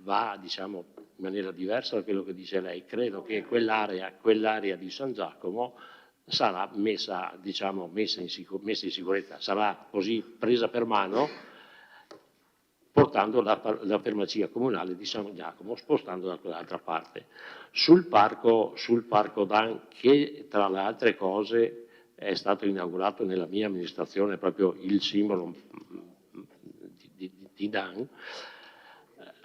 va, diciamo, in maniera diversa da quello che dice lei. Credo che quell'area di San Giacomo sarà messa in sicurezza, sarà così presa per mano, portando la farmacia comunale di San Giacomo, spostando da quell'altra parte. Sul parco Dan, che tra le altre cose è stato inaugurato nella mia amministrazione, proprio il simbolo di Dan,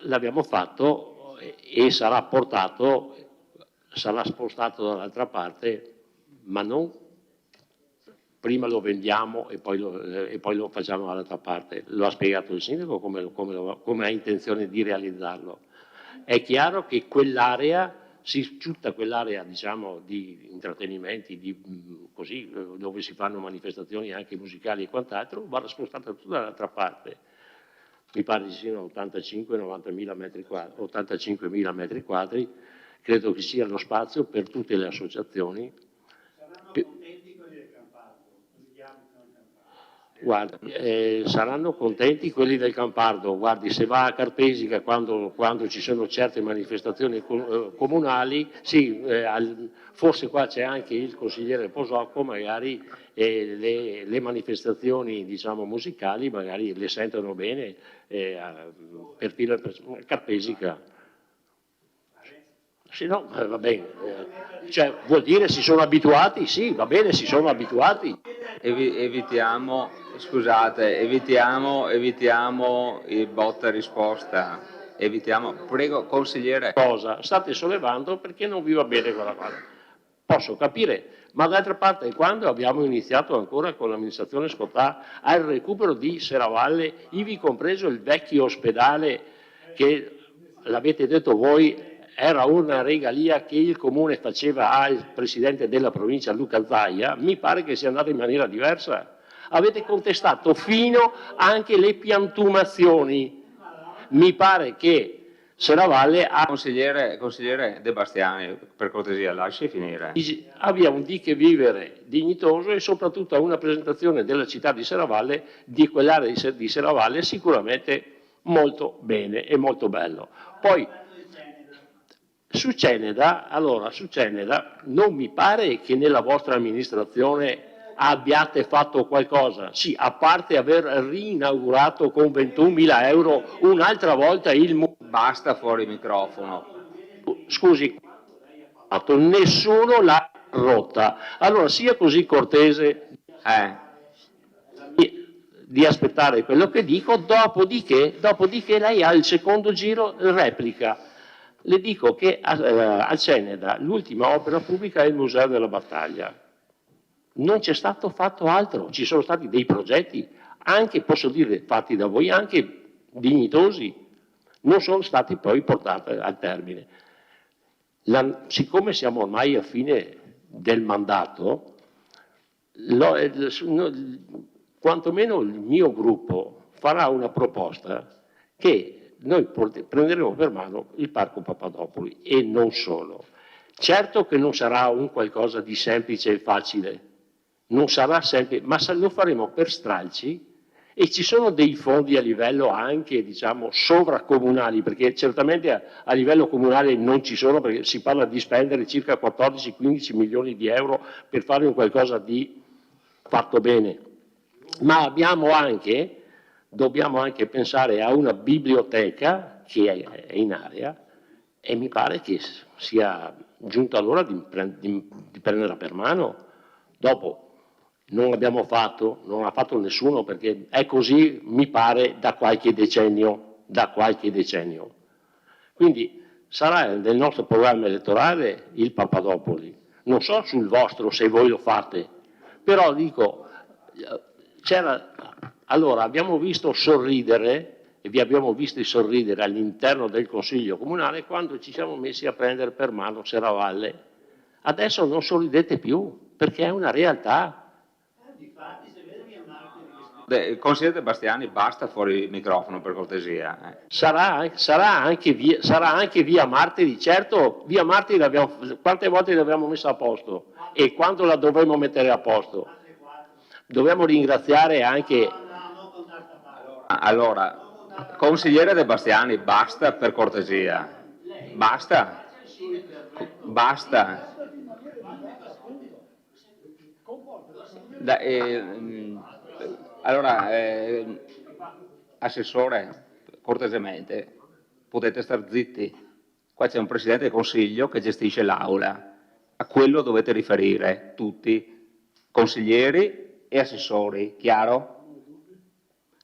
l'abbiamo fatto e sarà spostato dall'altra parte, ma non prima lo vendiamo e poi lo facciamo dall'altra parte. Lo ha spiegato il sindaco come ha intenzione di realizzarlo. È chiaro che quell'area, tutta quell'area, diciamo, di intrattenimenti, dove si fanno manifestazioni anche musicali e quant'altro, va spostata tutta dall'altra parte. Mi pare ci siano 85.000 metri quadri, credo che sia lo spazio per tutte le associazioni. Guardi, saranno contenti quelli del Campardo. Guardi, se va a Carpesica quando ci sono certe manifestazioni comunali, sì, forse qua c'è anche il consigliere Posocco, magari le manifestazioni, diciamo, musicali magari le sentono bene, per Carpesica. Sì, no, va bene. Cioè, vuol dire si sono abituati? Sì, va bene, si sono abituati. Evitiamo il botta e risposta. Prego, consigliere. Cosa state sollevando perché non vi va bene quella cosa. Posso capire, ma d'altra parte, quando abbiamo iniziato ancora con l'amministrazione Scottà al recupero di Serravalle, ivi compreso il vecchio ospedale che, l'avete detto voi, era una regalia che il Comune faceva al Presidente della provincia Luca Zaia, mi pare che sia andata in maniera diversa. Avete contestato fino anche le piantumazioni. Mi pare che Serravalle Consigliere De Bastiani, per cortesia, lasci finire. abbia un di che vivere dignitoso e soprattutto una presentazione della città di Serravalle, di quell'area di Serravalle, sicuramente molto bene e molto bello. Poi, su Ceneda non mi pare che nella vostra amministrazione abbiate fatto qualcosa, sì, a parte aver rinaugurato con 21.000 euro un'altra volta Basta fuori microfono. Scusi, nessuno l'ha rotta. Allora sia così cortese di aspettare quello che dico, dopodiché lei al secondo giro replica. Le dico che a Ceneda l'ultima opera pubblica è il Museo della Battaglia. Non c'è stato fatto altro, ci sono stati dei progetti, anche, posso dire, fatti da voi, anche dignitosi, non sono stati poi portati al termine. Siccome siamo ormai a fine del mandato, quantomeno il mio gruppo farà una proposta che noi prenderemo per mano il Parco Papadopoli e non solo. Certo che non sarà un qualcosa di semplice e facile, non sarà semplice, ma lo faremo per stralci e ci sono dei fondi a livello anche, diciamo, sovracomunali, perché certamente a livello comunale non ci sono, perché si parla di spendere circa 14-15 milioni di euro per fare un qualcosa di fatto bene. Ma dobbiamo anche pensare a una biblioteca che è in area e mi pare che sia giunta l'ora di prenderla per mano. Dopo non l'abbiamo fatto, non l'ha fatto nessuno perché è così, mi pare, da qualche decennio. Quindi sarà nel nostro programma elettorale il Papadopoli. Non so sul vostro se voi lo fate, però dico, allora abbiamo visto sorridere e vi abbiamo visti sorridere all'interno del Consiglio Comunale quando ci siamo messi a prendere per mano Serravalle. Adesso non sorridete più, perché è una realtà. Consigliere De Bastiani, basta fuori il microfono per cortesia. Sarà anche via Martiri, certo, via Martiri quante volte l'abbiamo messa a posto e quando la dovremo mettere a posto? Dobbiamo ringraziare anche... Allora, consigliere De Bastiani, basta per cortesia. Basta. Allora, Assessore, cortesemente, potete star zitti. Qua c'è un Presidente del Consiglio che gestisce l'Aula. A quello dovete riferire tutti, consiglieri e assessori, chiaro?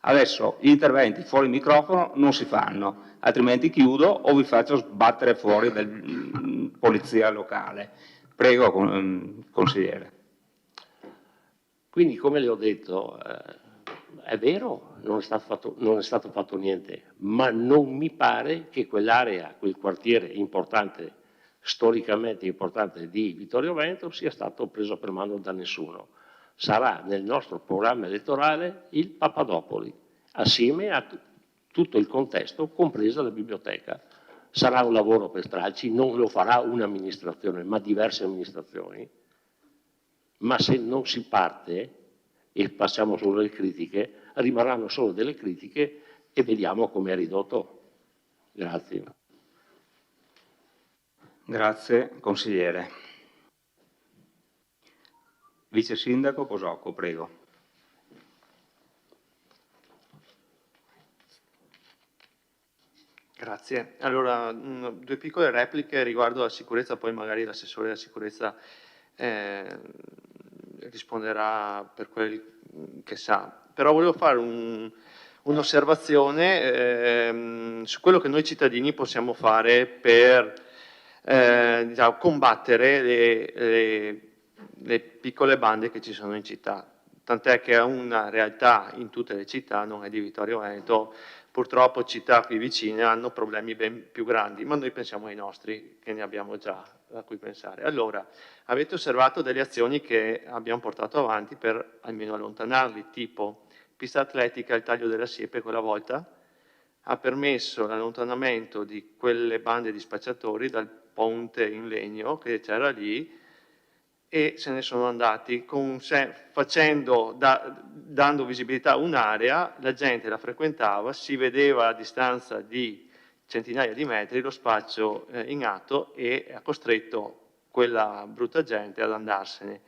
Adesso gli interventi fuori microfono non si fanno, altrimenti chiudo o vi faccio sbattere fuori del polizia locale. Prego, consigliere. Quindi, come le ho detto, è vero, non è stato fatto niente, ma non mi pare che quell'area, quel quartiere importante, storicamente importante di Vittorio Veneto, sia stato preso per mano da nessuno. Sarà nel nostro programma elettorale il Papadopoli, assieme a tutto il contesto, compresa la biblioteca. Sarà un lavoro per stralci, non lo farà un'amministrazione, ma diverse amministrazioni. Ma se non si parte e passiamo solo le critiche, rimarranno solo delle critiche e vediamo come è ridotto. Grazie. Grazie, consigliere. Vice Sindaco Posocco, prego. Grazie. Allora, due piccole repliche riguardo alla sicurezza, poi magari l'assessore della sicurezza risponderà per quel che sa. Però volevo fare un'osservazione su quello che noi cittadini possiamo fare per diciamo, combattere le piccole bande che ci sono in città. Tant'è che è una realtà in tutte le città, non è di Vittorio Veneto. Purtroppo città qui vicine hanno problemi ben più grandi, ma noi pensiamo ai nostri, che ne abbiamo già da cui pensare. Allora, avete osservato delle azioni che abbiamo portato avanti per almeno allontanarli, tipo pista atletica, il taglio della siepe quella volta ha permesso l'allontanamento di quelle bande di spacciatori dal ponte in legno che c'era lì e se ne sono andati dando visibilità a un'area, la gente la frequentava, si vedeva a distanza di centinaia di metri lo spaccio in atto e ha costretto quella brutta gente ad andarsene.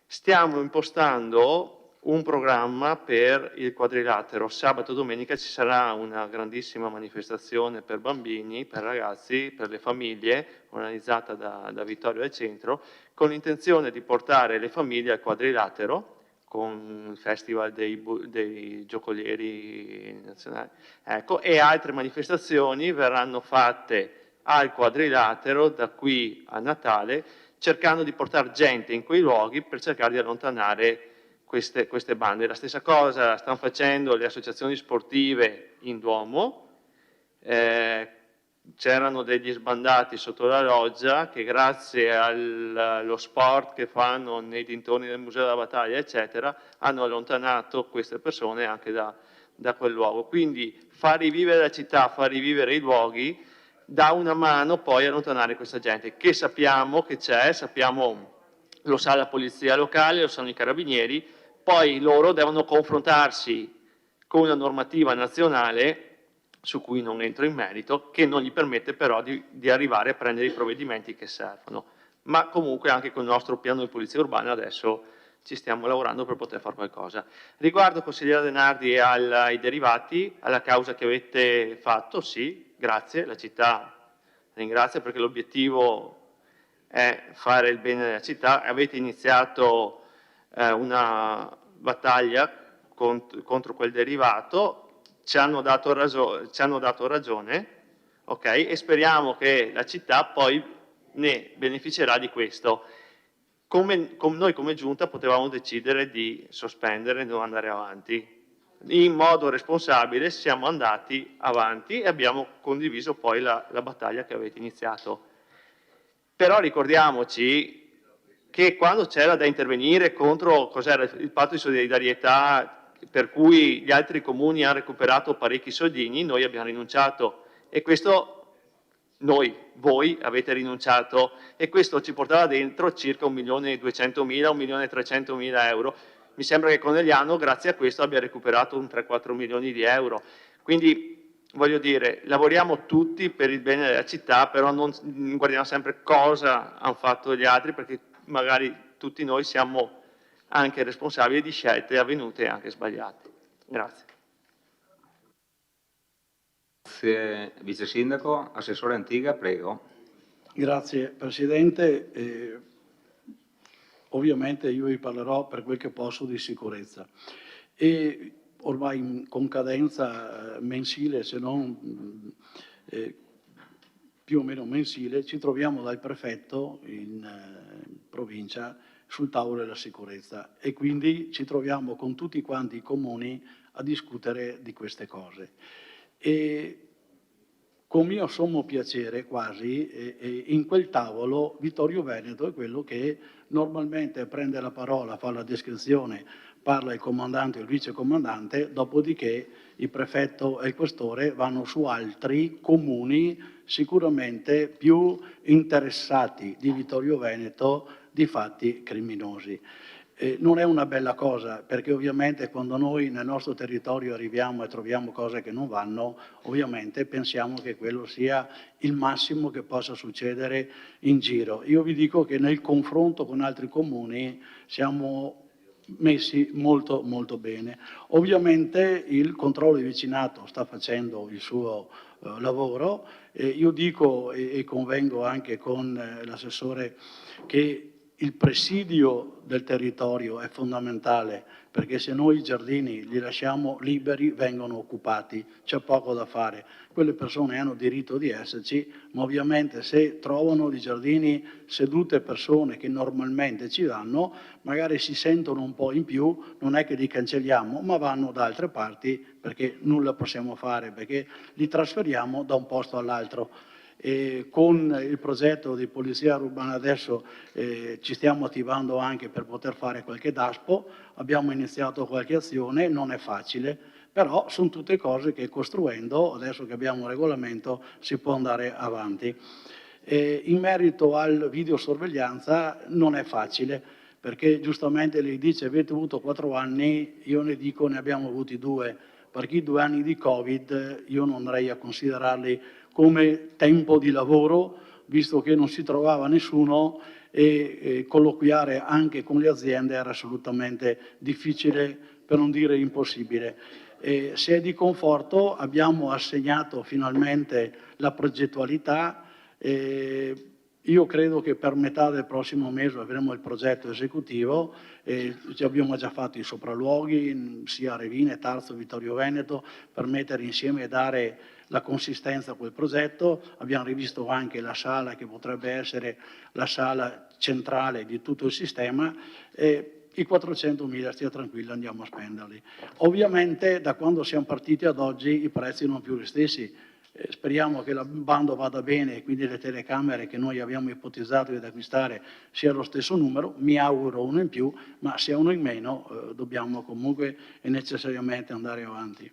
Stiamo impostando un programma per il quadrilatero. Sabato e domenica ci sarà una grandissima manifestazione per bambini, per ragazzi, per le famiglie, organizzata da Vittorio del Centro, con l'intenzione di portare le famiglie al quadrilatero, con il Festival dei Giocolieri Nazionali. Ecco, e altre manifestazioni verranno fatte al quadrilatero da qui a Natale, cercando di portare gente in quei luoghi per cercare di allontanare queste bande. La stessa cosa stanno facendo le associazioni sportive in Duomo, c'erano degli sbandati sotto la loggia che grazie allo sport che fanno nei dintorni del Museo della Battaglia, eccetera, hanno allontanato queste persone anche da quel luogo. Quindi far rivivere la città, far rivivere i luoghi dà una mano poi a allontanare questa gente, che sappiamo che c'è, lo sa la polizia locale, lo sanno i carabinieri, poi loro devono confrontarsi con una normativa nazionale, su cui non entro in merito, che non gli permette però di arrivare a prendere i provvedimenti che servono. Ma comunque anche con il nostro piano di polizia urbana adesso ci stiamo lavorando per poter fare qualcosa. Riguardo, consigliera Denardi, ai derivati, alla causa che avete fatto, sì, grazie, la città ringrazia perché l'obiettivo è fare il bene della città. Avete iniziato una battaglia contro quel derivato, ci hanno dato ragione, ok? E speriamo che la città poi ne beneficerà di questo. Noi come Giunta potevamo decidere di sospendere e non andare avanti. In modo responsabile siamo andati avanti e abbiamo condiviso poi la battaglia che avete iniziato. Però ricordiamoci che quando c'era da intervenire contro cos'era il patto di solidarietà per cui gli altri comuni hanno recuperato parecchi soldini, noi abbiamo rinunciato e questo voi avete rinunciato e questo ci portava dentro circa 1.200.000, 1.300.000 euro. Mi sembra che Conegliano, grazie a questo, abbia recuperato un 3-4 milioni di euro. Quindi, voglio dire, lavoriamo tutti per il bene della città, però non guardiamo sempre cosa hanno fatto gli altri, perché magari tutti noi siamo anche responsabili di scelte avvenute e anche sbagliate. Grazie. Grazie Vice Sindaco. Assessore Antiga, prego. Grazie Presidente. Ovviamente io vi parlerò per quel che posso di sicurezza e ormai con cadenza mensile, se non più o meno mensile, ci troviamo dal prefetto in provincia sul tavolo della sicurezza e quindi ci troviamo con tutti quanti i comuni a discutere di queste cose. E con mio sommo piacere quasi, in quel tavolo Vittorio Veneto è quello che normalmente prende la parola, fa la descrizione, parla il comandante e il vicecomandante, dopodiché il prefetto e il questore vanno su altri comuni sicuramente più interessati di Vittorio Veneto di fatti criminosi. Non è una bella cosa, perché ovviamente quando noi nel nostro territorio arriviamo e troviamo cose che non vanno, ovviamente pensiamo che quello sia il massimo che possa succedere in giro. Io vi dico che nel confronto con altri comuni siamo messi molto molto bene. Ovviamente il controllo di vicinato sta facendo il suo lavoro, io dico e convengo anche con l'assessore che il presidio del territorio è fondamentale, perché se noi i giardini li lasciamo liberi vengono occupati, c'è poco da fare. Quelle persone hanno diritto di esserci, ma ovviamente se trovano di giardini sedute persone che normalmente ci vanno, magari si sentono un po' in più, non è che li cancelliamo, ma vanno da altre parti perché nulla possiamo fare, perché li trasferiamo da un posto all'altro. E con il progetto di polizia urbana adesso ci stiamo attivando anche per poter fare qualche DASPO, abbiamo iniziato qualche azione, non è facile, però sono tutte cose che costruendo, adesso che abbiamo un regolamento, si può andare avanti. In merito al videosorveglianza non è facile, perché giustamente lei dice avete avuto 4 anni, io ne dico ne abbiamo avuti 2, perché i 2 anni di Covid io non andrei a considerarli come tempo di lavoro, visto che non si trovava nessuno e colloquiare anche con le aziende era assolutamente difficile, per non dire impossibile. Se è di conforto abbiamo assegnato finalmente la progettualità, io credo che per metà del prossimo mese avremo il progetto esecutivo, abbiamo già fatto i sopralluoghi sia a Revine, Tarzo, Vittorio Veneto per mettere insieme e dare la consistenza a quel progetto, abbiamo rivisto anche la sala che potrebbe essere la sala centrale di tutto il sistema e i 400.000 stia tranquillo andiamo a spenderli. Ovviamente da quando siamo partiti ad oggi i prezzi non più gli stessi, speriamo che il bando vada bene e quindi le telecamere che noi abbiamo ipotizzato di acquistare sia lo stesso numero, mi auguro uno in più, ma se uno in meno dobbiamo comunque e necessariamente andare avanti.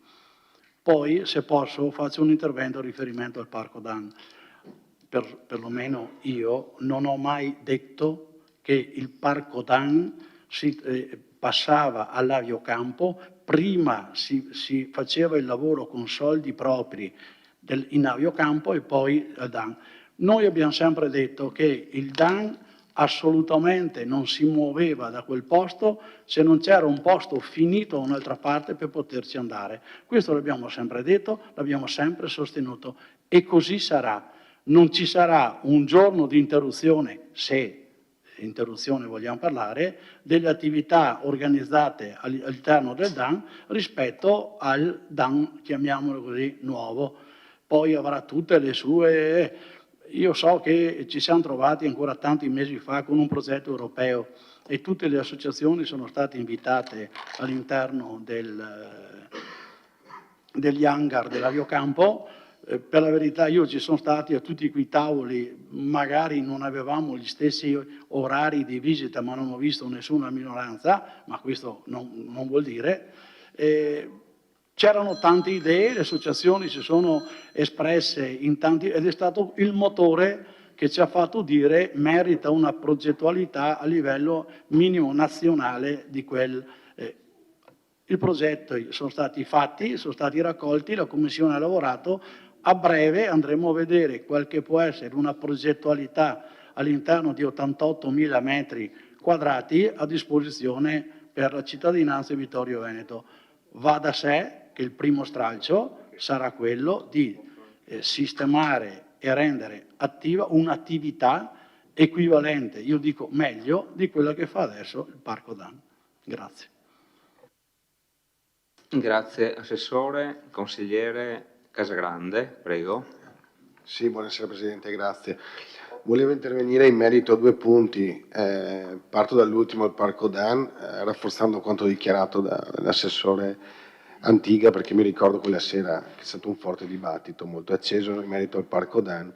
Poi, se posso, faccio un intervento a riferimento al Parco Dan. perlomeno io, non ho mai detto che il Parco Dan passava all'aviocampo, prima si faceva il lavoro con soldi propri in aviocampo e poi al Dan. Noi abbiamo sempre detto che il Dan assolutamente non si muoveva da quel posto se non c'era un posto finito da un'altra parte per poterci andare. Questo l'abbiamo sempre detto, l'abbiamo sempre sostenuto e così sarà. Non ci sarà un giorno di interruzione, se interruzione vogliamo parlare, delle attività organizzate all'interno del Dan rispetto al Dan, chiamiamolo così, nuovo. Poi avrà tutte le sue... Io so che ci siamo trovati ancora tanti mesi fa con un progetto europeo e tutte le associazioni sono state invitate all'interno degli hangar dell'aviocampo. Per la verità io ci sono stati a tutti quei tavoli, magari non avevamo gli stessi orari di visita, ma non ho visto nessuna minoranza, ma questo non vuol dire. C'erano tante idee, le associazioni si sono espresse in tanti ed è stato il motore che ci ha fatto dire merita una progettualità a livello minimo nazionale di quel. I progetti sono stati fatti, sono stati raccolti, la Commissione ha lavorato, a breve andremo a vedere qual che può essere una progettualità all'interno di 88.000 metri quadrati a disposizione per la cittadinanza di Vittorio Veneto. Va da sé che il primo stralcio sarà quello di sistemare e rendere attiva un'attività equivalente, io dico meglio, di quella che fa adesso il Parco Dan. Grazie. Grazie Assessore. Consigliere Casagrande, prego. Sì, buonasera Presidente, grazie. Volevo intervenire in merito a due punti. Parto dall'ultimo, il Parco Dan, rafforzando quanto dichiarato dall'assessore Antiga, perché mi ricordo quella sera che è stato un forte dibattito molto acceso in merito al Parco Dan.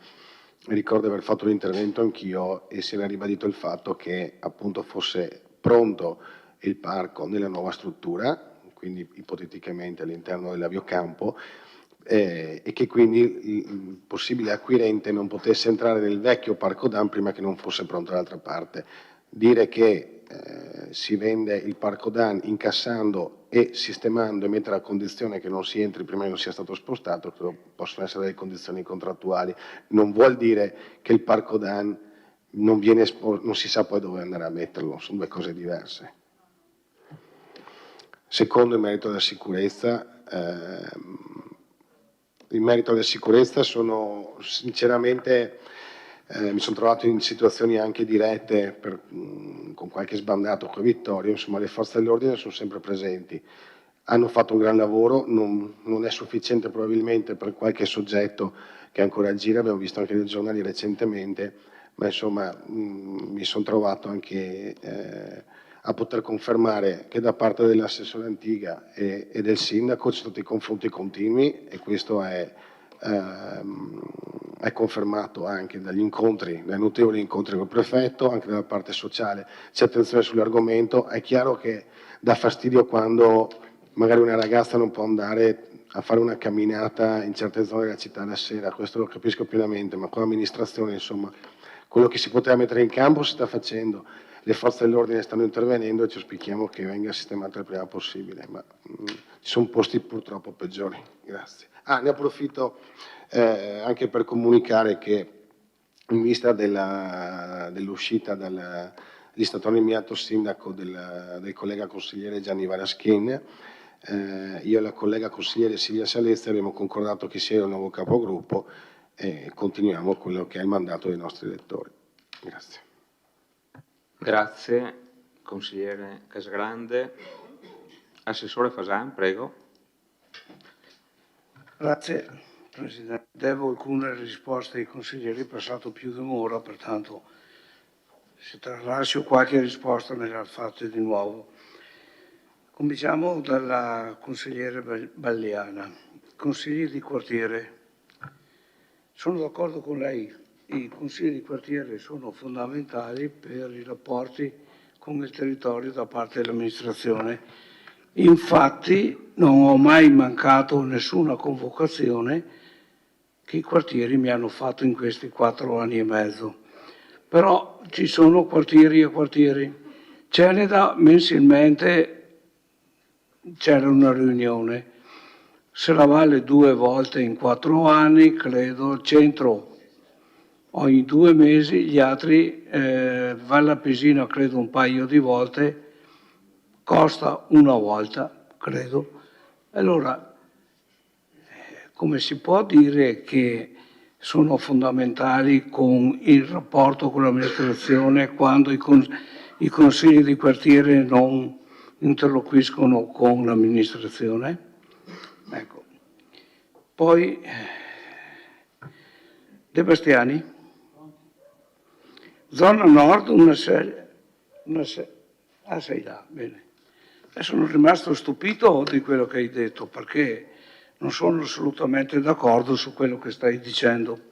Mi ricordo di aver fatto l'intervento anch'io e si era ribadito il fatto che appunto fosse pronto il parco nella nuova struttura, quindi ipoteticamente all'interno dell'aviocampo, e che quindi il possibile acquirente non potesse entrare nel vecchio Parco Dan prima che non fosse pronto dall'altra parte. Dire che si vende il Parco Dan incassando e sistemando e mettere a condizione che non si entri prima che non sia stato spostato, credo possono essere delle condizioni contrattuali, non vuol dire che il Parco Dan non si sa poi dove andare a metterlo, sono due cose diverse. Secondo, in merito alla sicurezza, sono sinceramente, mi sono trovato in situazioni anche dirette con qualche sbandato qua a Vittorio, insomma le forze dell'ordine sono sempre presenti, hanno fatto un gran lavoro, non è sufficiente probabilmente per qualche soggetto che ancora gira, abbiamo visto anche nei giornali recentemente, ma insomma mi sono trovato anche a poter confermare che da parte dell'assessore Antiga e del sindaco ci sono stati confronti continui e questo è confermato anche dagli incontri, dai notevoli incontri con il prefetto, anche dalla parte sociale c'è attenzione sull'argomento. È chiaro che dà fastidio quando magari una ragazza non può andare a fare una camminata in certe zone della città la sera, questo lo capisco pienamente, ma con l'amministrazione insomma quello che si poteva mettere in campo si sta facendo. Le forze dell'ordine stanno intervenendo e ci auspichiamo che venga sistemato il prima possibile, ma ci sono posti purtroppo peggiori. Grazie. Ne approfitto anche per comunicare che in vista dell'uscita dagli stato nominato sindaco del collega consigliere Gianni Varaschin, io e la collega consigliere Silvia Salezzi abbiamo concordato che sia il nuovo capogruppo e continuiamo quello che è il mandato dei nostri elettori. Grazie. Grazie, consigliere Casagrande. Assessore Fasan, prego. Grazie, Presidente. Devo alcune risposte ai consiglieri, è passato più di un'ora, pertanto se tralascio qualche risposta me la fate di nuovo. Cominciamo dalla consigliere Balliana. Consigli di quartiere. Sono d'accordo con lei. I consigli di quartiere sono fondamentali per i rapporti con il territorio da parte dell'amministrazione. Infatti non ho mai mancato nessuna convocazione che i quartieri mi hanno fatto in questi 4 anni e mezzo. Però ci sono quartieri e quartieri. Ceneda mensilmente c'era una riunione, Serravalle 2 volte in 4 anni, credo, Centro ogni 2 mesi, gli altri, Valle Pesina credo un paio di volte, Costa una volta, credo. Allora, come si può dire che sono fondamentali con il rapporto con l'amministrazione quando i consigli di quartiere non interloquiscono con l'amministrazione? Ecco. Poi, De Bastiani, zona nord, sei là, bene. Sono rimasto stupito di quello che hai detto, perché non sono assolutamente d'accordo su quello che stai dicendo.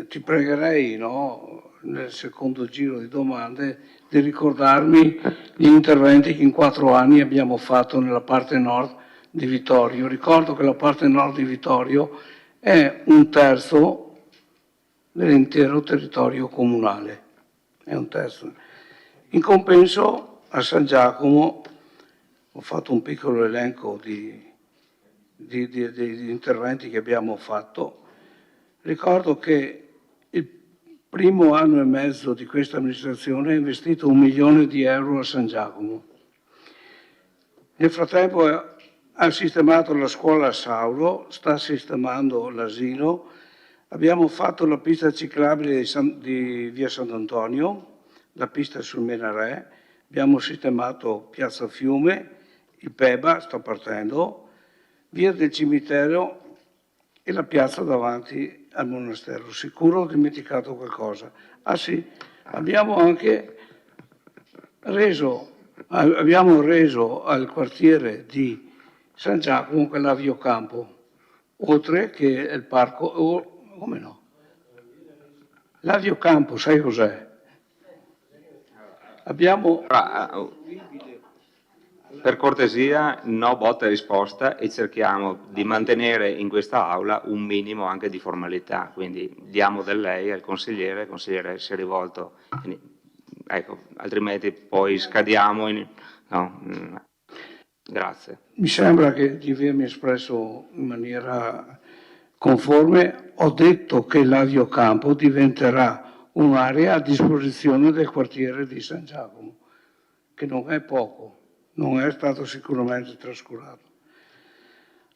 Ti pregherei, no, nel secondo giro di domande, di ricordarmi gli interventi che in 4 anni abbiamo fatto nella parte nord di Vittorio. Ricordo che la parte nord di Vittorio è 1/3 dell'intero territorio comunale. È 1/3. In compenso a San Giacomo ho fatto un piccolo elenco di interventi che abbiamo fatto. Ricordo che il primo anno e mezzo di questa amministrazione ha investito 1 milione di euro a San Giacomo. Nel frattempo ha sistemato la scuola a Sauro, sta sistemando l'asilo, abbiamo fatto la pista ciclabile di via Sant'Antonio, la pista sul Menarè, abbiamo sistemato Piazza Fiume, il Peba sta partendo, via del cimitero e la piazza davanti al monastero. Sicuro ho dimenticato qualcosa. Ah sì, abbiamo reso al quartiere di San Giacomo quell'aviocampo, oltre che il parco, come no? L'aviocampo, sai cos'è? Abbiamo... Per cortesia, no botta e risposta e cerchiamo di mantenere in questa aula un minimo anche di formalità, quindi diamo del lei al consigliere, il consigliere si è rivolto, ecco, altrimenti poi scadiamo in... No, grazie. Mi sembra che di avermi espresso in maniera conforme, ho detto che l'aviocampo diventerà un'area a disposizione del quartiere di San Giacomo, che non è poco. Non è stato sicuramente trascurato.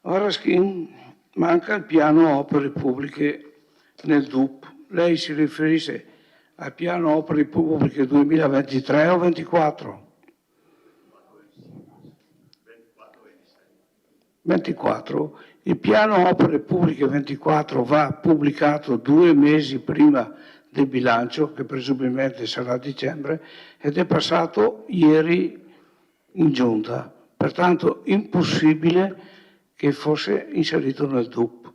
A Raschin manca il piano opere pubbliche nel DUP. Lei si riferisce al piano opere pubbliche 2023 o 2024? 24. Il piano opere pubbliche 24 va pubblicato 2 mesi prima del bilancio, che presumibilmente sarà a dicembre, ed è passato ieri in giunta, pertanto impossibile che fosse inserito nel DUP.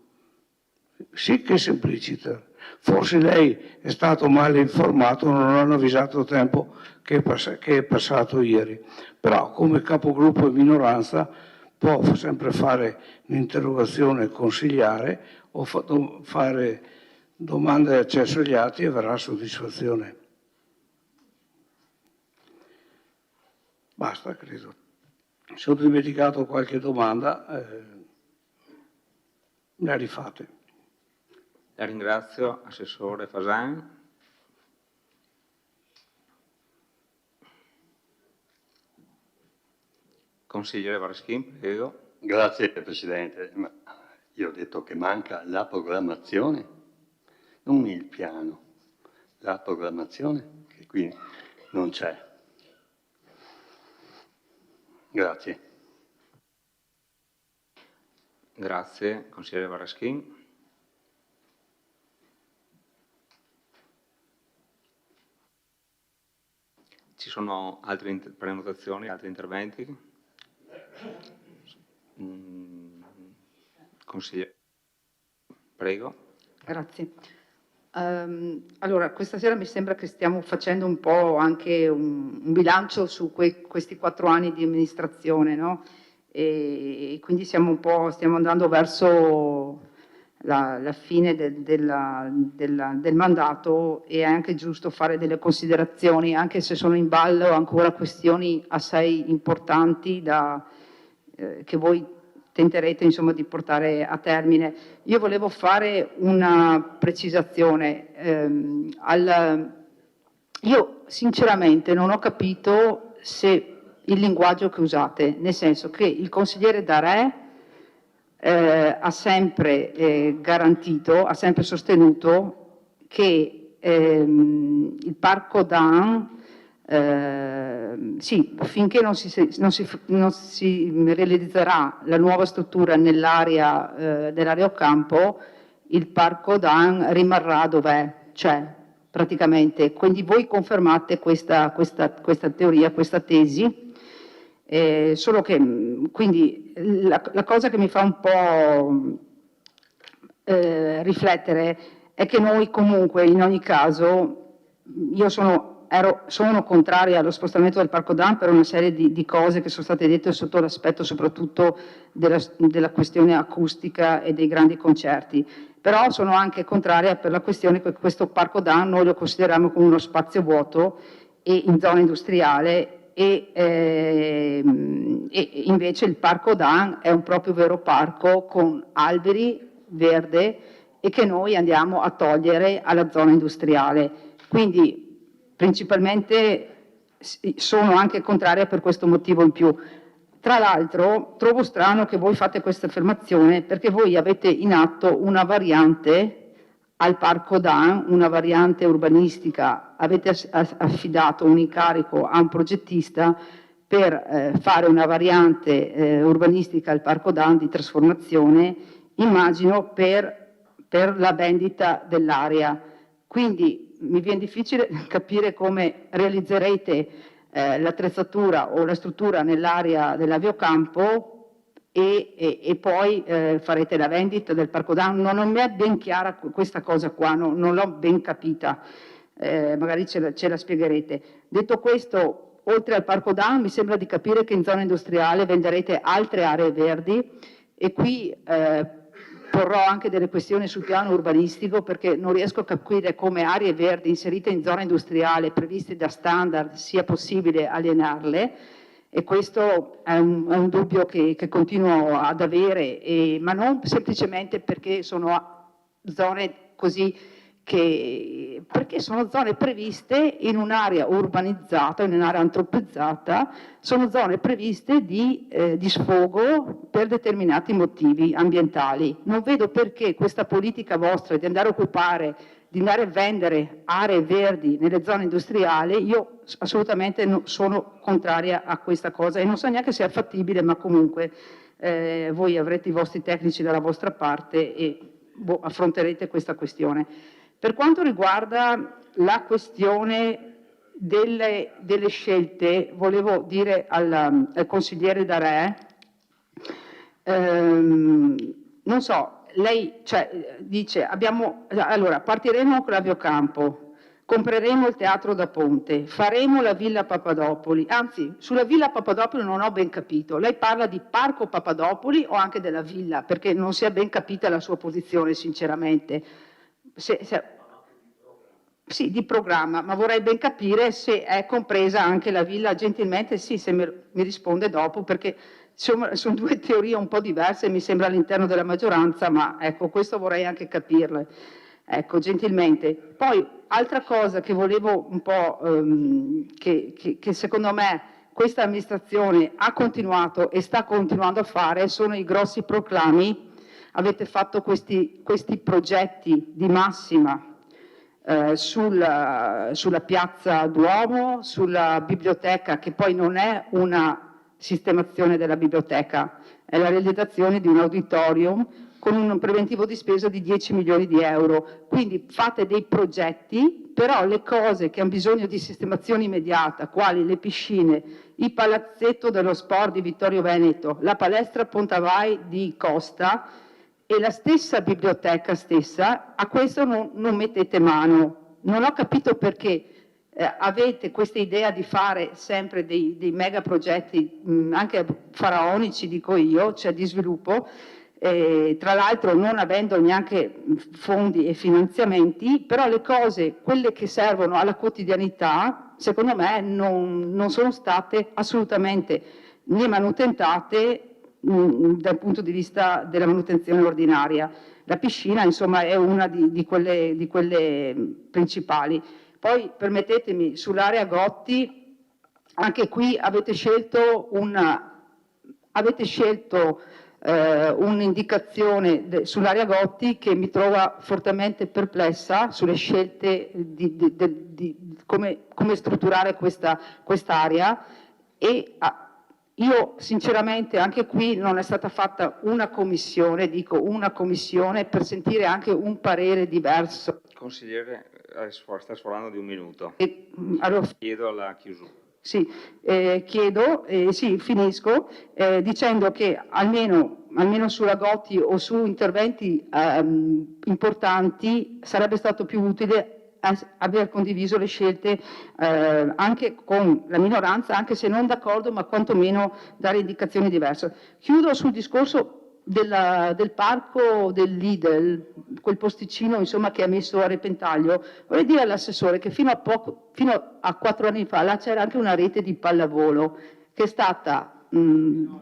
Sì che semplicita. Forse lei è stato male informato, non hanno avvisato a tempo che è passato ieri. Però come capogruppo e minoranza può sempre fare un'interrogazione consigliare o fare domande di accesso agli atti e verrà soddisfazione. Basta, credo. Se ho dimenticato qualche domanda, la rifate. La ringrazio, Assessore Fasan. Consigliere Varaschin, prego. Grazie Presidente. Ma io ho detto che manca la programmazione, non il piano. La programmazione, che qui non c'è. Grazie. Grazie, consigliere Varaschin. Ci sono altre prenotazioni, altri interventi? Consigliere, prego. Grazie. Allora, questa sera mi sembra che stiamo facendo un po' anche un bilancio su questi 4 anni di amministrazione, no? E quindi stiamo andando verso la fine del mandato, e è anche giusto fare delle considerazioni, anche se sono in ballo ancora questioni assai importanti che voi tenterete insomma di portare a termine. Io volevo fare una precisazione. Io sinceramente non ho capito se il linguaggio che usate, nel senso che il consigliere Darè ha sempre garantito, ha sempre sostenuto che il Parco Dan, sì, finché non si realizzerà la nuova struttura nell'area dell'area Ocampo, il Parco Dan rimarrà dov'è, cioè praticamente. Quindi voi confermate questa teoria, questa tesi. Solo che quindi la cosa che mi fa un po' riflettere è che noi comunque in ogni caso, io sono contraria allo spostamento del Parco Dan per una serie di cose che sono state dette sotto l'aspetto soprattutto della questione acustica e dei grandi concerti, però sono anche contraria per la questione che questo Parco Dan noi lo consideriamo come uno spazio vuoto e in zona industriale, e invece il Parco Dan è un proprio vero parco con alberi, verde, e che noi andiamo a togliere alla zona industriale. Quindi principalmente sono anche contraria per questo motivo in più. Tra l'altro trovo strano che voi fate questa affermazione, perché voi avete in atto una variante al Parco Dan, una variante urbanistica, avete affidato un incarico a un progettista per fare una variante urbanistica al Parco Dan di trasformazione, immagino per la vendita dell'area. Quindi mi viene difficile capire come realizzerete l'attrezzatura o la struttura nell'area dell'Avio Campo e poi farete la vendita del Parco Dan. Non mi è ben chiara questa cosa qua, non l'ho ben capita, magari ce la spiegherete. Detto questo, oltre al Parco Dan mi sembra di capire che in zona industriale venderete altre aree verdi, e qui porrò anche delle questioni sul piano urbanistico, perché non riesco a capire come aree verdi inserite in zona industriale previste da standard sia possibile alienarle, e questo è un dubbio che continuo ad avere, ma non semplicemente perché sono zone così, perché sono zone previste in un'area urbanizzata, in un'area antropizzata, sono zone previste di sfogo per determinati motivi ambientali. Non vedo perché questa politica vostra di andare a occupare, di andare a vendere aree verdi nelle zone industriali, io assolutamente sono contraria a questa cosa, e non so neanche se è fattibile, ma comunque voi avrete i vostri tecnici dalla vostra parte e affronterete questa questione. Per quanto riguarda la questione delle scelte, volevo dire al consigliere Darè, non so, lei dice, allora partiremo con l'Avio Campo, compreremo il Teatro da Ponte, faremo la Villa Papadopoli, anzi sulla Villa Papadopoli non ho ben capito, lei parla di Parco Papadopoli o anche della villa, perché non si è ben capita la sua posizione sinceramente. Sì, di programma, ma vorrei ben capire se è compresa anche la villa. Gentilmente sì, se mi risponde dopo, perché sono due teorie un po' diverse, mi sembra, all'interno della maggioranza, ma ecco, questo vorrei anche capirle. Ecco, gentilmente. Poi, altra cosa che volevo un po', che secondo me questa amministrazione ha continuato e sta continuando a fare, sono i grossi proclami. Avete fatto questi progetti di massima sulla piazza Duomo, sulla biblioteca, che poi non è una sistemazione della biblioteca, è la realizzazione di un auditorium con un preventivo di spesa di 10 milioni di euro. Quindi fate dei progetti, però le cose che hanno bisogno di sistemazione immediata, quali le piscine, il palazzetto dello sport di Vittorio Veneto, la palestra Pontavai di Costa e la stessa biblioteca stessa, a questo non mettete mano. Non ho capito perché avete questa idea di fare sempre dei mega progetti, anche faraonici dico io, cioè di sviluppo, tra l'altro non avendo neanche fondi e finanziamenti, però le cose, quelle che servono alla quotidianità, secondo me non sono state assolutamente né manutentate dal punto di vista della manutenzione ordinaria. La piscina, insomma, è una di quelle principali. Poi, permettetemi, sull'area Gotti, anche qui avete scelto un'indicazione sull'area Gotti che mi trova fortemente perplessa sulle scelte di come strutturare quest'area e io sinceramente anche qui non è stata fatta una commissione, dico una commissione, per sentire anche un parere diverso. Consigliere, sta sforando di un minuto. Allora, Chiedo la chiusura. sì, finisco dicendo che almeno sulla Gotti o su interventi importanti sarebbe stato più utile aver condiviso le scelte anche con la minoranza, anche se non d'accordo, ma quantomeno dare indicazioni diverse. Chiudo sul discorso del parco del Lidl, quel posticino insomma che ha messo a repentaglio. Vorrei dire all'assessore che fino a 4 anni fa là c'era anche una rete di pallavolo che è stata no,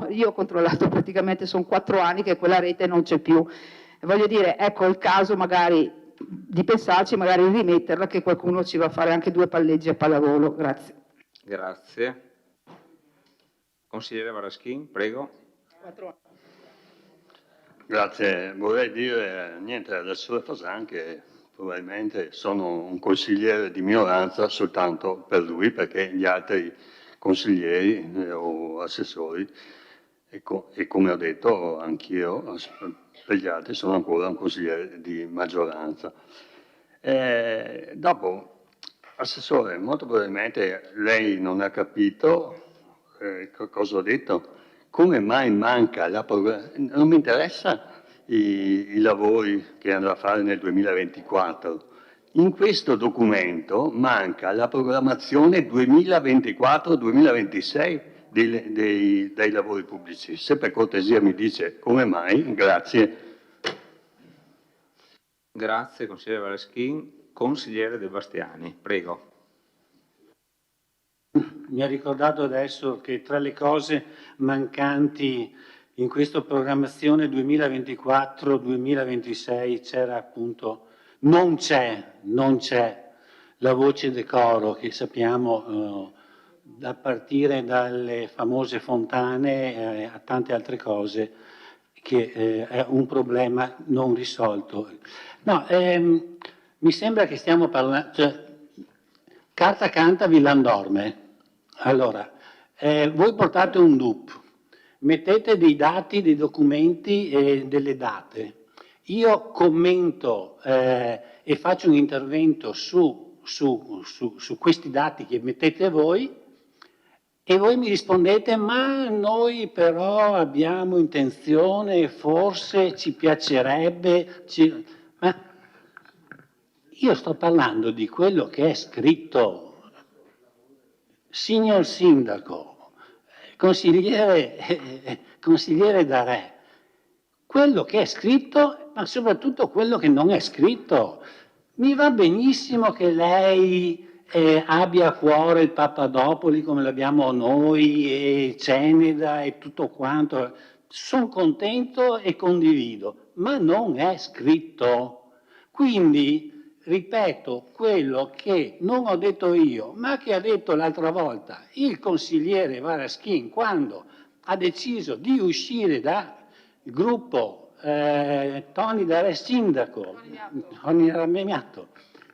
io ho controllato, praticamente sono 4 anni che quella rete non c'è più. Voglio dire, ecco il caso magari di pensarci, magari rimetterla, che qualcuno ci va a fare anche 2 palleggi a pallavolo. Grazie. Grazie. Consigliere Varaschin, prego. 4 anni. Grazie, vorrei dire niente all'assessore Fasan che probabilmente sono un consigliere di minoranza soltanto per lui, perché gli altri consiglieri o assessori, e come ho detto anch'io, per gli altri sono ancora un consigliere di maggioranza. Dopo, assessore, molto probabilmente lei non ha capito cosa ho detto. Come mai manca la programmazione? Non mi interessa i lavori che andrà a fare nel 2024. In questo documento manca la programmazione 2024-2026 dei lavori pubblici. Se per cortesia mi dice come mai, grazie. Grazie, consigliere Varaschin. Consigliere De Bastiani, prego. Mi ha ricordato adesso che tra le cose mancanti in questa programmazione 2024-2026 c'era appunto, non c'è la voce decoro che sappiamo da partire dalle famose fontane a tante altre cose che è un problema non risolto. No, mi sembra che stiamo parlando, cioè, carta canta, villan dorme. Allora, voi portate un DUP, mettete dei dati, dei documenti e delle date. Io commento e faccio un intervento su questi dati che mettete voi e voi mi rispondete ma noi però abbiamo intenzione, forse ci piacerebbe, ma io sto parlando di quello che è scritto. Signor Sindaco, consigliere Darè, quello che è scritto, ma soprattutto quello che non è scritto. Mi va benissimo che lei abbia a cuore il Papadopoli come l'abbiamo noi, e Ceneda e tutto quanto. Sono contento e condivido, ma non è scritto. Quindi ripeto quello che non ho detto io, ma che ha detto l'altra volta il consigliere Varaschin quando ha deciso di uscire dal gruppo Tony Darè Sindaco, Tony Ramemiato,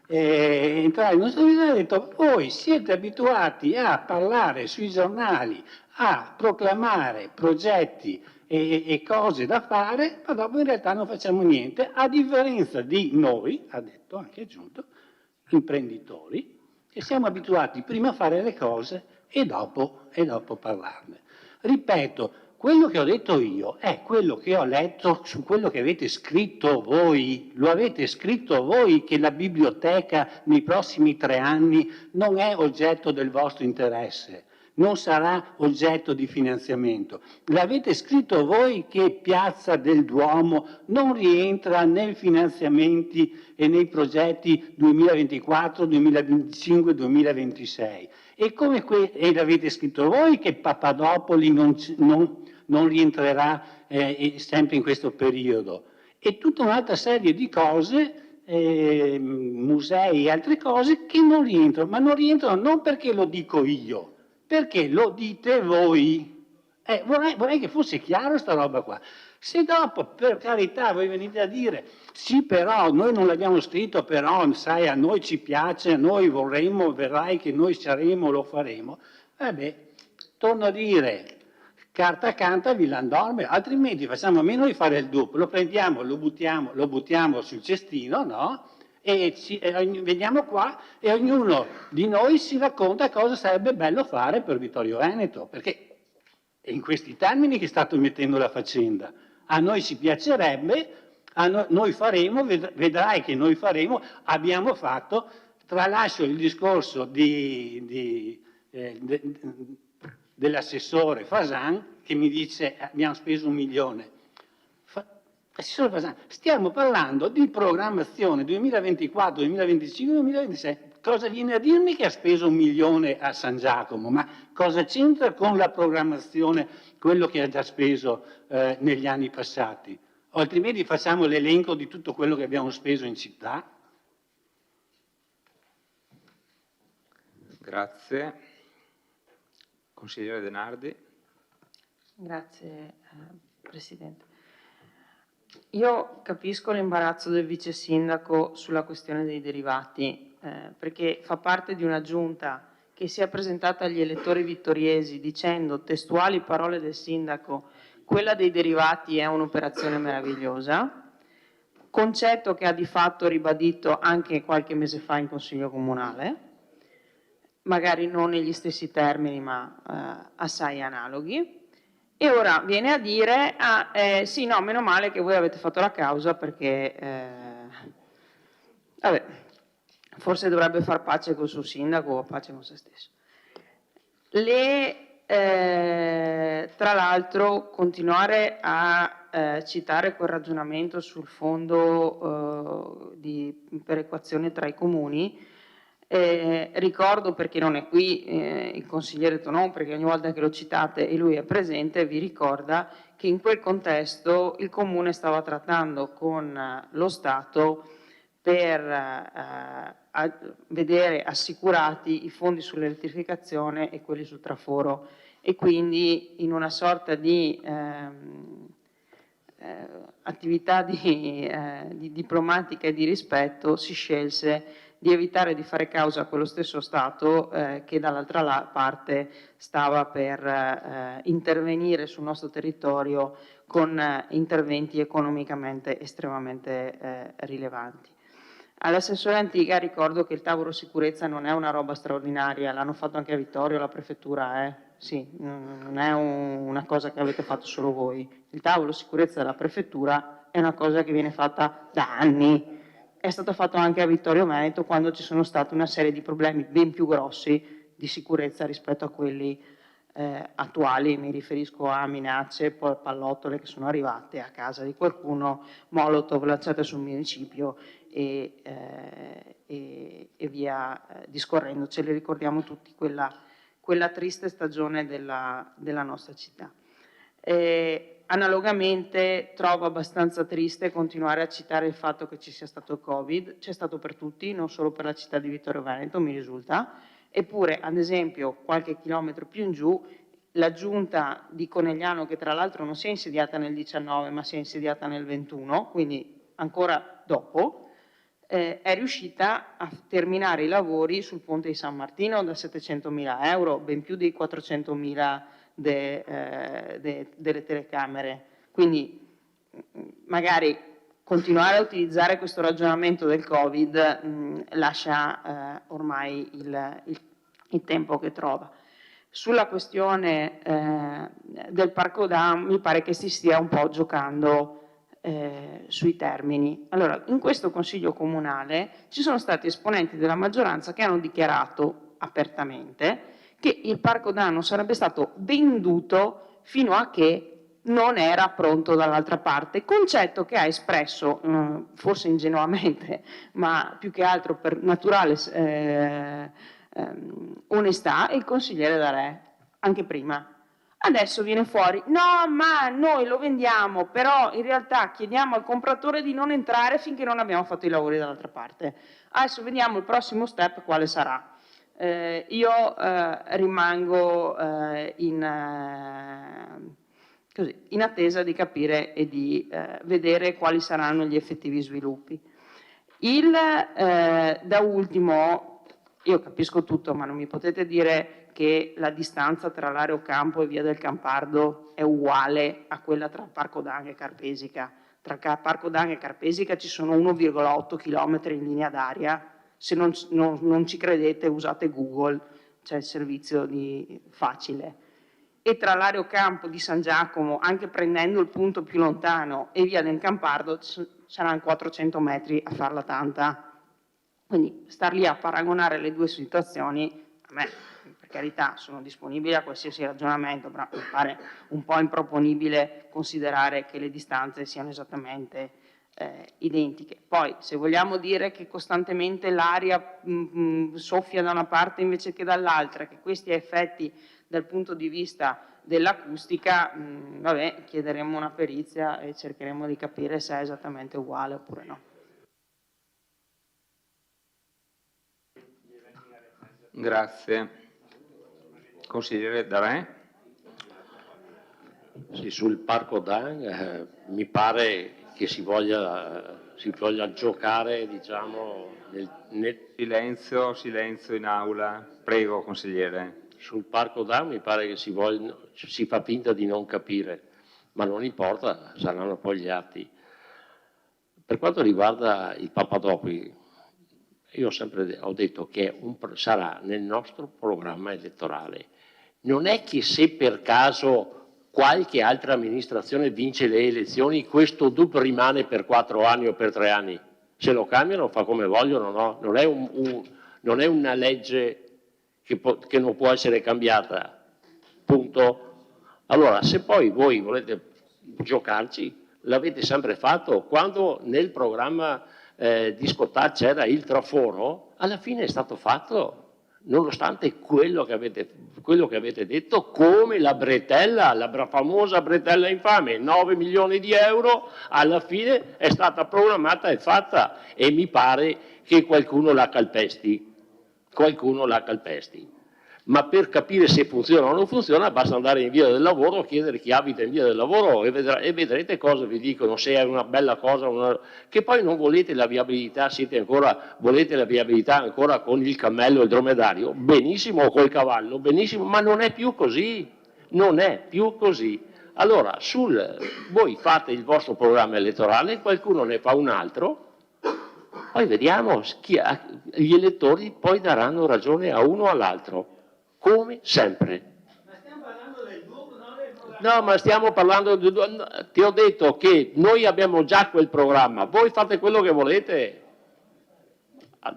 entrare in uno studio e ha detto voi siete abituati a parlare sui giornali, a proclamare progetti e cose da fare, ma dopo in realtà non facciamo niente, a differenza di noi, ha detto, anche aggiunto, imprenditori, che siamo abituati prima a fare le cose e dopo parlarne. Ripeto, quello che ho detto io è quello che ho letto su quello che avete scritto voi. Lo avete scritto voi che la biblioteca nei prossimi 3 anni non è oggetto del vostro interesse. non sarà oggetto di finanziamento. L'avete scritto voi che Piazza del Duomo non rientra nei finanziamenti e nei progetti 2024, 2025, 2026. E l'avete scritto voi che Papadopoli non rientrerà sempre in questo periodo. E tutta un'altra serie di cose, musei e altre cose che non rientrano, ma non rientrano non perché lo dico io, perché lo dite voi. Vorrei che fosse chiaro sta roba qua. Se dopo, per carità, voi venite a dire sì, però noi non l'abbiamo scritto, però sai, a noi ci piace, a noi vorremmo, vedrai che noi saremo, lo faremo, vabbè, torno a dire, carta canta, villan dorme, altrimenti facciamo a meno di fare il DUP, lo prendiamo, lo buttiamo sul cestino, no? E veniamo qua e ognuno di noi si racconta cosa sarebbe bello fare per Vittorio Veneto, perché è in questi termini che state mettendo la faccenda. A noi ci piacerebbe, noi faremo, vedrai che noi faremo, abbiamo fatto, tralascio il discorso dell'assessore Fasan che mi dice abbiamo speso 1 milione. Assessore Fasan, stiamo parlando di programmazione 2024, 2025, 2026. Cosa viene a dirmi che ha speso 1 milione a San Giacomo? Ma cosa c'entra con la programmazione quello che ha già speso negli anni passati? O altrimenti facciamo l'elenco di tutto quello che abbiamo speso in città? Grazie. Consigliere De Nardi. Grazie Presidente. Io capisco l'imbarazzo del vice sindaco sulla questione dei derivati, perché fa parte di una giunta che si è presentata agli elettori vittoriesi dicendo, testuali parole del sindaco, quella dei derivati è un'operazione meravigliosa, concetto che ha di fatto ribadito anche qualche mese fa in Consiglio Comunale, magari non negli stessi termini ma assai analoghi. E ora viene a dire, sì, no, meno male che voi avete fatto la causa perché, vabbè, forse dovrebbe far pace col suo sindaco o pace con se stesso. Tra l'altro, continuare a citare quel ragionamento sul fondo di perequazione tra i comuni. Ricordo, perché non è qui il consigliere Tonon, perché ogni volta che lo citate e lui è presente, vi ricorda che in quel contesto il Comune stava trattando con lo Stato per vedere assicurati i fondi sull'elettrificazione e quelli sul traforo, e quindi in una sorta di attività di diplomatica e di rispetto si scelse di evitare di fare causa a quello stesso Stato che dall'altra parte stava per intervenire sul nostro territorio con interventi economicamente estremamente rilevanti. All'assessore Antiga ricordo che il tavolo sicurezza non è una roba straordinaria, l'hanno fatto anche a Vittorio, la prefettura, sì, non è una cosa che avete fatto solo voi. Il tavolo sicurezza della prefettura è una cosa che viene fatta da anni. È stato fatto anche a Vittorio Veneto quando ci sono stati una serie di problemi ben più grossi di sicurezza rispetto a quelli attuali. Mi riferisco a minacce, poi pallottole che sono arrivate a casa di qualcuno, molotov lanciate sul municipio e via discorrendo. Ce le ricordiamo tutti quella triste stagione della nostra città. Analogamente trovo abbastanza triste continuare a citare il fatto che ci sia stato il Covid, c'è stato per tutti, non solo per la città di Vittorio Veneto, mi risulta, eppure ad esempio qualche chilometro più in giù la giunta di Conegliano, che tra l'altro non si è insediata nel 19 ma si è insediata nel 21, quindi ancora dopo, è riuscita a terminare i lavori sul ponte di San Martino da 700.000 euro, ben più dei 400.000 delle telecamere. Quindi magari continuare a utilizzare questo ragionamento del Covid lascia ormai il tempo che trova. Sulla questione del Parco Dam mi pare che si stia un po' giocando sui termini. Allora, in questo Consiglio Comunale ci sono stati esponenti della maggioranza che hanno dichiarato apertamente che il Parco Da non sarebbe stato venduto fino a che non era pronto dall'altra parte, concetto che ha espresso, forse ingenuamente, ma più che altro per naturale onestà, il consigliere D'Arè, anche prima. Adesso viene fuori, no, ma noi lo vendiamo, però in realtà chiediamo al compratore di non entrare finché non abbiamo fatto i lavori dall'altra parte. Adesso vediamo il prossimo step quale sarà. Io rimango in attesa di capire e di vedere quali saranno gli effettivi sviluppi. Da ultimo, io capisco tutto, ma non mi potete dire che la distanza tra l'Areocampo e Via del Campardo è uguale a quella tra Parco d'Ang e Carpesica. Tra Parco d'Ang e Carpesica ci sono 1,8 km in linea d'aria. Se non ci credete, usate Google, c'è il servizio facile. E tra l'Areocampo di San Giacomo, anche prendendo il punto più lontano, e Via del Campardo, saranno 400 metri a farla tanta. Quindi star lì a paragonare le due situazioni, a me, per carità, sono disponibile a qualsiasi ragionamento, però mi pare un po' improponibile considerare che le distanze siano esattamente identiche. Poi, se vogliamo dire che costantemente l'aria soffia da una parte invece che dall'altra, che questi effetti dal punto di vista dell'acustica, vabbè, chiederemo una perizia e cercheremo di capire se è esattamente uguale oppure no. Grazie. Consigliere D'Arè? Sì, sul Parco Da mi pare che si voglia giocare, diciamo, Silenzio in aula. Prego, consigliere. Sul Parco Da mi pare che si fa finta di non capire, ma non importa, saranno poi gli atti. Per quanto riguarda il Papadopoli, io sempre ho detto che sarà nel nostro programma elettorale. Non è che se per caso qualche altra amministrazione vince le elezioni, questo DUP rimane per 4 anni o per 3 anni. Se lo cambiano fa come vogliono, no? Non è una legge che non può essere cambiata, punto. Allora, se poi voi volete giocarci, l'avete sempre fatto. Quando nel programma di Scottà c'era il traforo, alla fine è stato fatto, nonostante quello che avete detto, come la bretella, la famosa bretella infame, 9 milioni di euro, alla fine è stata programmata e fatta, e mi pare che qualcuno la calpesti. Ma per capire se funziona o non funziona basta andare in Via del Lavoro, chiedere chi abita in Via del Lavoro e vedrete cosa vi dicono, se è una bella cosa, che poi non volete la viabilità, volete la viabilità ancora con il cammello e il dromedario, benissimo, col cavallo, benissimo, ma non è più così, Allora, voi fate il vostro programma elettorale, qualcuno ne fa un altro, poi vediamo, gli elettori poi daranno ragione a uno o all'altro, come sempre. Ma stiamo parlando del DUP, non del programma? No, ma stiamo parlando ti ho detto che noi abbiamo già quel programma, voi fate quello che volete.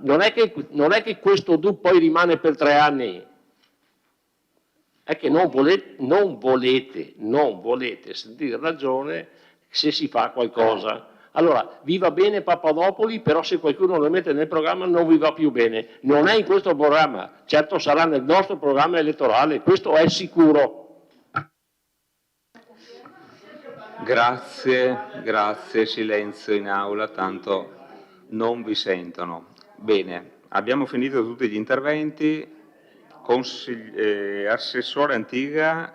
Non è che questo DUP poi rimane per 3 anni. È che non volete sentire ragione se si fa qualcosa. Allora, vi va bene Papadopoli, però se qualcuno lo mette nel programma non vi va più bene. Non è in questo programma, certo sarà nel nostro programma elettorale, questo è sicuro. Grazie, silenzio in aula, tanto non vi sentono. Bene, abbiamo finito tutti gli interventi. Assessore Antiga,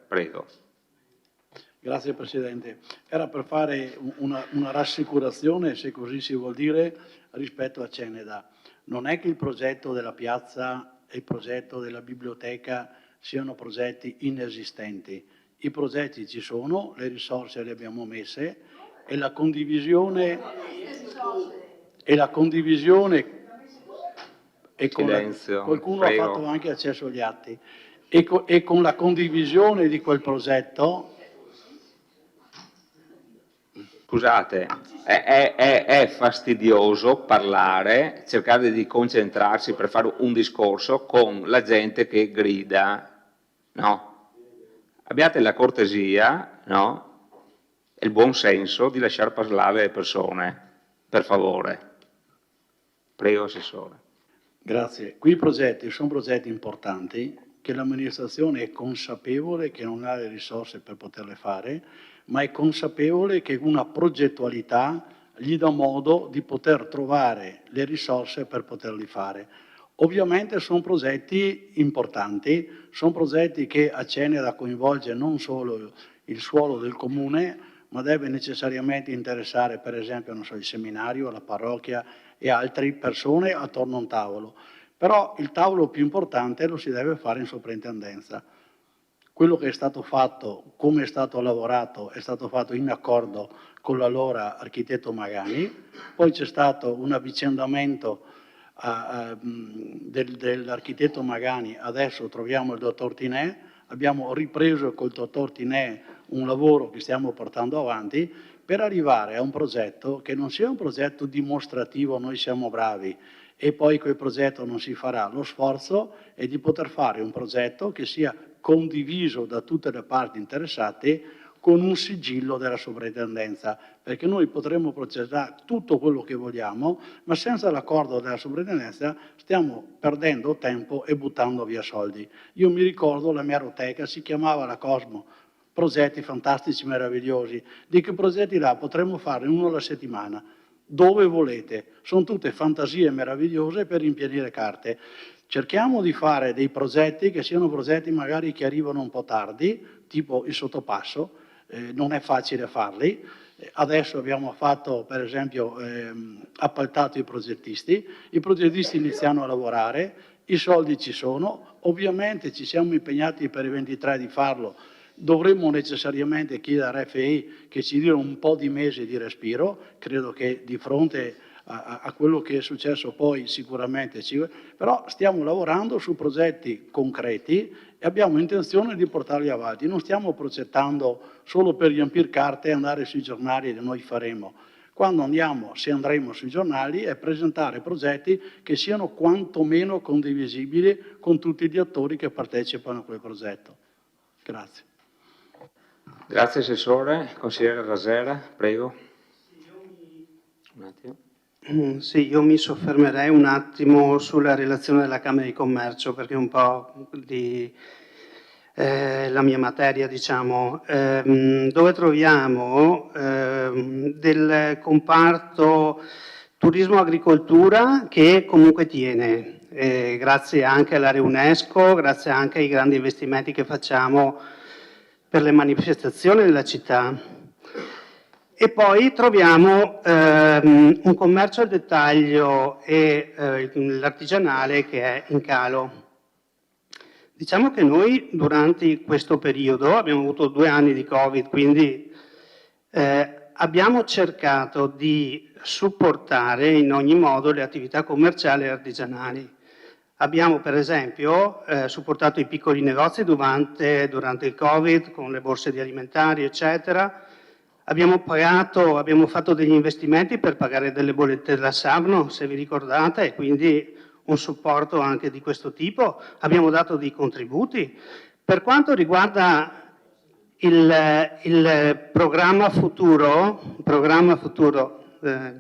prego. Grazie Presidente. Era per fare una rassicurazione, se così si vuol dire, rispetto a Ceneda. Non è che il progetto della piazza e il progetto della biblioteca siano progetti inesistenti. I progetti ci sono, le risorse le abbiamo messe e la condivisione Silenzio, qualcuno prego. ha fatto anche accesso agli atti e con la condivisione di quel progetto. Scusate, è fastidioso parlare, cercare di concentrarsi per fare un discorso con la gente che grida, no? Abbiate la cortesia, no? E il buon senso di lasciar parlare le persone, per favore. Prego, Assessore. Grazie. Qui i progetti sono progetti importanti che l'amministrazione è consapevole che non ha le risorse per poterle fare, ma è consapevole che una progettualità gli dà modo di poter trovare le risorse per poterli fare. Ovviamente sono progetti importanti, sono progetti che a Ceneda coinvolge non solo il suolo del comune, ma deve necessariamente interessare per esempio non so, il seminario, la parrocchia e altre persone attorno a un tavolo. Però il tavolo più importante lo si deve fare in soprintendenza. Quello che è stato fatto, come è stato lavorato, è stato fatto in accordo con l'allora architetto Magani, poi c'è stato un avvicendamento dell'architetto Magani, adesso troviamo il dottor Tinè, abbiamo ripreso col dottor Tinè un lavoro che stiamo portando avanti per arrivare a un progetto che non sia un progetto dimostrativo, noi siamo bravi, e poi quel progetto non si farà. Lo sforzo è di poter fare un progetto che sia condiviso da tutte le parti interessate con un sigillo della sovrintendenza, perché noi potremmo progettare tutto quello che vogliamo, ma senza l'accordo della sovrintendenza stiamo perdendo tempo e buttando via soldi. Io mi ricordo la mia aeroteca si chiamava la Cosmo, progetti fantastici, meravigliosi. Di che progetti là potremmo fare uno alla settimana, dove volete. Sono tutte fantasie meravigliose per riempire carte. Cerchiamo di fare dei progetti che siano progetti magari che arrivano un po' tardi, tipo il sottopasso, non è facile farli. Adesso abbiamo fatto, per esempio, appaltato i progettisti iniziano a lavorare, i soldi ci sono, ovviamente ci siamo impegnati per il 23 di farlo, dovremmo necessariamente chiedere a RFI che ci dia un po' di mesi di respiro, credo che di fronte a quello che è successo poi sicuramente però stiamo lavorando su progetti concreti e abbiamo intenzione di portarli avanti, non stiamo progettando solo per riempire carte e andare sui giornali e noi faremo. Quando andiamo, se andremo sui giornali, è presentare progetti che siano quantomeno condivisibili con tutti gli attori che partecipano a quel progetto. Grazie. Grazie Assessore. Consigliere Rasera, prego. Un attimo. Sì, io mi soffermerei un attimo sulla relazione della Camera di Commercio, perché è un po' la mia materia, diciamo, dove troviamo del comparto turismo-agricoltura che comunque tiene, grazie anche all'area UNESCO, grazie anche ai grandi investimenti che facciamo per le manifestazioni della città. E poi troviamo un commercio al dettaglio e l'artigianale che è in calo. Diciamo che noi durante questo periodo abbiamo avuto 2 anni di Covid, quindi abbiamo cercato di supportare in ogni modo le attività commerciali e artigianali. Abbiamo per esempio supportato i piccoli negozi durante il Covid con le borse di alimentari, eccetera. Abbiamo fatto degli investimenti per pagare delle bollette della Sarno, se vi ricordate, e quindi un supporto anche di questo tipo. Abbiamo dato dei contributi. Per quanto riguarda il programma futuro,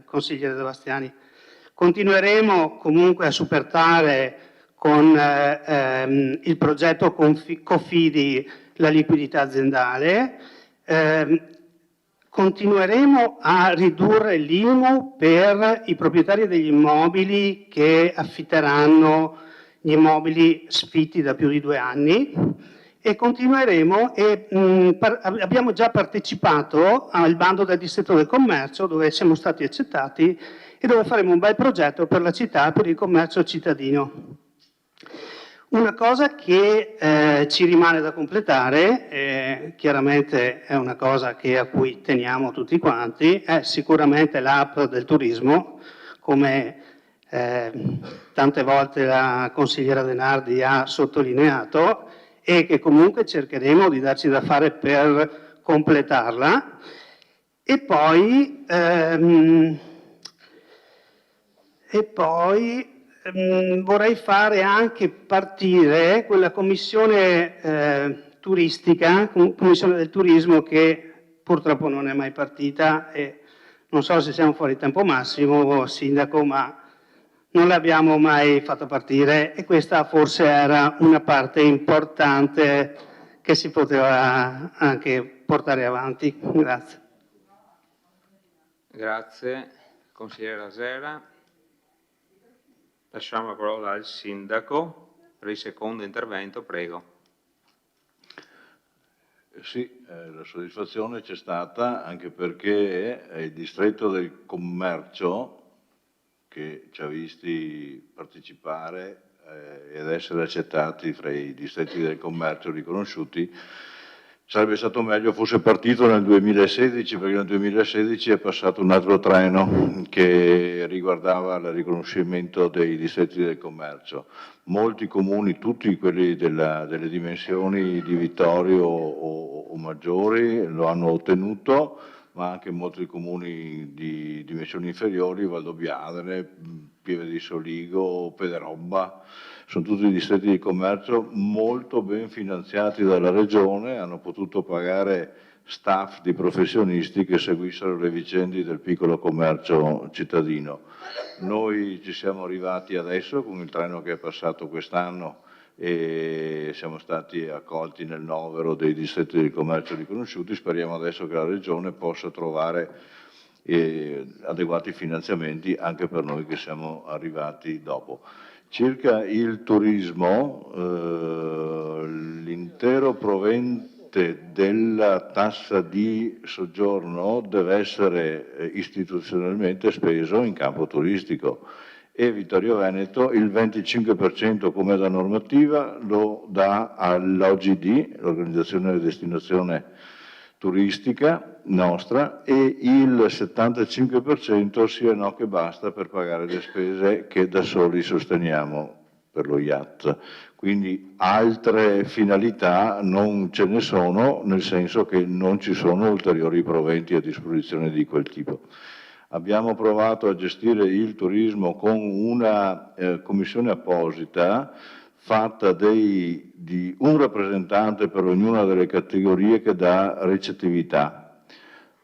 consigliere De Bastiani, continueremo comunque a supportare con il progetto Cofidi la liquidità aziendale. Continueremo a ridurre l'IMU per i proprietari degli immobili che affitteranno gli immobili sfitti da più di 2 anni e continueremo abbiamo già partecipato al bando del distretto del commercio dove siamo stati accettati e dove faremo un bel progetto per la città, per il commercio cittadino. Una cosa che ci rimane da completare, chiaramente è una cosa a cui teniamo tutti quanti, è sicuramente l'app del turismo, come tante volte la consigliera Denardi ha sottolineato, e che comunque cercheremo di darci da fare per completarla. E poi vorrei fare anche partire quella commissione turistica, commissione del turismo, che purtroppo non è mai partita e non so se siamo fuori tempo massimo, Sindaco, ma non l'abbiamo mai fatto partire e questa forse era una parte importante che si poteva anche portare avanti. Grazie. Grazie, consigliere Rasera. Lasciamo la parola al Sindaco per il secondo intervento, prego. Sì, la soddisfazione c'è stata anche perché il distretto del commercio, che ci ha visti partecipare ed essere accettati fra i distretti del commercio riconosciuti, sarebbe stato meglio fosse partito nel 2016, perché nel 2016 è passato un altro treno che riguardava il riconoscimento dei distretti del commercio. Molti comuni, tutti quelli delle dimensioni di Vittorio o maggiori, lo hanno ottenuto, ma anche molti comuni di dimensioni inferiori, Valdobbiadene, Pieve di Soligo, Pederobba, sono tutti distretti di commercio molto ben finanziati dalla Regione, hanno potuto pagare staff di professionisti che seguissero le vicende del piccolo commercio cittadino. Noi ci siamo arrivati adesso con il treno che è passato quest'anno e siamo stati accolti nel novero dei distretti di commercio riconosciuti. Speriamo adesso che la Regione possa trovare adeguati finanziamenti anche per noi che siamo arrivati dopo. Circa il turismo, l'intero provente della tassa di soggiorno deve essere istituzionalmente speso in campo turistico e Vittorio Veneto il 25% come da normativa lo dà all'OGD, l'Organizzazione di Destinazione Turistica nostra, e il 75% sia no che basta per pagare le spese che da soli sosteniamo per lo IAT. Quindi altre finalità non ce ne sono, nel senso che non ci sono ulteriori proventi a disposizione di quel tipo. Abbiamo provato a gestire il turismo con una commissione apposita fatta di un rappresentante per ognuna delle categorie che dà ricettività.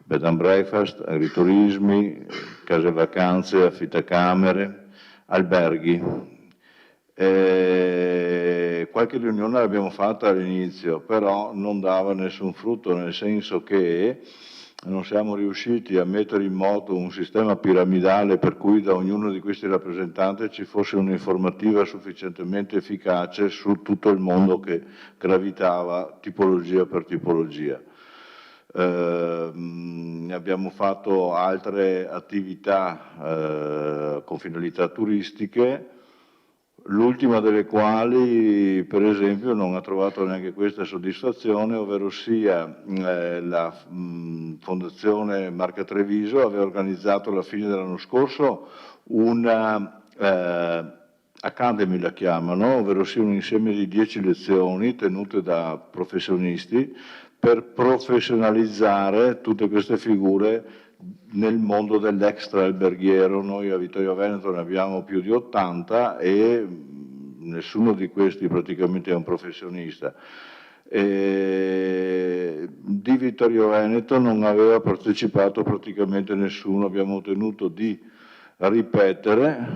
Bed and breakfast, agriturismi, case vacanze, affittacamere, alberghi. Qualche riunione l'abbiamo fatta all'inizio, però non dava nessun frutto, nel senso che non siamo riusciti a mettere in moto un sistema piramidale per cui da ognuno di questi rappresentanti ci fosse un'informativa sufficientemente efficace su tutto il mondo che gravitava tipologia per tipologia. Abbiamo fatto altre attività con finalità turistiche, l'ultima delle quali per esempio non ha trovato neanche questa soddisfazione, ovvero sia la Fondazione Marca Treviso aveva organizzato alla fine dell'anno scorso una Academy la chiamano, ovvero sia un insieme di 10 lezioni tenute da professionisti per professionalizzare tutte queste figure nel mondo dell'extra alberghiero. Noi a Vittorio Veneto ne abbiamo più di 80 e nessuno di questi praticamente è un professionista. Di Vittorio Veneto non aveva partecipato praticamente nessuno, abbiamo tenuto di ripetere,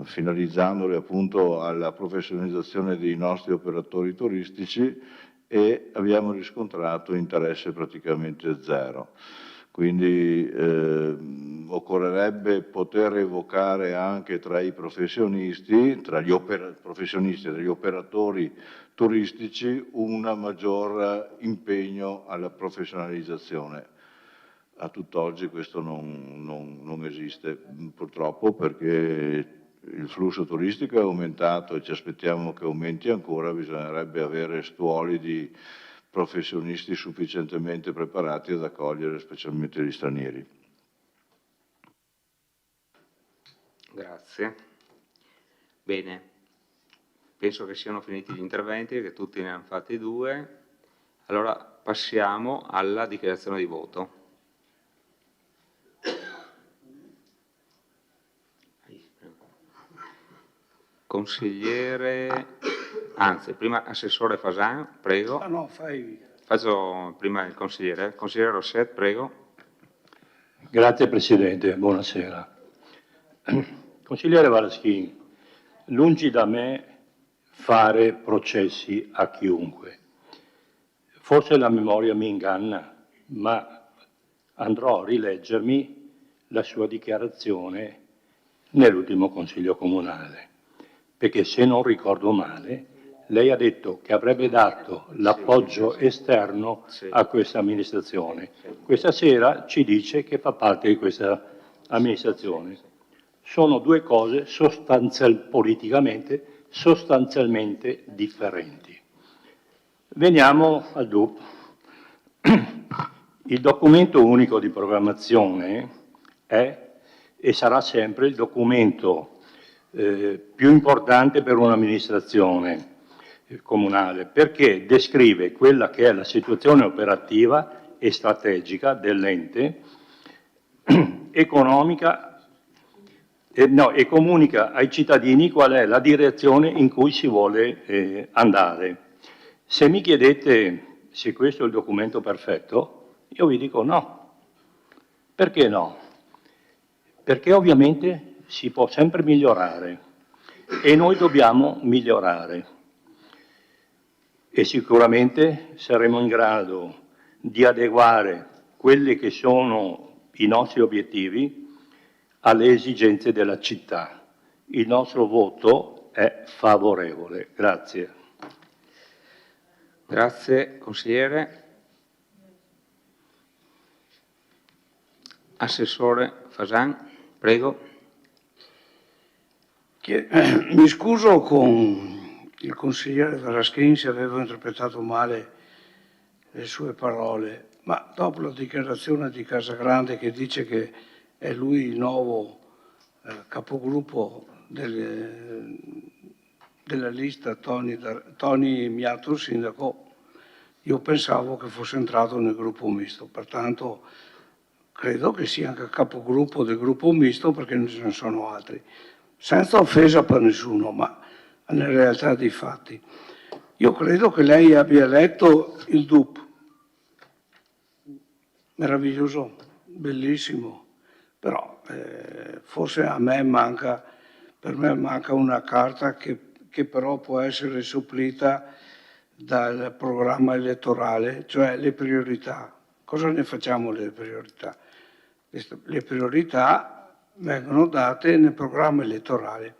finalizzandole appunto alla professionalizzazione dei nostri operatori turistici, e abbiamo riscontrato interesse praticamente zero. Quindi occorrerebbe poter evocare anche tra i professionisti, tra gli operatori turistici, un maggior impegno alla professionalizzazione. A tutt'oggi questo non esiste, purtroppo, perché il flusso turistico è aumentato e ci aspettiamo che aumenti ancora. Bisognerebbe avere stuoli di professionisti sufficientemente preparati ad accogliere specialmente gli stranieri. Grazie. Bene, penso che siano finiti gli interventi, che tutti ne hanno fatti 2. Allora passiamo alla dichiarazione di voto. Consigliere, anzi, prima Assessore Fasan, prego. Ah no, fai... Faccio prima il consigliere. Consigliere Rosset, prego. Grazie Presidente, buonasera. Consigliere Valaschini, lungi da me fare processi a chiunque. Forse la memoria mi inganna, ma andrò a rileggermi la sua dichiarazione nell'ultimo Consiglio Comunale, perché se non ricordo male, lei ha detto che avrebbe dato l'appoggio esterno a questa amministrazione. Questa sera ci dice che fa parte di questa amministrazione. Sono due cose politicamente sostanzialmente differenti. Veniamo al DUP. Il documento unico di programmazione è e sarà sempre il documento più importante per un'amministrazione comunale, perché descrive quella che è la situazione operativa e strategica dell'ente, economica, e comunica ai cittadini qual è la direzione in cui si vuole andare. Se mi chiedete se questo è il documento perfetto, io vi dico no. Perché no? Perché ovviamente si può sempre migliorare e noi dobbiamo migliorare. E sicuramente saremo in grado di adeguare quelli che sono i nostri obiettivi alle esigenze della città. Il nostro voto è favorevole. Grazie. Grazie, consigliere. Assessore Fasan, prego. Mi scuso con il consigliere Valaschini se avevo interpretato male le sue parole, ma dopo la dichiarazione di Casagrande che dice che è lui il nuovo capogruppo della lista Toni Miato, sindaco, io pensavo che fosse entrato nel gruppo misto, pertanto credo che sia anche capogruppo del gruppo misto perché non ce ne sono altri, senza offesa per nessuno, ma nella realtà dei fatti. Io credo che lei abbia letto il DUP, meraviglioso, bellissimo, però forse per me manca una carta che però può essere supplita dal programma elettorale, cioè le priorità. Cosa ne facciamo delle priorità? Le priorità vengono date nel programma elettorale.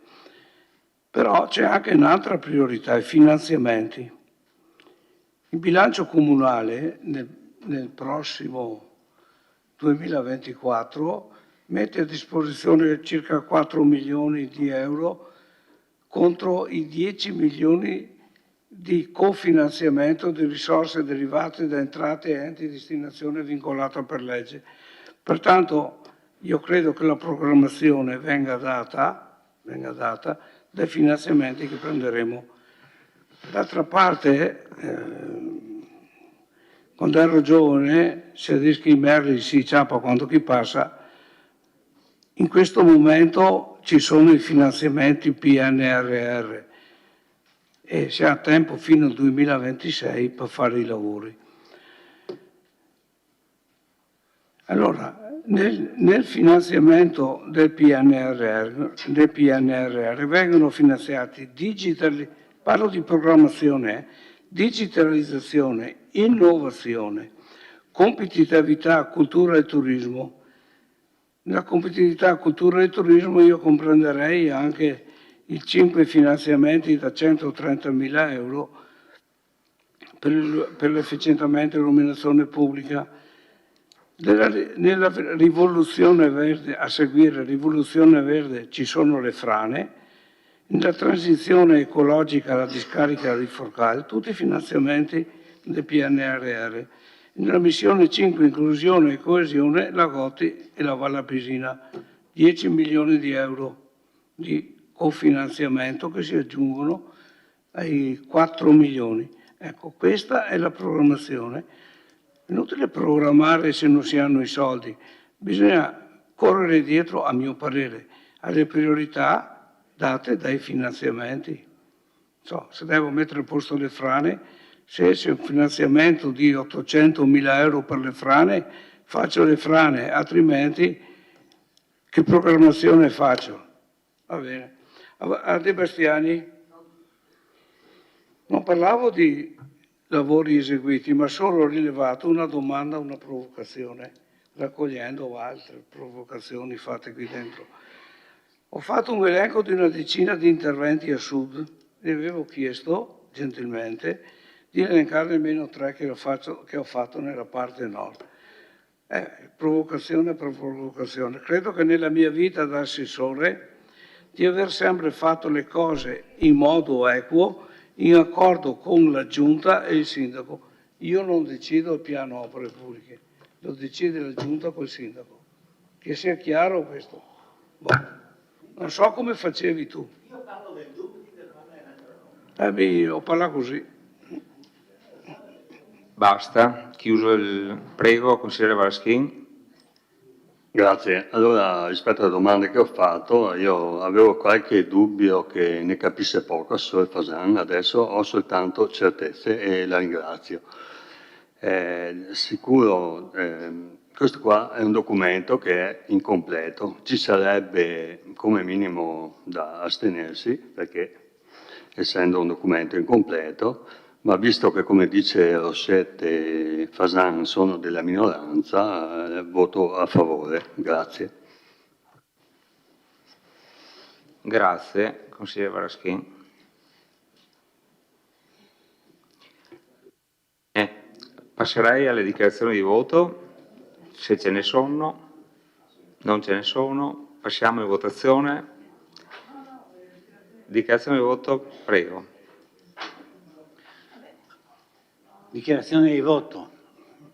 Però c'è anche un'altra priorità, i finanziamenti. Il bilancio comunale nel prossimo 2024 mette a disposizione circa 4 milioni di euro contro i 10 milioni di cofinanziamento di risorse derivate da entrate e enti di destinazione vincolata per legge. Pertanto io credo che la programmazione venga data dai finanziamenti che prenderemo. D'altra parte, quando ero giovane, si dice che i merli si ciappa quando chi passa, in questo momento ci sono i finanziamenti PNRR e si ha tempo fino al 2026 per fare i lavori. Allora, nel finanziamento del PNRR vengono finanziati parlo di programmazione, digitalizzazione, innovazione, competitività, cultura e turismo. Nella competitività, cultura e turismo io comprenderei anche i 5 finanziamenti da 130.000 euro per l'efficientamento e l'illuminazione pubblica. Nella rivoluzione verde, a seguire rivoluzione verde, ci sono le frane, nella transizione ecologica la discarica di Forcale, tutti i finanziamenti del PNRR. Nella missione 5 inclusione e coesione la Goti e la Vallapisina, 10 milioni di euro di cofinanziamento che si aggiungono ai 4 milioni. Ecco, questa è la programmazione. Inutile programmare se non si hanno i soldi, bisogna correre dietro, a mio parere, alle priorità date dai finanziamenti. Se devo mettere a posto le frane, se c'è un finanziamento di 800.000 euro per le frane, faccio le frane, altrimenti che programmazione faccio? Va bene. A De Bastiani non parlavo di lavori eseguiti, ma solo ho rilevato una domanda, una provocazione, raccogliendo altre provocazioni fatte qui dentro. Ho fatto un elenco di una decina di interventi a sud e avevo chiesto, gentilmente, di elencare almeno 3 che ho fatto nella parte nord. Provocazione per provocazione. Credo che nella mia vita da assessore di aver sempre fatto le cose in modo equo, in accordo con la Giunta e il Sindaco. Io non decido il piano opere pubbliche, lo decide la Giunta col Sindaco. Che sia chiaro questo. Non so come facevi tu. Io parlo del io parlo così. Basta, chiuso il... Prego, consigliere Varaschin. Grazie. Allora, rispetto alle domande che ho fatto, io avevo qualche dubbio che ne capisse poco, Assessore Fasan, adesso ho soltanto certezze e la ringrazio. Sicuro, questo qua è un documento che è incompleto, ci sarebbe come minimo da astenersi, perché essendo un documento incompleto, ma visto che, come dice Rossette e Fasan, sono della minoranza, voto a favore. Grazie. Grazie, consigliere Varaschin. Passerei alle dichiarazioni di voto, se ce ne sono, non ce ne sono. Passiamo in votazione. Dichiarazione di voto, prego. Dichiarazione di voto,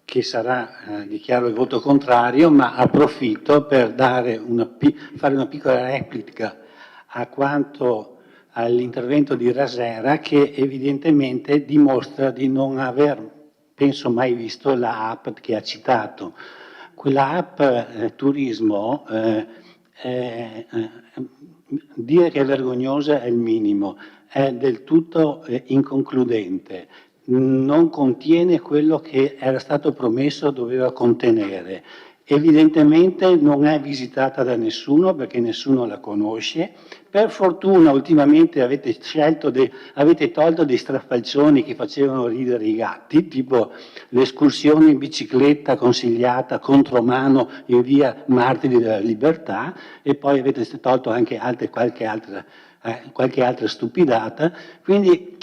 che sarà, dichiaro il voto contrario, ma approfitto per fare una piccola replica a quanto all'intervento di Rasera, che evidentemente dimostra di non aver, penso, mai visto la app che ha citato. Quella app turismo, dire che è vergognosa è il minimo, è del tutto inconcludente. Non contiene quello che era stato promesso doveva contenere. Evidentemente non è visitata da nessuno perché nessuno la conosce. Per fortuna ultimamente avete tolto dei strafalcioni che facevano ridere i gatti, tipo l'escursione in bicicletta consigliata contromano in via Martiri della Libertà, e poi avete tolto anche qualche altra stupidata. Quindi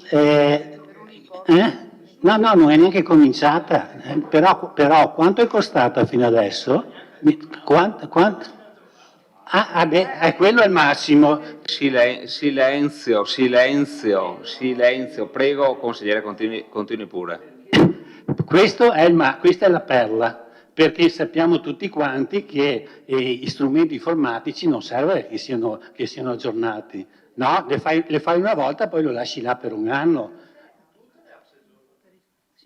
no, non è neanche cominciata, però quanto è costata fino adesso? Quanto? Quello è il massimo. Silenzio. Prego, consigliere, continui pure. Questa è la perla, perché sappiamo tutti quanti che gli strumenti informatici non serve che siano aggiornati. No, le fai una volta, poi lo lasci là per un anno.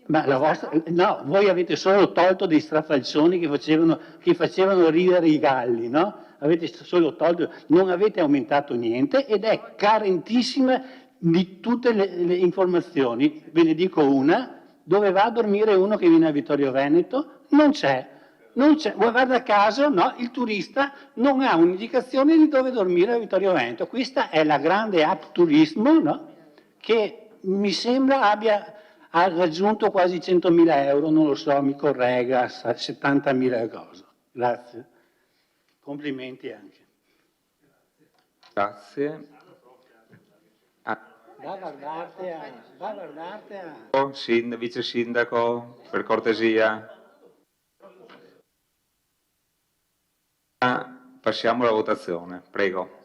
Ma no, voi avete solo tolto dei strafalcioni che facevano ridere i galli, no? Avete solo tolto, non avete aumentato niente ed è carentissima di tutte le informazioni. Ve ne dico una: dove va a dormire uno che viene a Vittorio Veneto? Non c'è. Guarda caso, no, il turista non ha un'indicazione di dove dormire a Vittorio Veneto. Questa è la grande app turismo, no? Che mi sembra ha raggiunto quasi 100.000 euro, non lo so, mi corregga, 70.000 cose. Grazie. Complimenti anche. Grazie. Va a guardarti. Vice sindaco, per cortesia. Passiamo alla votazione, prego.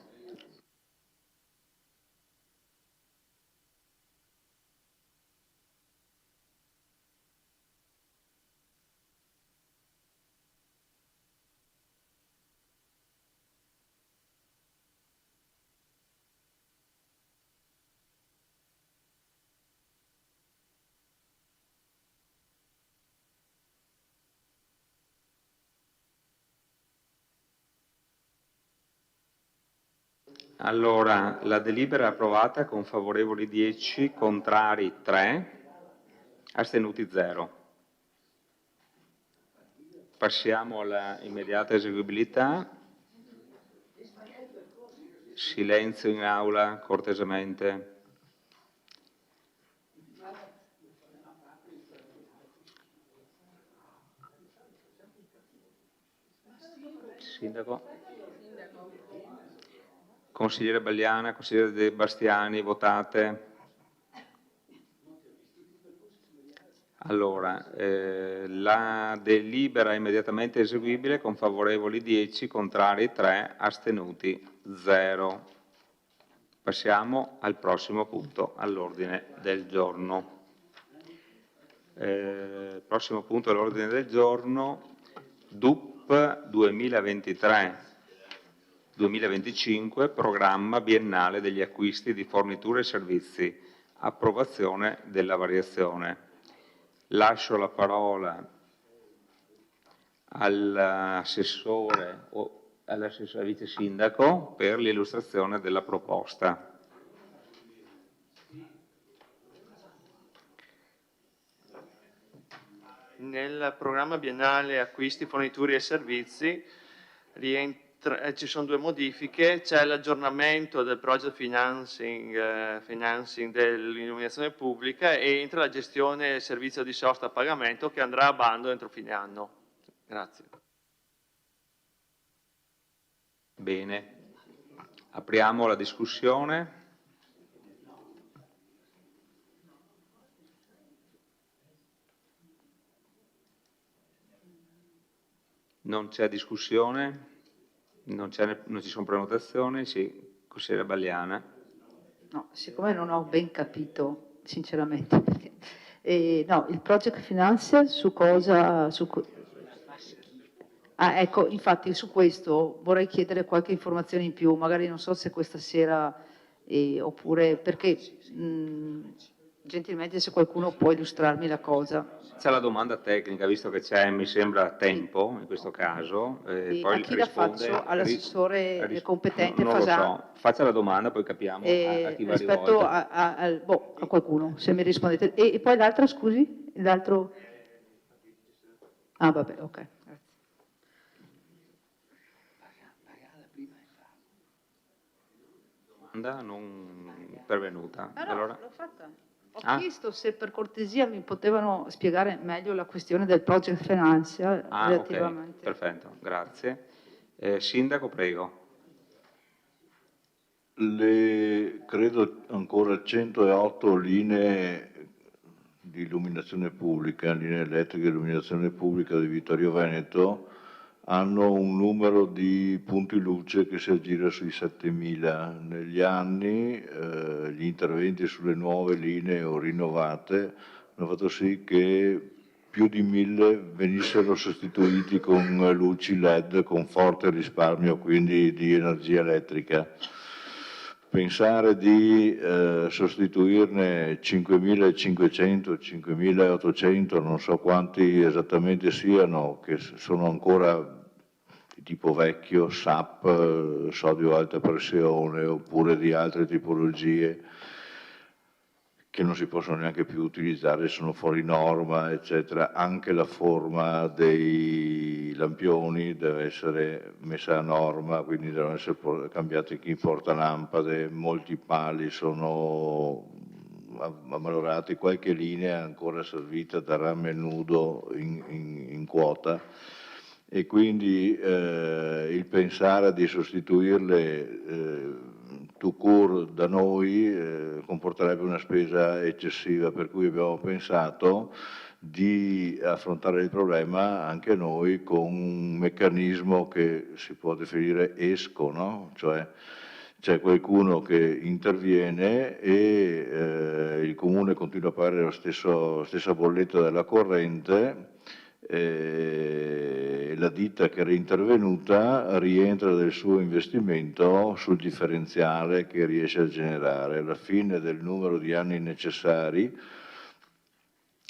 Allora, la delibera è approvata con favorevoli 10, contrari 3, astenuti 0. Passiamo alla immediata eseguibilità. Silenzio in aula, cortesemente. Sindaco. Consigliere Bagliana, consigliere De Bastiani, votate. Allora, la delibera è immediatamente eseguibile con favorevoli 10, contrari 3, astenuti 0. Passiamo al prossimo punto all'ordine del giorno. Prossimo punto all'ordine del giorno, DUP 2023-2025, programma biennale degli acquisti di forniture e servizi, approvazione della variazione. Lascio la parola all'assessore o all'assessore vice sindaco per l'illustrazione della proposta. Nel programma biennale acquisti, forniture e servizi ci sono due modifiche: c'è l'aggiornamento del project financing dell'illuminazione pubblica e entra la gestione del servizio di sosta a pagamento che andrà a bando entro fine anno. Grazie. Bene, apriamo la discussione. Non c'è discussione? Non ci sono prenotazioni? Sì, consigliere Bagliana. No, siccome non ho ben capito, sinceramente, no, il project finance su cosa... ecco, infatti su questo vorrei chiedere qualche informazione in più, magari non so se questa sera oppure perché gentilmente se qualcuno può illustrarmi la cosa. C'è la domanda tecnica, visto che c'è, mi sembra, tempo in questo caso. E poi a chi la faccio? All'assessore competente non lo Fasà? so, faccia la domanda, poi capiamo a chi va rispetto rivolta. a qualcuno, se mi rispondete. E poi l'altra, scusi? L'altro? Ah, vabbè, ok. Domanda non pervenuta. No, allora... l'ho fatta. Ho chiesto se per cortesia mi potevano spiegare meglio la questione del project finance relativamente. Ok, perfetto, grazie. Sindaco, prego. Credo ancora 108 linee di illuminazione pubblica, linee elettriche di illuminazione pubblica di Vittorio Veneto, hanno un numero di punti luce che si aggira sui 7.000. Negli anni gli interventi sulle nuove linee o rinnovate hanno fatto sì che più di 1.000 venissero sostituiti con luci LED con forte risparmio quindi di energia elettrica. Pensare di sostituirne 5.500, 5.800, non so quanti esattamente siano, che sono ancora di tipo vecchio, SAP, sodio alta pressione, oppure di altre tipologie che non si possono neanche più utilizzare, sono fuori norma, eccetera. Anche la forma dei lampioni deve essere messa a norma, quindi devono essere cambiati chi porta lampade, molti pali sono ammalorati, qualche linea è ancora servita da rame nudo in quota. E quindi il pensare di sostituirle tout court da noi comporterebbe una spesa eccessiva, per cui abbiamo pensato di affrontare il problema anche noi con un meccanismo che si può definire ESCO, no? Cioè c'è qualcuno che interviene e il comune continua a pagare la stessa bolletta della corrente. La ditta che era intervenuta rientra del suo investimento sul differenziale che riesce a generare. Alla fine del numero di anni necessari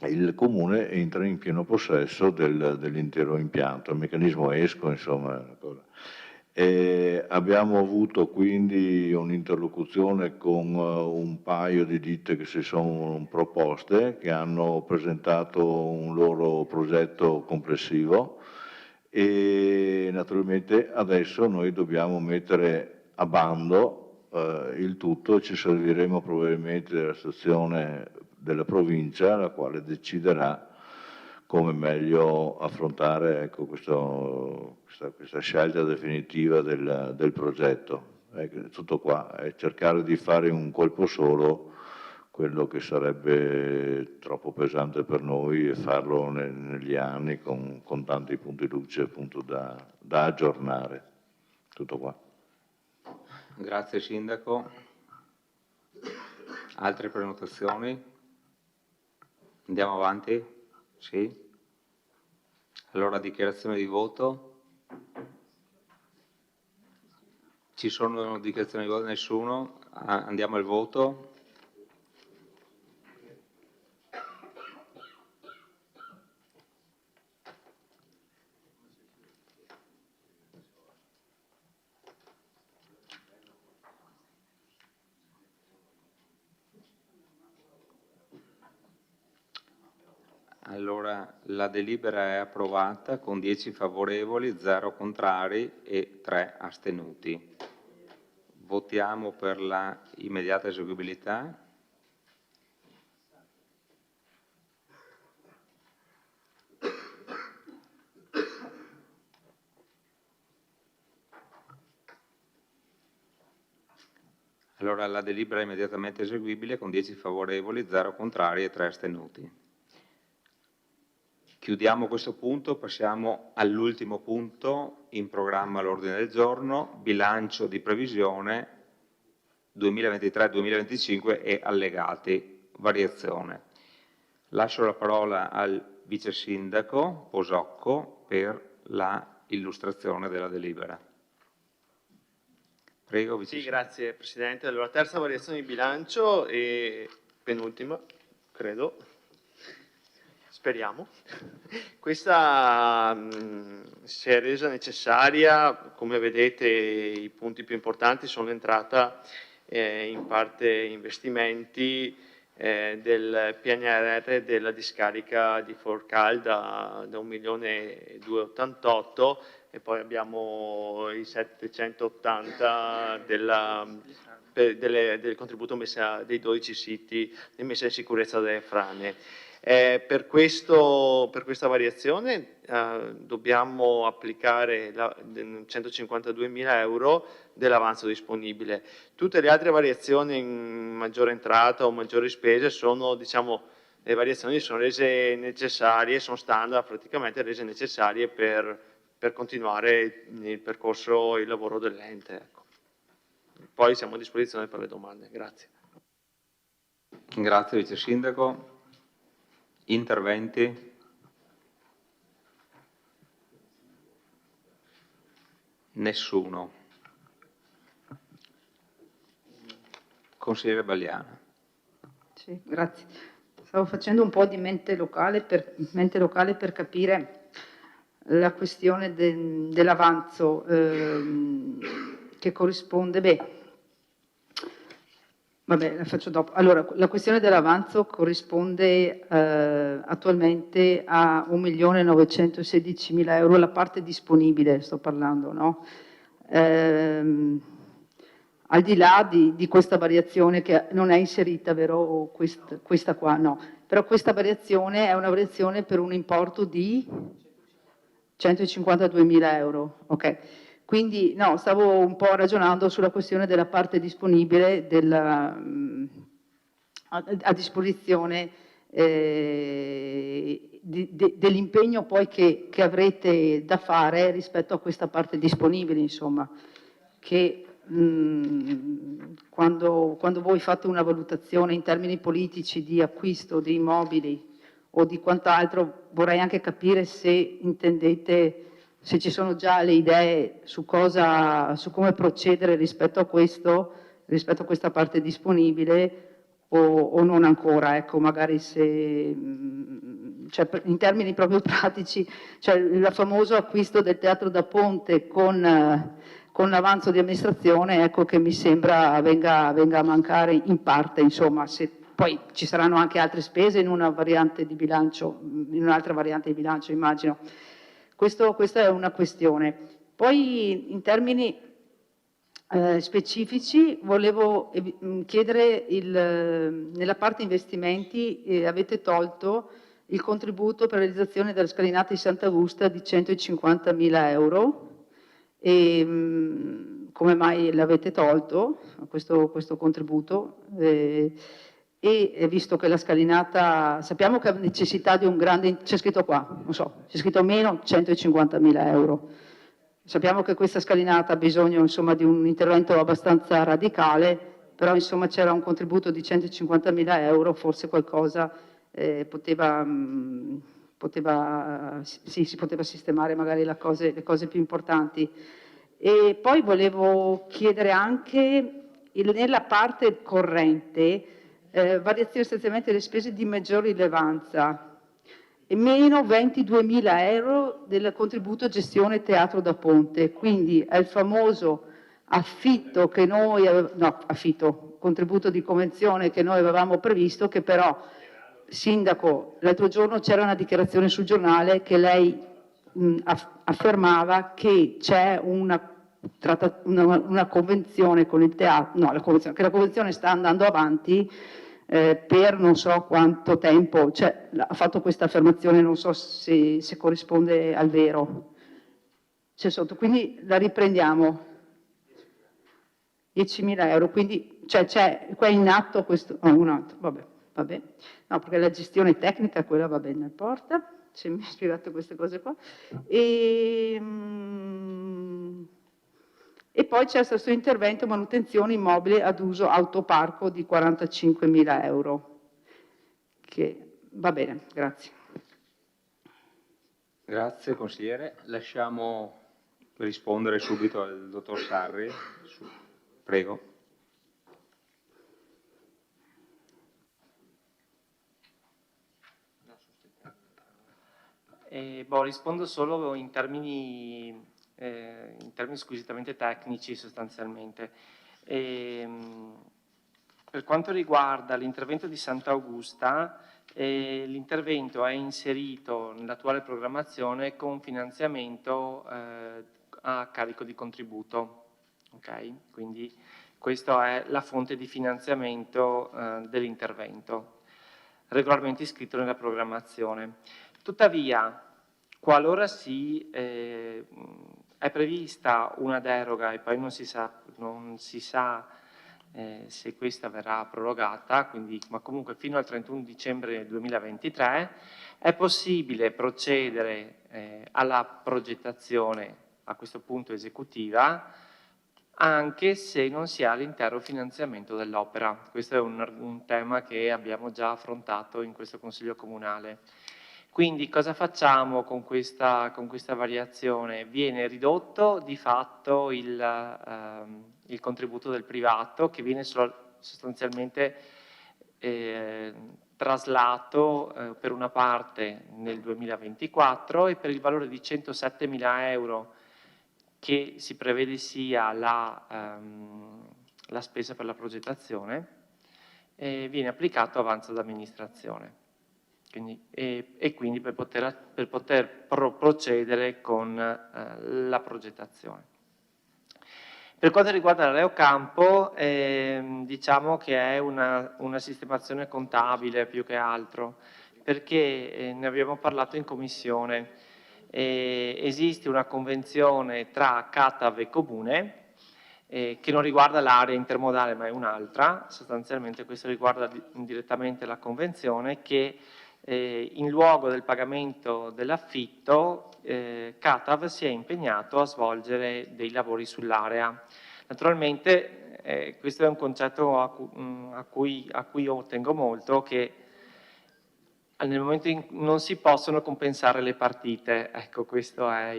il comune entra in pieno possesso dell'intero impianto, il meccanismo ESCO, insomma, è una cosa. Abbiamo avuto quindi un'interlocuzione con un paio di ditte che si sono proposte, che hanno presentato un loro progetto complessivo e naturalmente adesso noi dobbiamo mettere a bando il tutto. Ci serviremo probabilmente della stazione della provincia, la quale deciderà come meglio affrontare, ecco, questa scelta definitiva del progetto. Tutto qua, è cercare di fare in un colpo solo quello che sarebbe troppo pesante per noi e farlo negli anni con tanti punti luce appunto da aggiornare. Tutto qua. Grazie Sindaco. Altre prenotazioni? Andiamo avanti? Sì. Allora dichiarazione di voto. Ci sono dichiarazioni di voto? Nessuno? Andiamo al voto. Allora, la delibera è approvata con 10 favorevoli, 0 contrari e 3 astenuti. Votiamo per la immediata eseguibilità. Allora, la delibera è immediatamente eseguibile con 10 favorevoli, 0 contrari e 3 astenuti. Chiudiamo questo punto, passiamo all'ultimo punto in programma all'ordine del giorno, bilancio di previsione 2023-2025 e allegati, variazione. Lascio la parola al vice sindaco Posocco per la illustrazione della delibera. Prego, vice sindaco. Sì, grazie Presidente. Allora, terza variazione di bilancio e penultima, credo. Speriamo. Questa si è resa necessaria, come vedete i punti più importanti sono l'entrata in parte investimenti del PNRR della discarica di Forcal da 1.288.000 e poi abbiamo i 780 del contributo dei 12 siti di messa in sicurezza delle frane. Per questa variazione dobbiamo applicare 152.000 euro dell'avanzo disponibile. Tutte le altre variazioni in maggiore entrata o maggiori spese sono, diciamo, le variazioni sono rese necessarie, sono standard praticamente rese necessarie per continuare il percorso, il lavoro dell'ente. Ecco. Poi siamo a disposizione per le domande. Grazie. Grazie Vice Sindaco. Interventi? Nessuno. Consigliere Bagliana. Sì, grazie. Stavo facendo un po' di mente locale per capire la questione dell'avanzo che corrisponde. Vabbè, la faccio dopo. Allora, la questione dell'avanzo corrisponde attualmente a 1.916.000 euro, la parte disponibile sto parlando, no? Al di là di questa variazione che non è inserita, vero? Questa qua, no. Però questa variazione è una variazione per un importo di 152.000 euro, ok? Quindi no, stavo un po' ragionando sulla questione della parte disponibile a disposizione dell'impegno poi che avrete da fare rispetto a questa parte disponibile, insomma, che quando voi fate una valutazione in termini politici di acquisto di immobili o di quant'altro, vorrei anche capire se intendete, se ci sono già le idee su come procedere rispetto a questa parte disponibile o non ancora, ecco, magari se, cioè, in termini proprio pratici, cioè il famoso acquisto del Teatro da Ponte con con l'avanzo di amministrazione, ecco che mi sembra venga a mancare in parte, insomma, poi ci saranno anche altre spese in una variante di bilancio, in un'altra variante di bilancio, immagino. Questa è una questione. Poi in termini specifici volevo chiedere, nella parte investimenti avete tolto il contributo per la realizzazione della scalinata di Sant'Augusta di 150.000 euro. E come mai l'avete tolto questo contributo? E visto che la scalinata, sappiamo che ha necessità di un grande, c'è scritto qua, non so, c'è scritto meno 150.000 euro. Sappiamo che questa scalinata ha bisogno, insomma, di un intervento abbastanza radicale, però insomma c'era un contributo di 150.000 euro, forse qualcosa si poteva sistemare magari le cose più importanti. E poi volevo chiedere anche, nella parte corrente, variazioni sostanzialmente delle spese di maggior rilevanza, e meno 22.000 euro del contributo gestione teatro da ponte, quindi è il famoso affitto che noi contributo di convenzione che noi avevamo previsto, che però, Sindaco, l'altro giorno c'era una dichiarazione sul giornale che lei affermava che c'è una convenzione con il teatro, che la convenzione sta andando avanti per non so quanto tempo, cioè, ha fatto questa affermazione, non so se corrisponde al vero. C'è sotto, quindi la riprendiamo. 10.000 euro, quindi c'è qua in atto questo, un altro, vabbè, no, perché la gestione tecnica quella va bene, porta, se mi ha spiegato queste cose qua. E poi c'è questo intervento manutenzione immobile ad uso autoparco di 45.000 euro, che va bene, grazie. Grazie consigliere, lasciamo rispondere subito al dottor Sarri. Prego. Rispondo solo in termini squisitamente tecnici sostanzialmente. Per quanto riguarda l'intervento di Sant'Augusta, l'intervento è inserito nell'attuale programmazione con finanziamento a carico di contributo. Okay? Quindi questa è la fonte di finanziamento dell'intervento, regolarmente iscritto nella programmazione. Tuttavia, qualora è prevista una deroga e poi non si sa se questa verrà prorogata, quindi, ma comunque fino al 31 dicembre 2023, è possibile procedere alla progettazione, a questo punto esecutiva, anche se non si ha l'intero finanziamento dell'opera. Questo è un tema che abbiamo già affrontato in questo Consiglio Comunale. Quindi cosa facciamo con questa variazione? Viene ridotto di fatto il contributo del privato, che viene sostanzialmente traslato per una parte nel 2024 e per il valore di 107.000 euro che si prevede sia la spesa per la progettazione, viene applicato avanzo d'amministrazione. E quindi per poter procedere con la progettazione. Per quanto riguarda l'Areocampo, diciamo che è una sistemazione contabile più che altro, perché ne abbiamo parlato in commissione. Esiste una convenzione tra CATAV e Comune, che non riguarda l'area intermodale ma è un'altra, sostanzialmente questo riguarda direttamente la convenzione, che in luogo del pagamento dell'affitto CATAV si è impegnato a svolgere dei lavori sull'area. Naturalmente questo è un concetto a cui io tengo molto, che nel momento in cui non si possono compensare le partite, ecco, questo è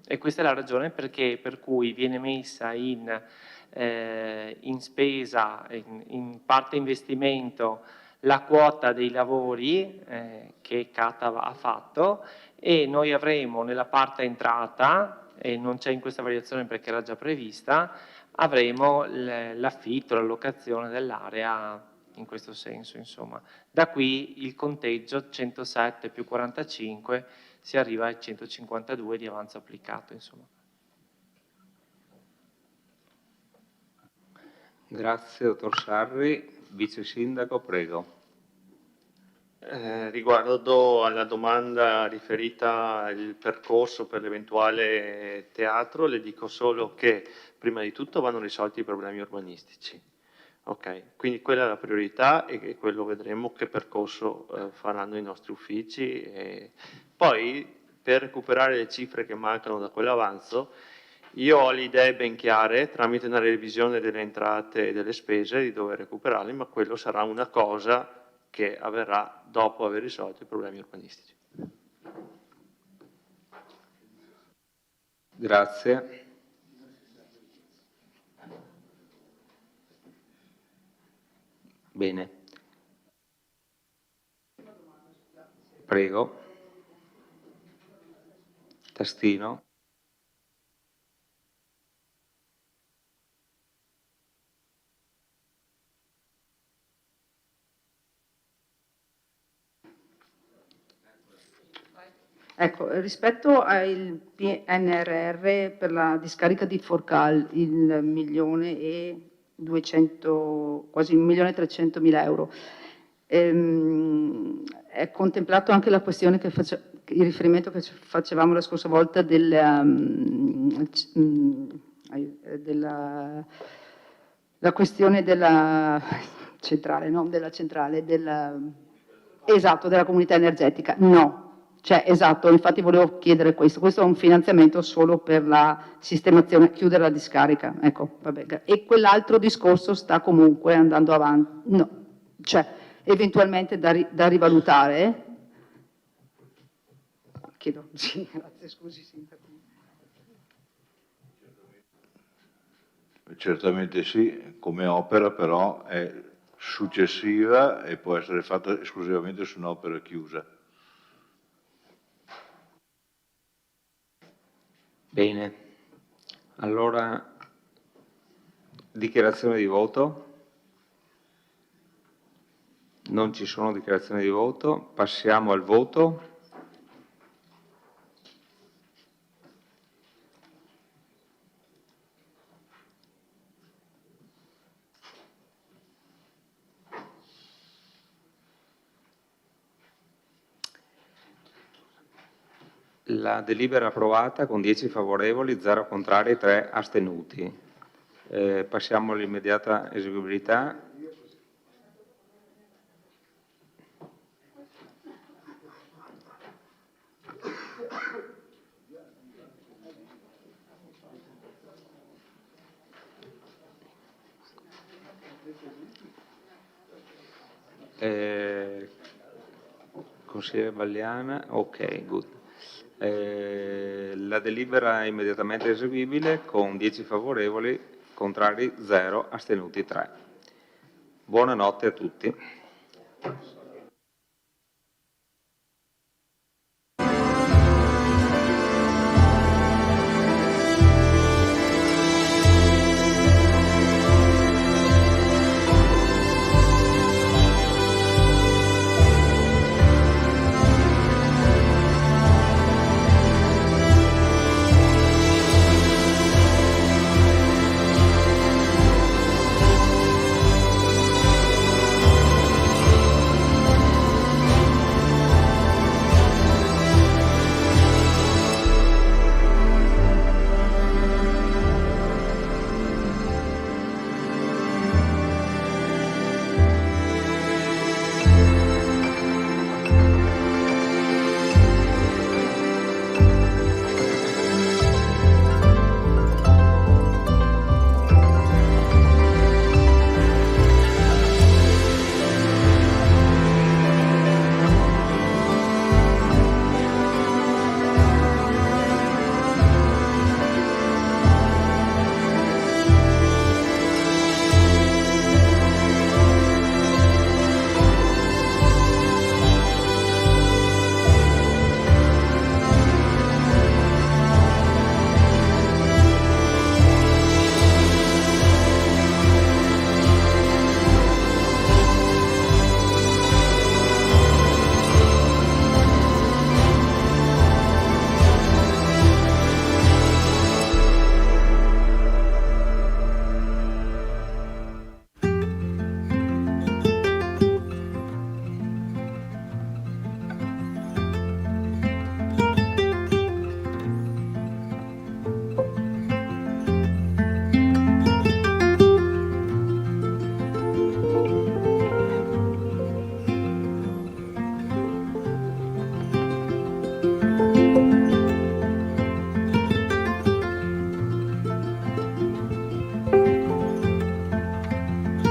e questa è la ragione per cui viene messa in spesa, in parte investimento, la quota dei lavori che CATAV ha fatto, e noi avremo nella parte entrata e non c'è in questa variazione perché era già prevista, avremo l'affitto, la locazione dell'area in questo senso, insomma. Da qui il conteggio 107 più 45 si arriva ai 152 di avanzo applicato, insomma. Grazie, dottor Sarri. Vice Sindaco, prego. Riguardo alla domanda riferita al percorso per l'eventuale teatro, le dico solo che prima di tutto vanno risolti i problemi urbanistici. Ok, quindi quella è la priorità e quello vedremo che percorso faranno i nostri uffici. Poi, per recuperare le cifre che mancano da quell'avanzo, io ho le idee ben chiare tramite una revisione delle entrate e delle spese di dove recuperarle, ma quello sarà una cosa che avverrà dopo aver risolto i problemi urbanistici. Grazie. Bene. Prego. Tastino. Ecco, rispetto al PNRR per la discarica di Forcal, il 1.200.000, quasi 1.300.000 euro, è contemplato anche la questione il riferimento che facevamo la scorsa volta la questione della centrale, no? Esatto, della comunità energetica. No. Cioè, esatto, infatti volevo chiedere questo. Questo è un finanziamento solo per la sistemazione, chiudere la discarica. Ecco, vabbè. E quell'altro discorso sta comunque andando avanti. No, cioè, eventualmente da rivalutare. Chiedo. Sì, grazie, scusi, Sindaco. Certamente sì, come opera però è successiva e può essere fatta esclusivamente su un'opera chiusa. Bene, allora dichiarazione di voto. Non ci sono dichiarazioni di voto, passiamo al voto. La delibera approvata con 10 favorevoli, 0 contrari, 3 astenuti. Passiamo all'immediata eseguibilità. Consigliere Balliana, ok, good. La delibera è immediatamente eseguibile con 10 favorevoli, contrari 0, astenuti 3. Buonanotte a tutti.